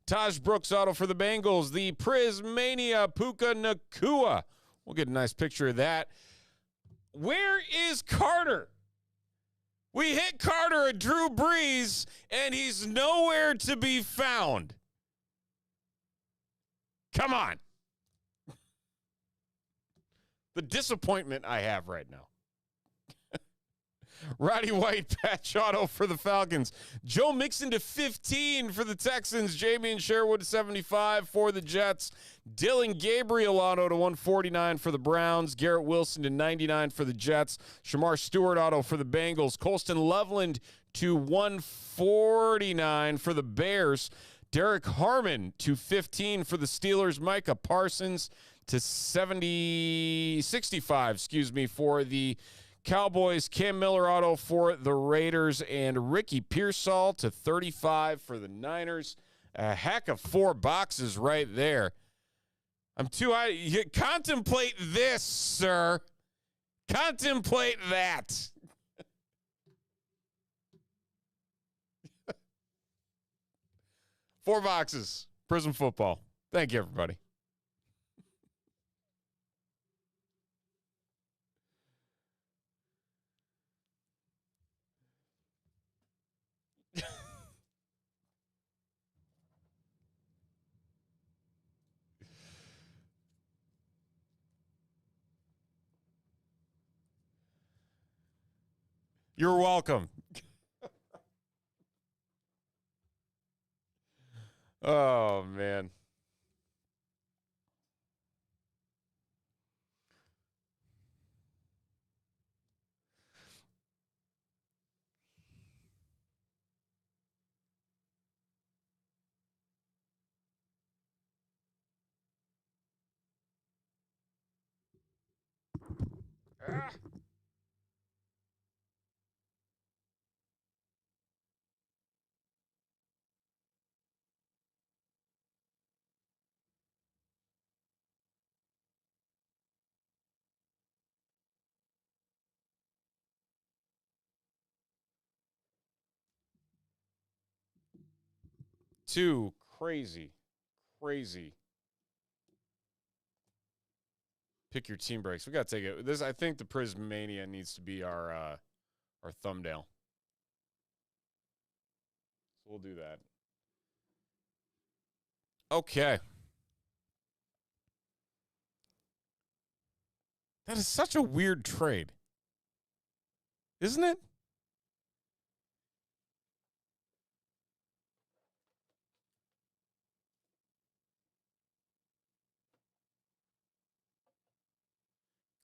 Taj Brooks auto for the Bengals. The Prizm Mania Puka Nakua. We'll get a nice picture of that. Where is Carter? We hit Carter at Drew Brees, and he's nowhere to be found. Come on. The disappointment I have right now. Roddy White patch auto for the Falcons. Joe Mixon to 15 for the Texans. Jamie Sherwood to 75 for the Jets. Dylan Gabriel auto to 149 for the Browns. Garrett Wilson to 99 for the Jets. Shamar Stewart auto for the Bengals. Colston Loveland to 149 for the Bears. Derek Harmon to 15 for the Steelers. Micah Parsons to 65, for the Cowboys. Cam Miller auto for the Raiders, and Ricky Pearsall to 35 for the Niners. A heck of four boxes right there. I'm too high. Contemplate this, sir. Contemplate that. Four boxes. Prizm Football. Thank you, everybody. You're welcome. Oh, man. Ah. Two crazy pick your team breaks. We got to take it. This, I think the Prizm Mania needs to be our thumbnail. So we'll do that. Okay. That is such a weird trade. Isn't it?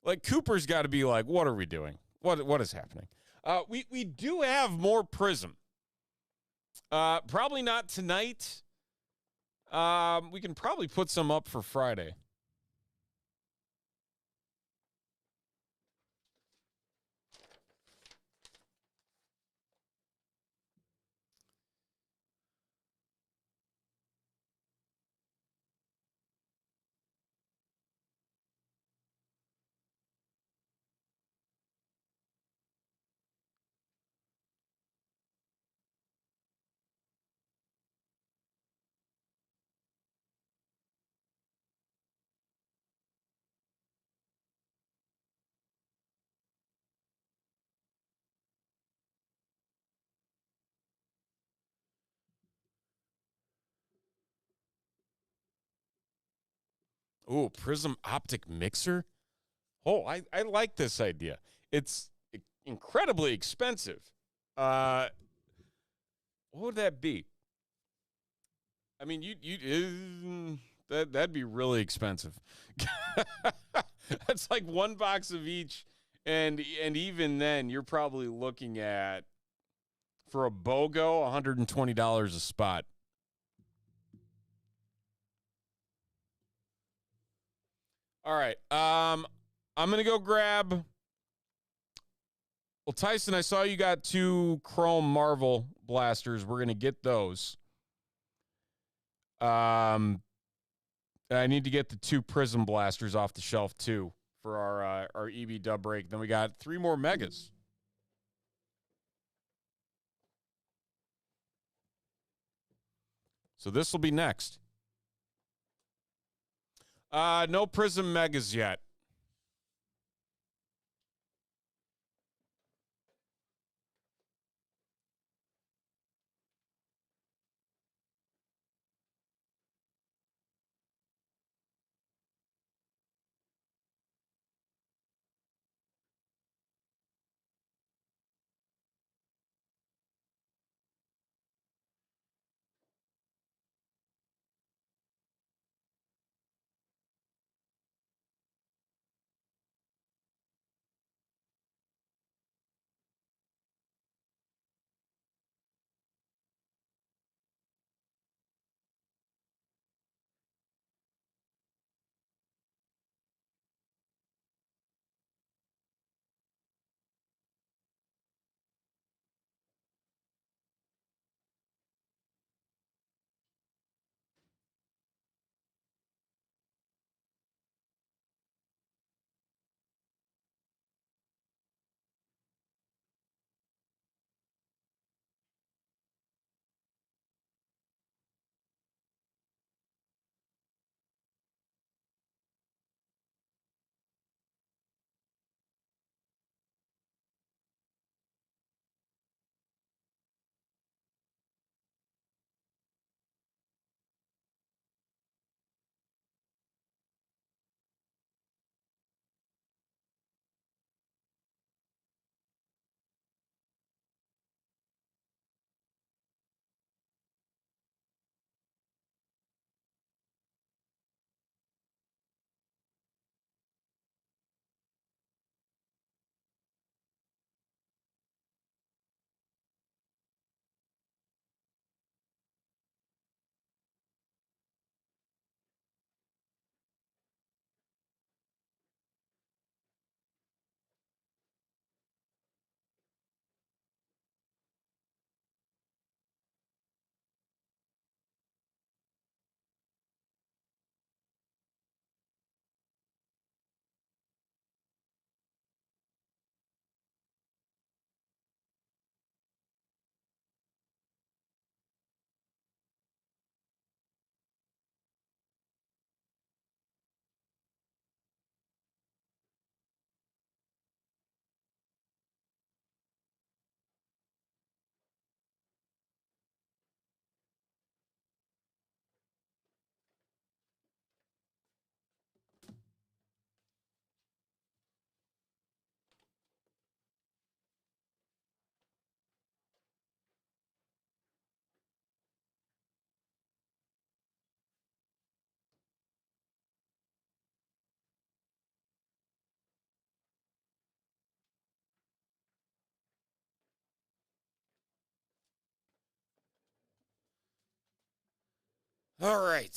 Like, Cooper's got to be like, what are we doing? What is happening? We do have more Prizm. Probably not tonight. We can probably put some up for Friday. Ooh, Prism Optic Mixer. Oh, I like this idea. It's incredibly expensive. What would that be? I mean, that'd be really expensive. That's like one box of each, and even then, you're probably looking at for a BOGO $120 a spot. All right, I'm gonna go grab. Well, Tyson, I saw you got 2 Chrome Marvel blasters. We're gonna get those. I need to get the 2 Prism blasters off the shelf too for our EB dub break. Then we got 3 more megas. So this will be next. No Prism megas yet. All right.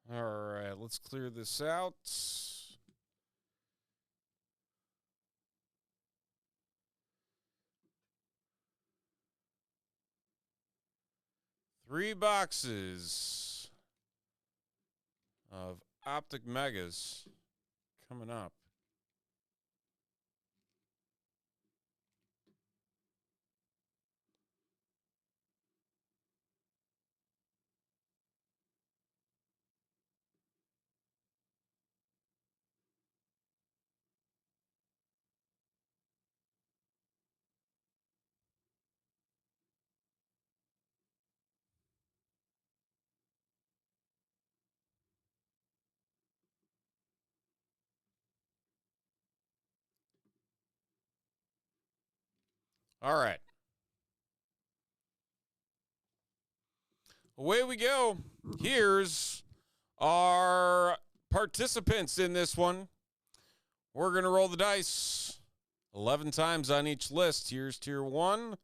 All right, let's clear this out. 3 boxes of Optic Megas coming up. All right. Away we go. Here's our participants in this one. We're going to roll the dice 11 times on each list. Here's tier 1.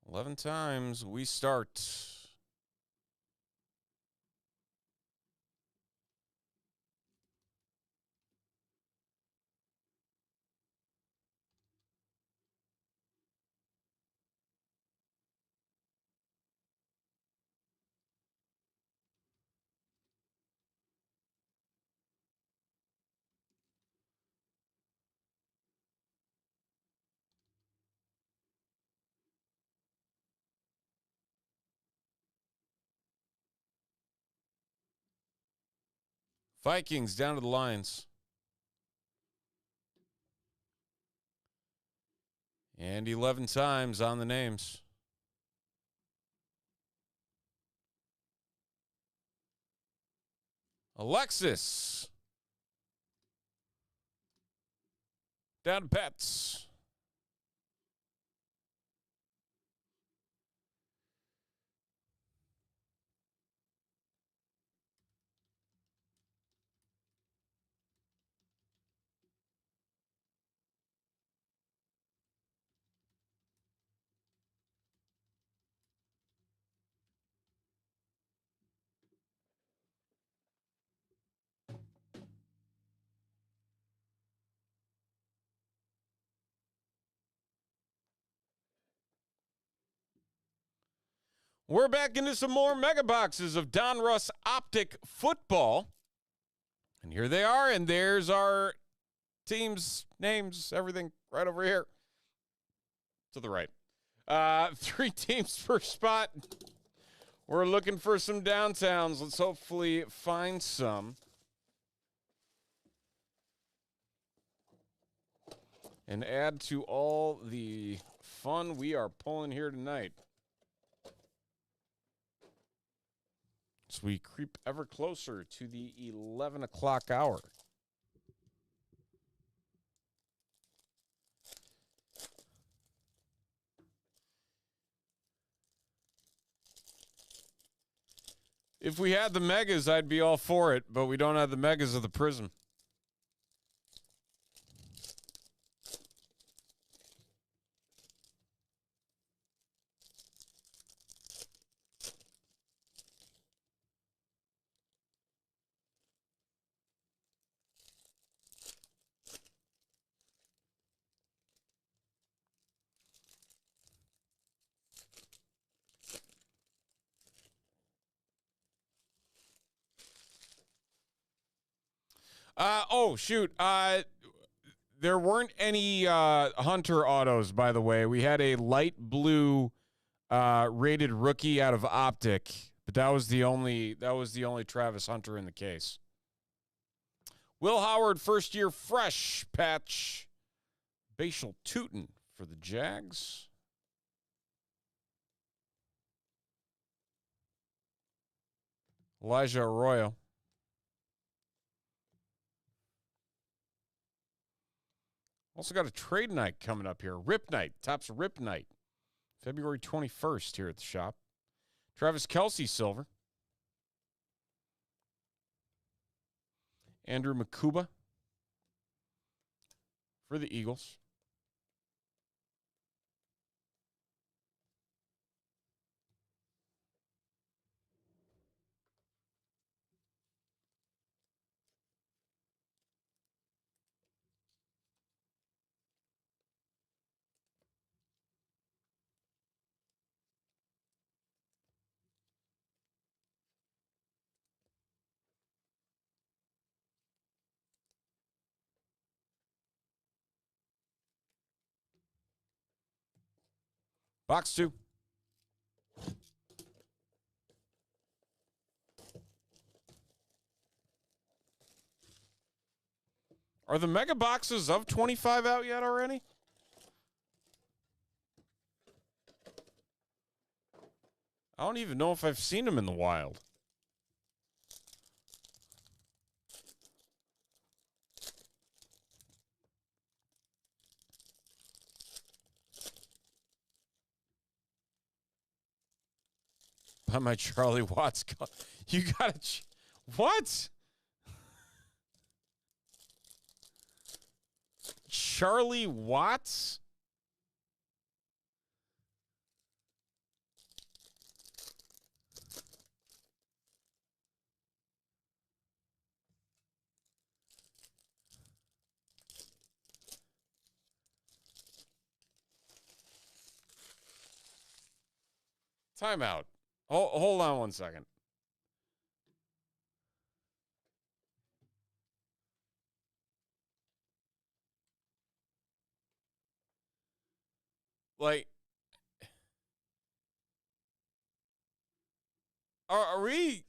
11 times we start. Vikings down to the Lions. And 11 times on the names. Alexis. Down to Pets. We're back into some more mega boxes of Don Russ Optic Football. And here they are, and there's our teams, names, everything right over here. To the right. 3 teams per spot. We're looking for some downtowns. Let's hopefully find some. And add to all the fun we are pulling here tonight. As we creep ever closer to the 11 o'clock hour. If we had the megas, I'd be all for it, but we don't have the megas of the Prizm. Oh, shoot. There weren't any Hunter autos, by the way. We had a light blue rated rookie out of Optic, but that was the only Travis Hunter in the case. Will Howard, first year fresh patch. Bashal Tootin for the Jags. Elijah Arroyo. Also got a trade night coming up here. Rip Night. Topps Rip Night. February 21st here at the shop. Travis Kelce silver. Andrew Makuba for the Eagles. Box 2. Are the mega boxes of 25 out yet already? I don't even know if I've seen them in the wild. By my Charlie Watts. You got to... What? Charlie Watts? Timeout. Hold on one second. Like, are we...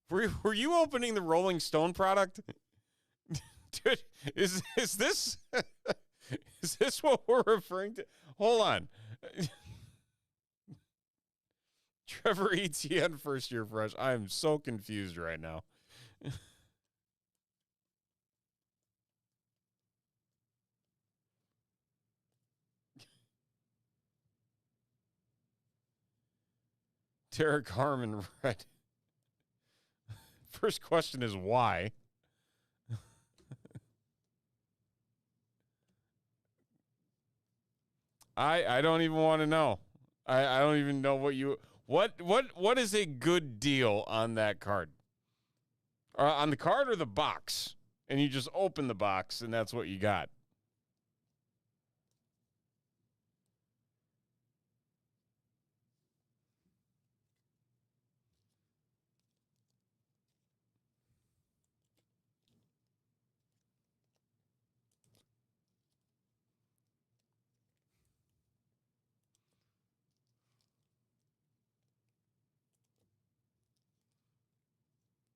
Were you opening the Rolling Stone product? Dude, is this... Is this what we're referring to? Hold on. Trevor Etienne, first year fresh. I am so confused right now. Derek Harmon, right. First question is why? I don't even want to know. I don't even know what is a good deal on that card? On the card or the box? And you just open the box and that's what you got.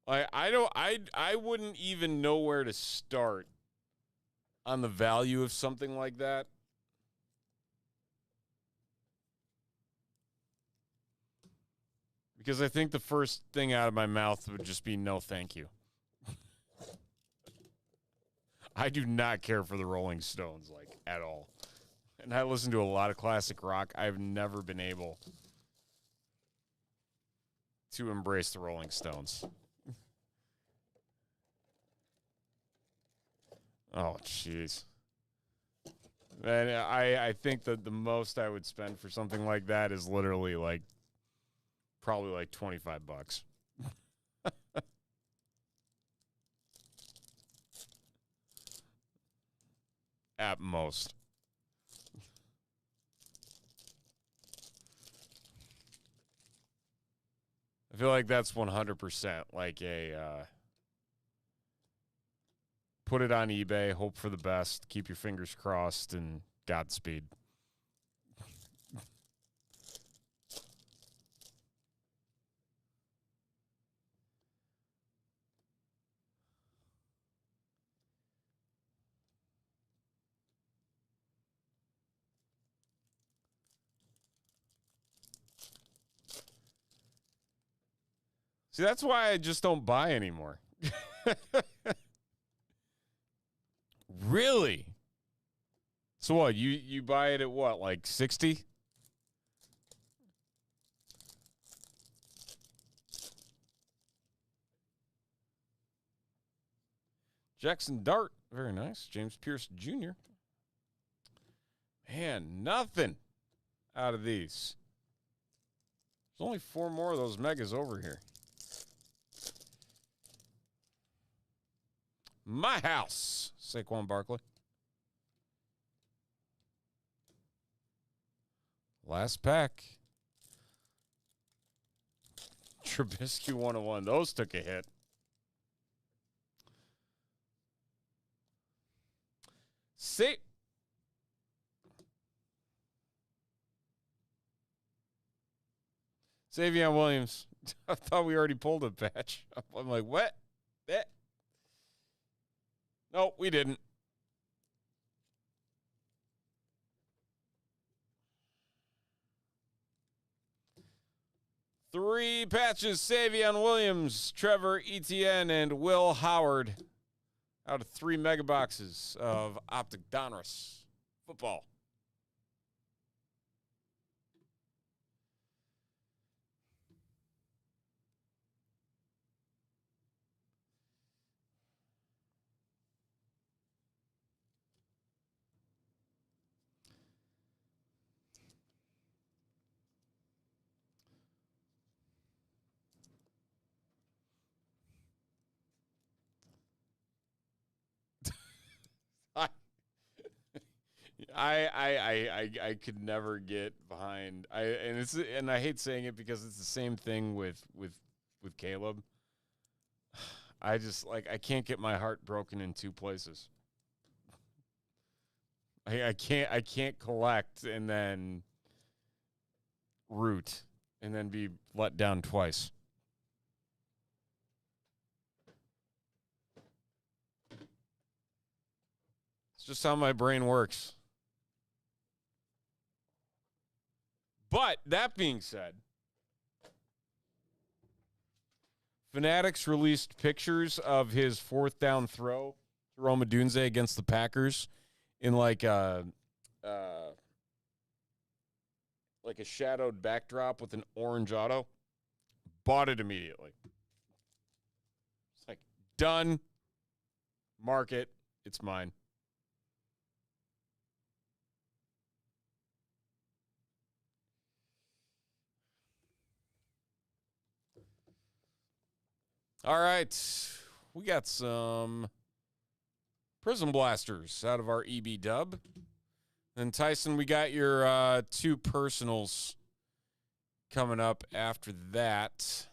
I wouldn't even know where to start on the value of something like that. Because I think the first thing out of my mouth would just be no thank you. I do not care for the Rolling Stones, like, at all. And I listen to a lot of classic rock. I've never been able to embrace the Rolling Stones. Oh, jeez. And I think that the most I would spend for something like that is literally like probably like $25. At most. I feel like that's 100% like a put it on eBay, hope for the best, keep your fingers crossed, and Godspeed. See, that's why I just don't buy anymore. Really? So what, you buy it at what, like 60? Jackson Dart, very nice. James Pierce Jr. Man, nothing out of these. There's only 4 more of those megas over here. My house, Saquon Barkley. Last pack. Trubisky 101. Those took a hit. Savion Williams. I thought we already pulled a patch. I'm like, what? No, we didn't. Three patches, Savion Williams, Trevor Etienne, and Will Howard out of 3 mega boxes of Optic Donruss Football. I could never get behind. And I hate saying it because it's the same thing with Caleb. I just I can't get my heart broken in 2 places. I can't collect and then root and then be let down twice. It's just how my brain works. But that being said, Fanatics released pictures of his 4th down throw to Rome Odunze against the Packers in like a shadowed backdrop with an orange auto. Bought it immediately. It's like, done. Mark it. It's mine. All right. We got some Prizm Blasters out of our EB dub. And Tyson, we got your 2 personals coming up after that.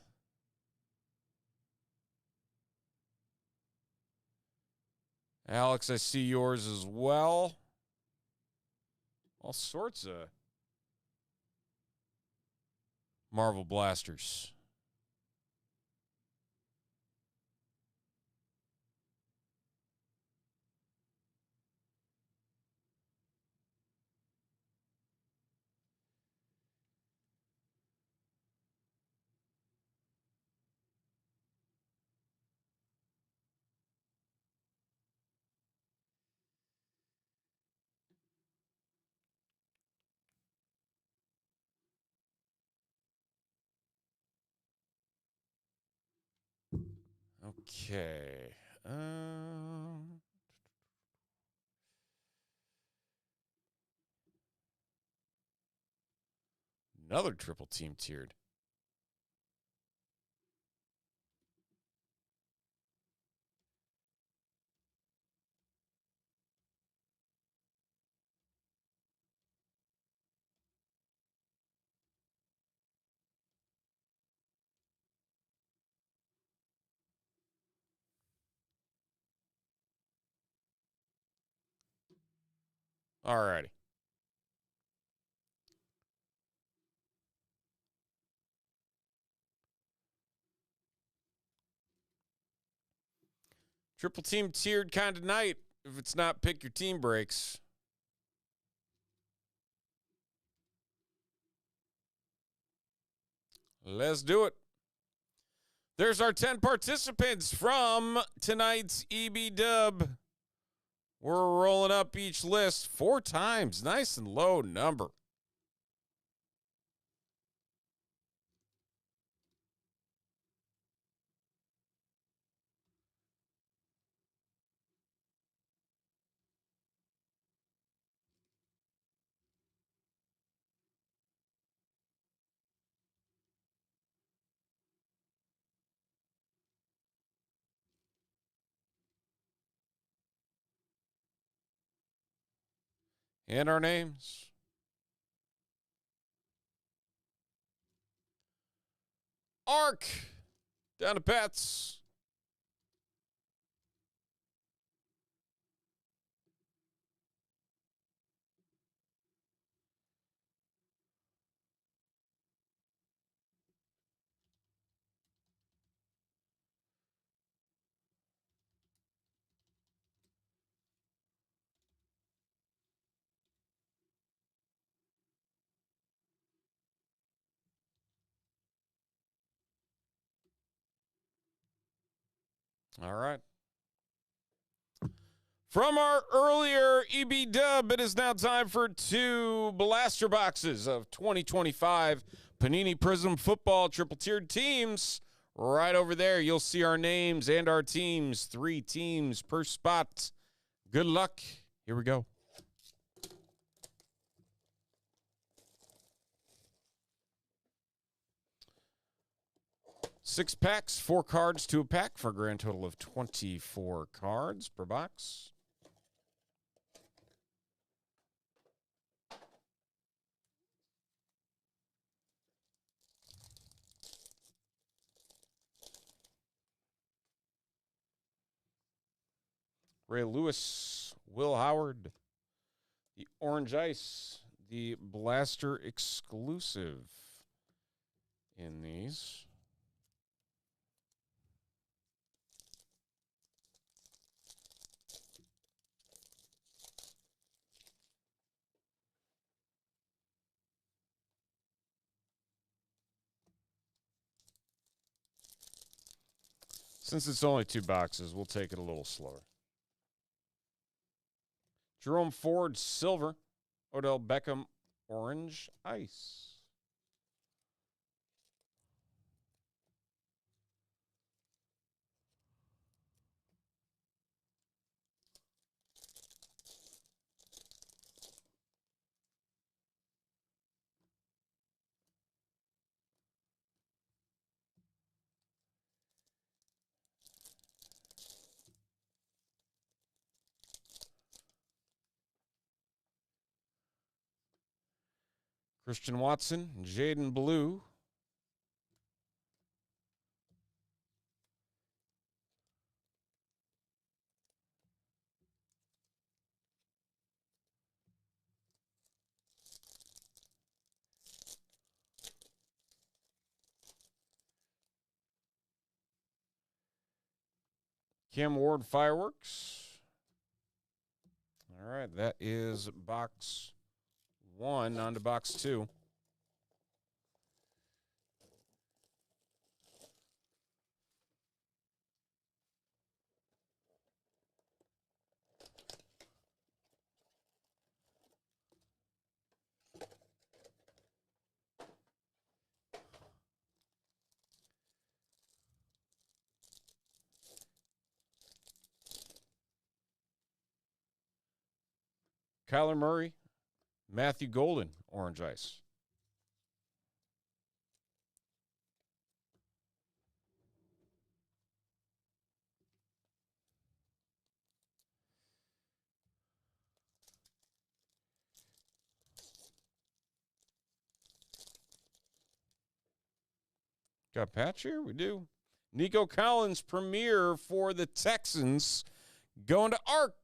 Alex, I see yours as well. All sorts of Marvel Blasters. Okay. Another triple team tiered. Alrighty. Triple team tiered kind of night. If it's not pick your team breaks. Let's do it. There's our 10 participants from tonight's EB dub. We're rolling up each list 4 times. Nice and low number. And our names. Ark. Down to Pets. All right. From our earlier EB dub, it is now time for 2 blaster boxes of 2025 Panini Prizm Football triple tiered teams. Right over there, you'll see our names and our teams. 3 teams per spot. Good luck. Here we go. Six packs, 4 cards to a pack for a grand total of 24 cards per box. Ray Lewis, Will Howard, the Orange Ice, the Blaster exclusive in these. Since it's only 2 boxes, we'll take it a little slower. Jerome Ford, Silver. Odell Beckham, Orange Ice. Christian Watson, Jaden Blue. Cam Ward, Fireworks. All right, that is box 1. On to box 2. Kyler Murray, Matthew Golden, Orange Ice. Got a patch here? We do. Nico Collins, premier for the Texans, going to Arc.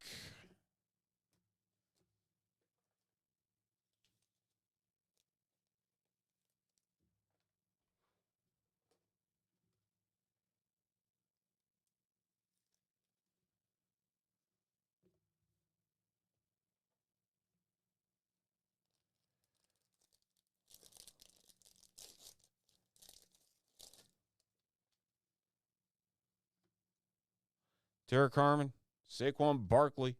Derek Harmon, Saquon Barkley.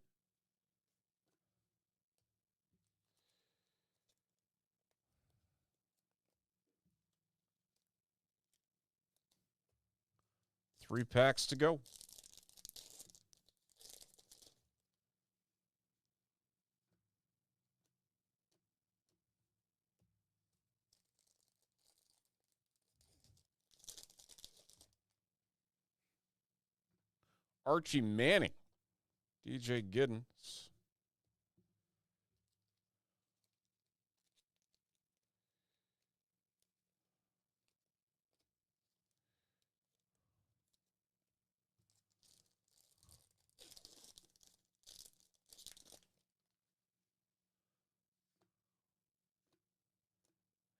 Three packs to go. Archie Manning, DJ Giddens.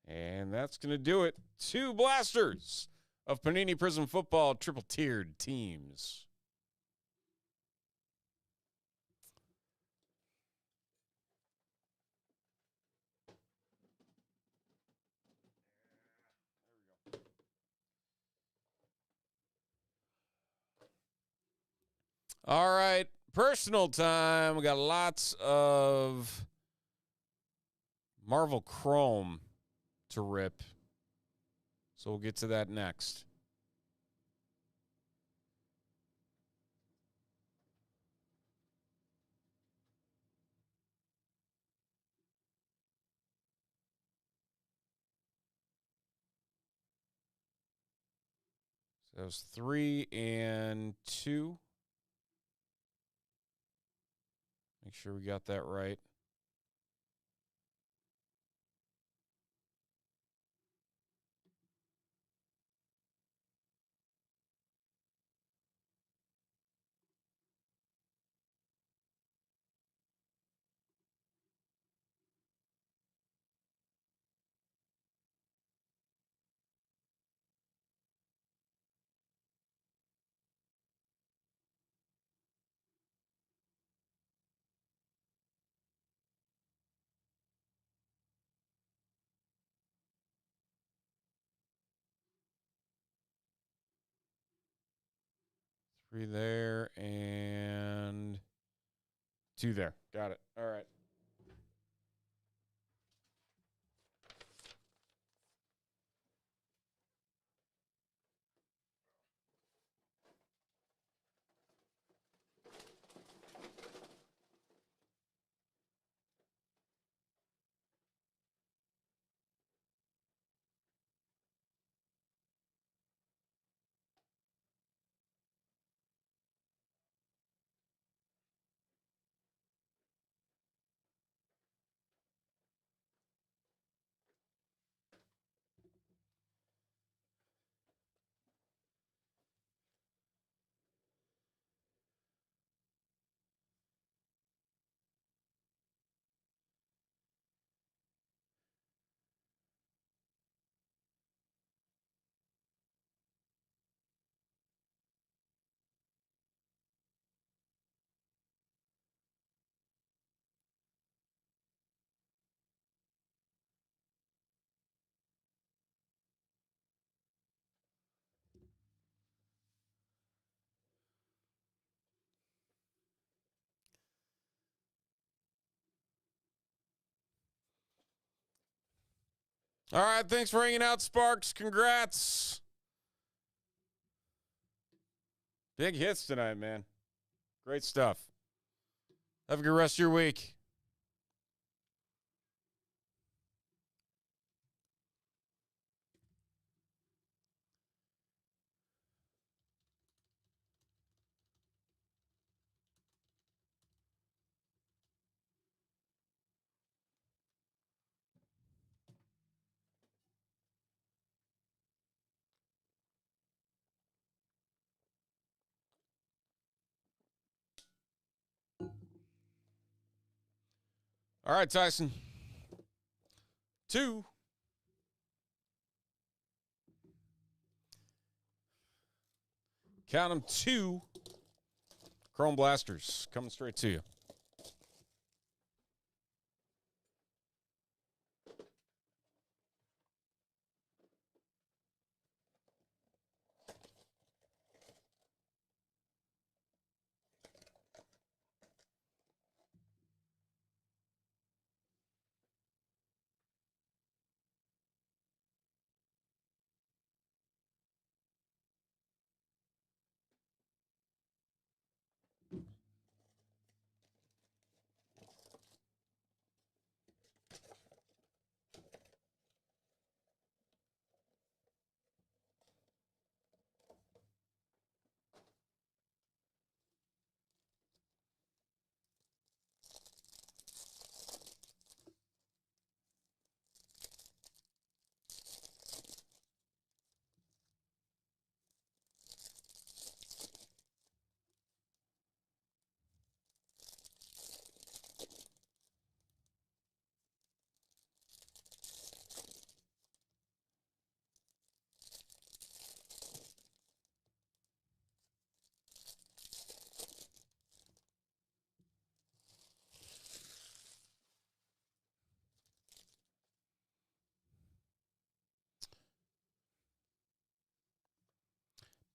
And that's going to do it. 2 blasters of Panini Prizm Football triple tiered teams. All right, personal time. We got lots of Marvel Chrome to rip. So we'll get to that next. So that was 3 and 2. Make sure we got that right. Three there and 2 there. Got it. All right. All right, thanks for hanging out, Sparks. Congrats. Big hits tonight, man. Great stuff. Have a good rest of your week. All right, Tyson. 2. Count them 2. Chrome Blasters coming straight to you.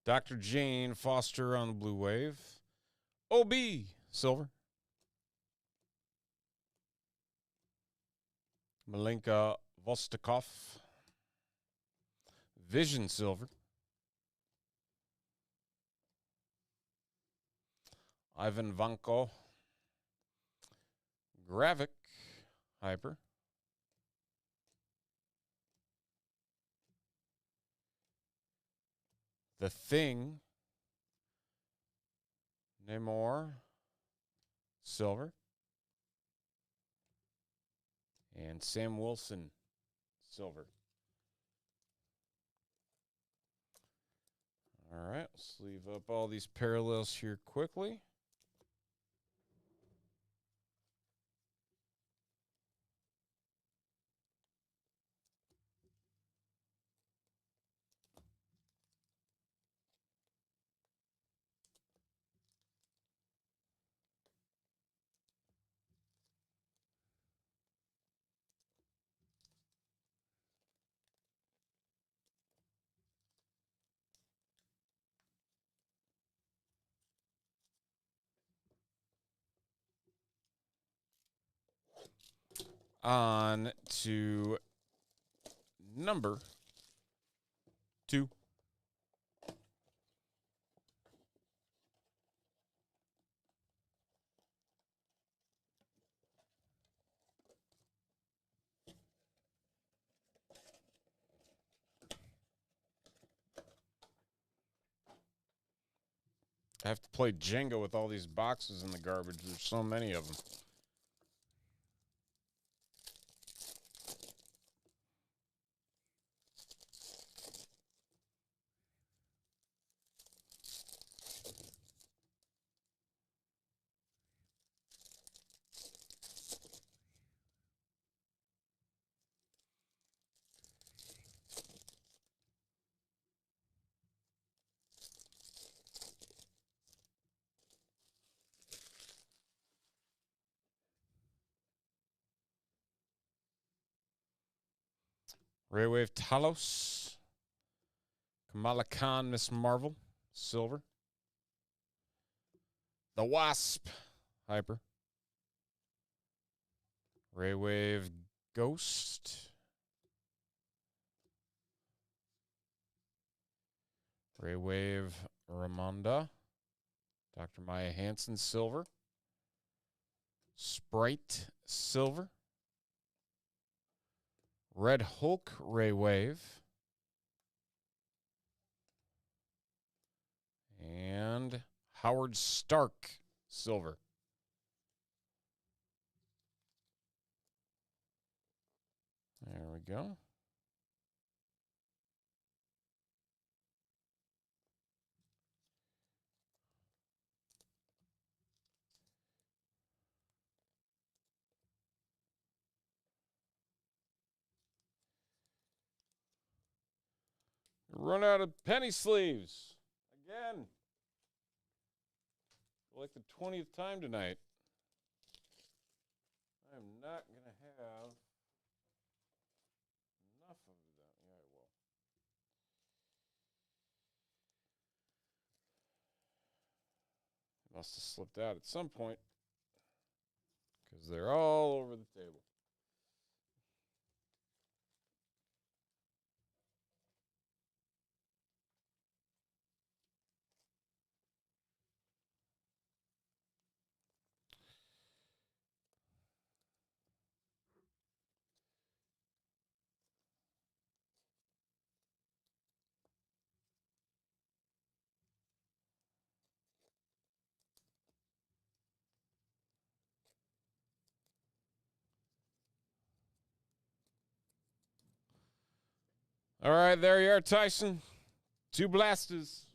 Dr. Jane Foster on the Blue Wave. OB, silver. Malenka Vostokov, Vision, silver. Ivan Vanko, Gravik, hyper. The Thing, Namor, silver. And Sam Wilson, silver. All right, sleeve up all these parallels here quickly. On to number 2. I have to play Jenga with all these boxes in the garbage. There's so many of them. Raywave Talos, Kamala Khan, Miss Marvel, silver. The Wasp, hyper. Raywave Ghost. Raywave Ramonda. Dr. Maya Hansen, silver. Sprite, silver. Red Hulk, Raywave. And Howard Stark, silver. There we go. Run out of penny sleeves. Again. Like the 20th time tonight. I'm not going to have enough of that. Yeah, I will. Must have slipped out at some point because they're all over the table. All right, there you are, Tyson. 2 blasters.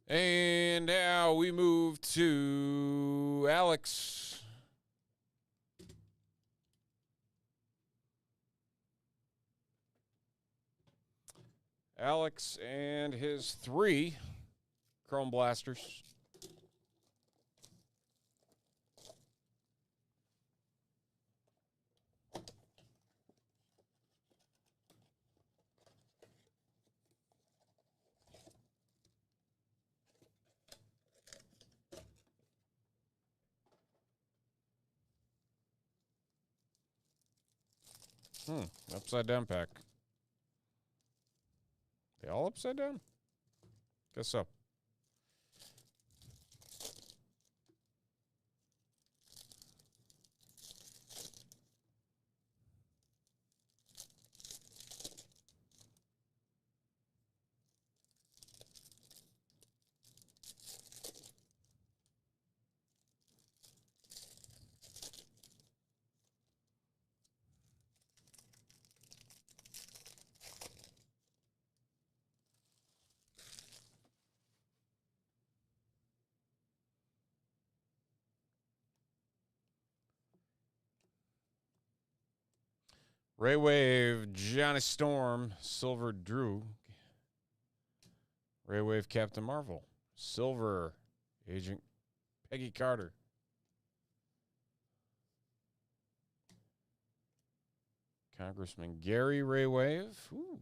And now we move to Alex. Alex and his 3 Chrome Blasters. Upside down pack. They all upside down? Guess so. Ray Wave, Johnny Storm, Silver Drew. Ray Wave, Captain Marvel. Silver, Agent Peggy Carter. Congressman Gary Ray Wave. Ooh,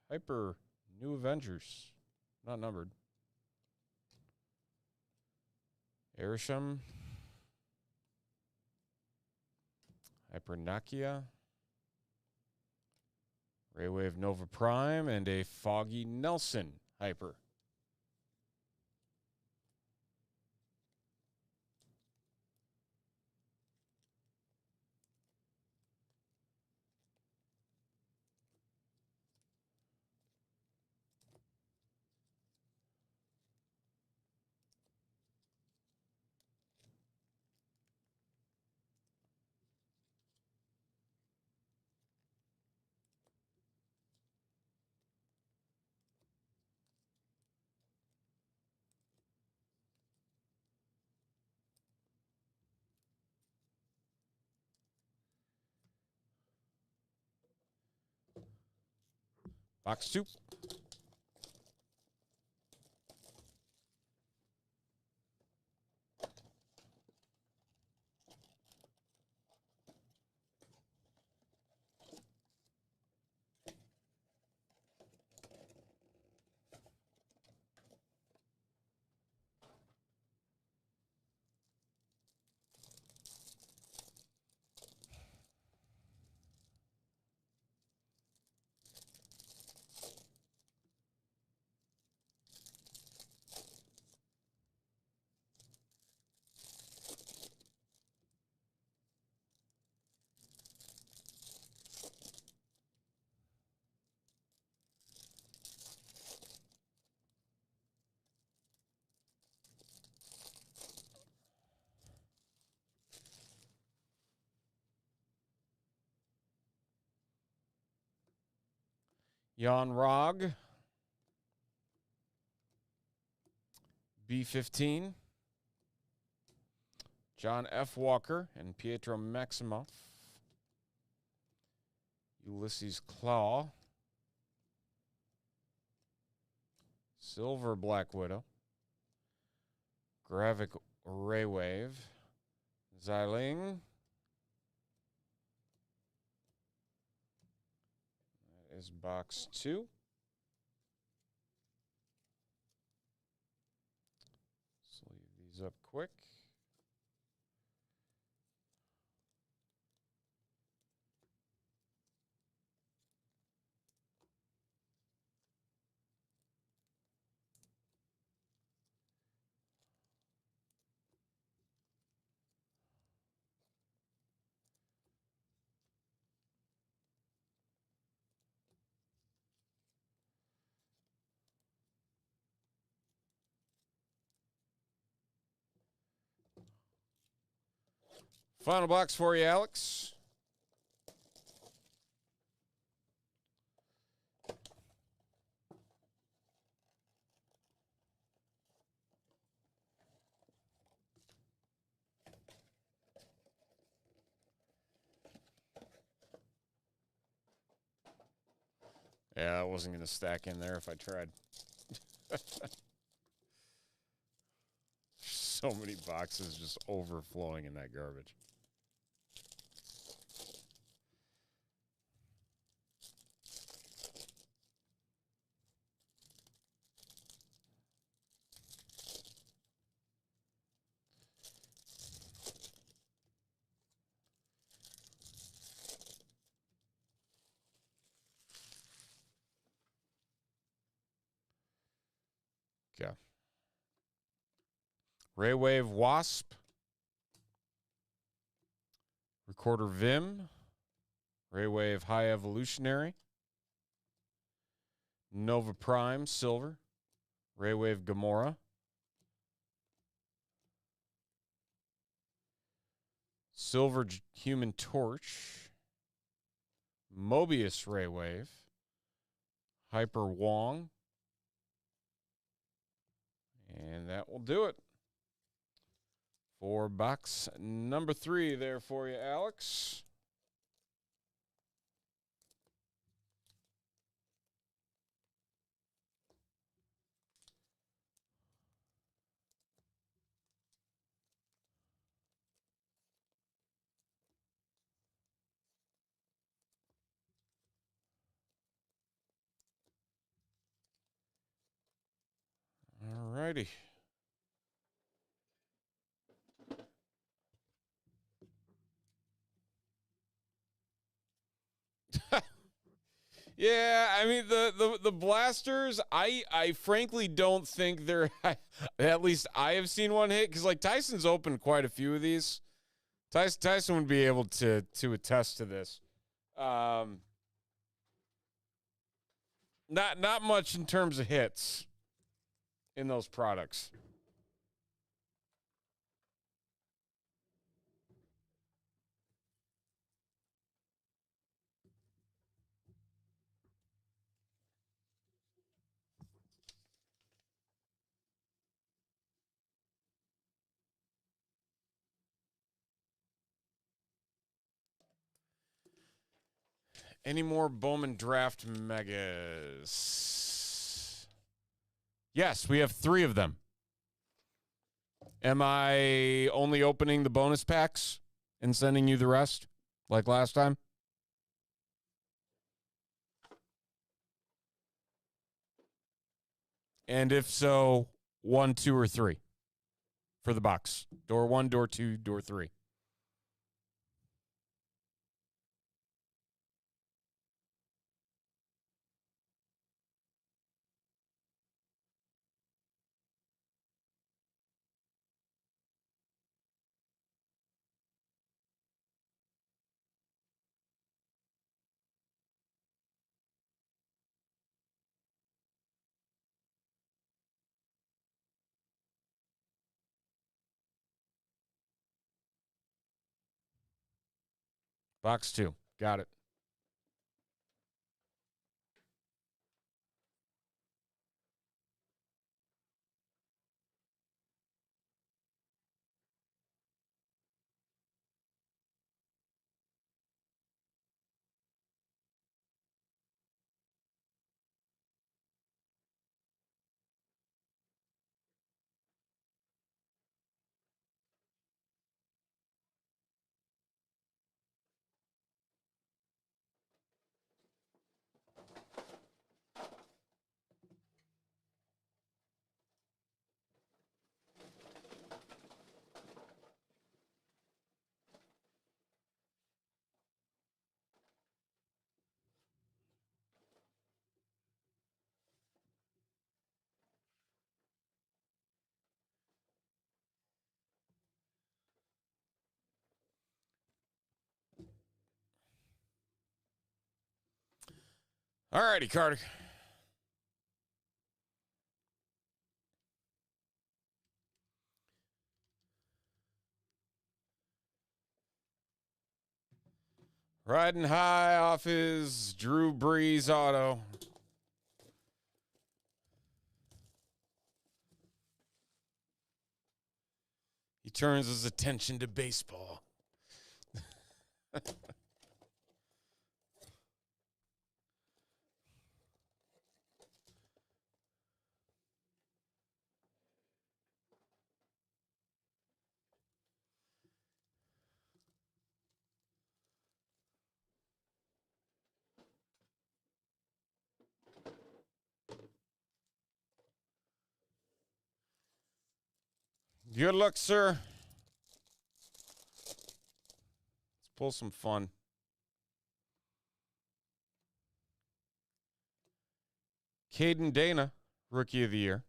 Hyper New Avengers. Not numbered. Airsham. Hyper Nakia. Ray Wave Nova Prime and a Foggy Nelson Hyper. Box 2. Jan Rog. B15. John F. Walker and Pietro Maximoff. Ulysses Claw. Silver Black Widow. Gravik Ray Wave. Xiling. That is box 2. Sleeve these up quick. Final box for you, Alex. Yeah, I wasn't going to stack in there if I tried. So many boxes just overflowing in that garbage. Okay. Raywave Wasp. Recorder Vim. Raywave High Evolutionary. Nova Prime Silver. Raywave Gamora. Silver Human Torch. Mobius Raywave. Hyper Wong. And that will do it. For box number 3 there for you, Alex. All righty. Yeah, I mean the blasters. I frankly don't think they're. At least I have seen one hit because like Tyson's opened quite a few of these. Tyson would be able to attest to this. Not much in terms of hits in those products. Any more Bowman Draft Megas? Yes, we have 3 of them. Am I only opening the bonus packs and sending you the rest like last time? And if so, 1, 2, or 3 for the box. Door 1, door 2, door 3. Box 2. Got it. All righty, Carter. Riding high off his Drew Brees auto. He turns his attention to baseball. Good luck, sir. Let's pull some fun. Caden Dana, Rookie of the Year.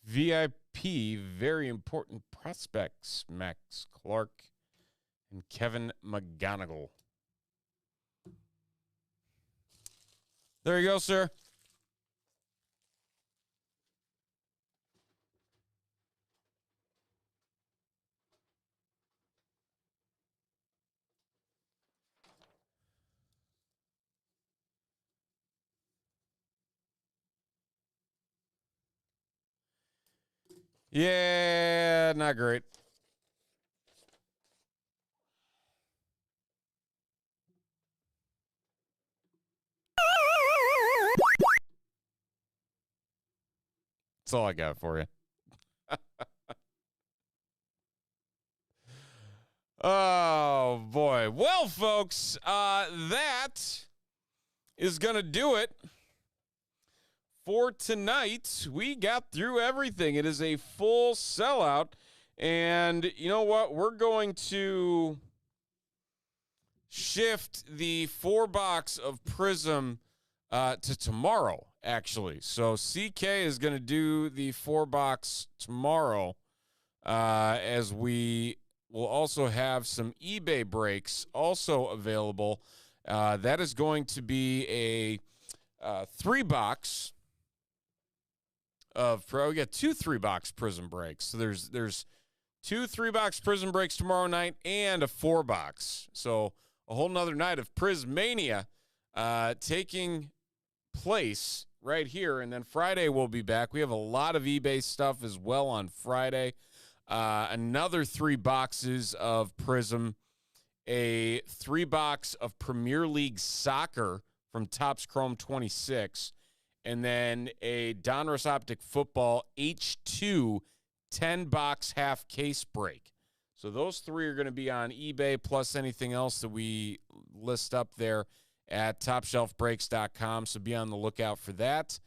VIP, very important prospects, Max Clark and Kevin McGonigal. There you go, sir. Yeah, not great. That's all I got for you. Oh, boy. Well, folks, that is going to do it for tonight. We got through everything. It is a full sellout. And you know what? We're going to shift the 4-box of Prizm to tomorrow, actually. So CK is going to do the 4-box tomorrow, as we will also have some eBay breaks also available. That is going to be a 3-box of we got 2 3-box Prizm breaks. So there's 2 3-box Prizm breaks tomorrow night and a 4-box. So a whole nother night of Prizm Mania taking place right here. And then Friday we'll be back. We have a lot of eBay stuff as well on Friday. Another 3 boxes of Prizm, a 3-box of Premier League Soccer from Topps Chrome 26, and then a Donruss Optic Football H2 10-box half case break. So those 3 are going to be on eBay, plus anything else that we list up there at TopShelfBreaks.com. So be on the lookout for that.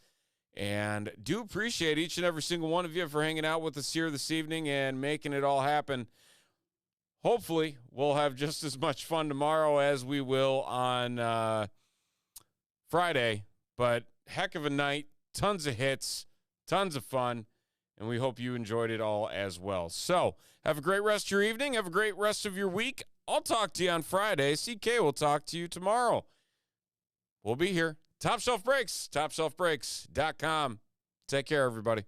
And do appreciate each and every single one of you for hanging out with us here this evening and making it all happen. Hopefully, we'll have just as much fun tomorrow as we will on Friday. But heck of a night, tons of hits, tons of fun, and we hope you enjoyed it all as well. So have a great rest of your evening. Have a great rest of your week. I'll talk to you on Friday. CK will talk to you tomorrow. We'll be here. Top Shelf Breaks, TopShelfBreaks.com. Take care, everybody.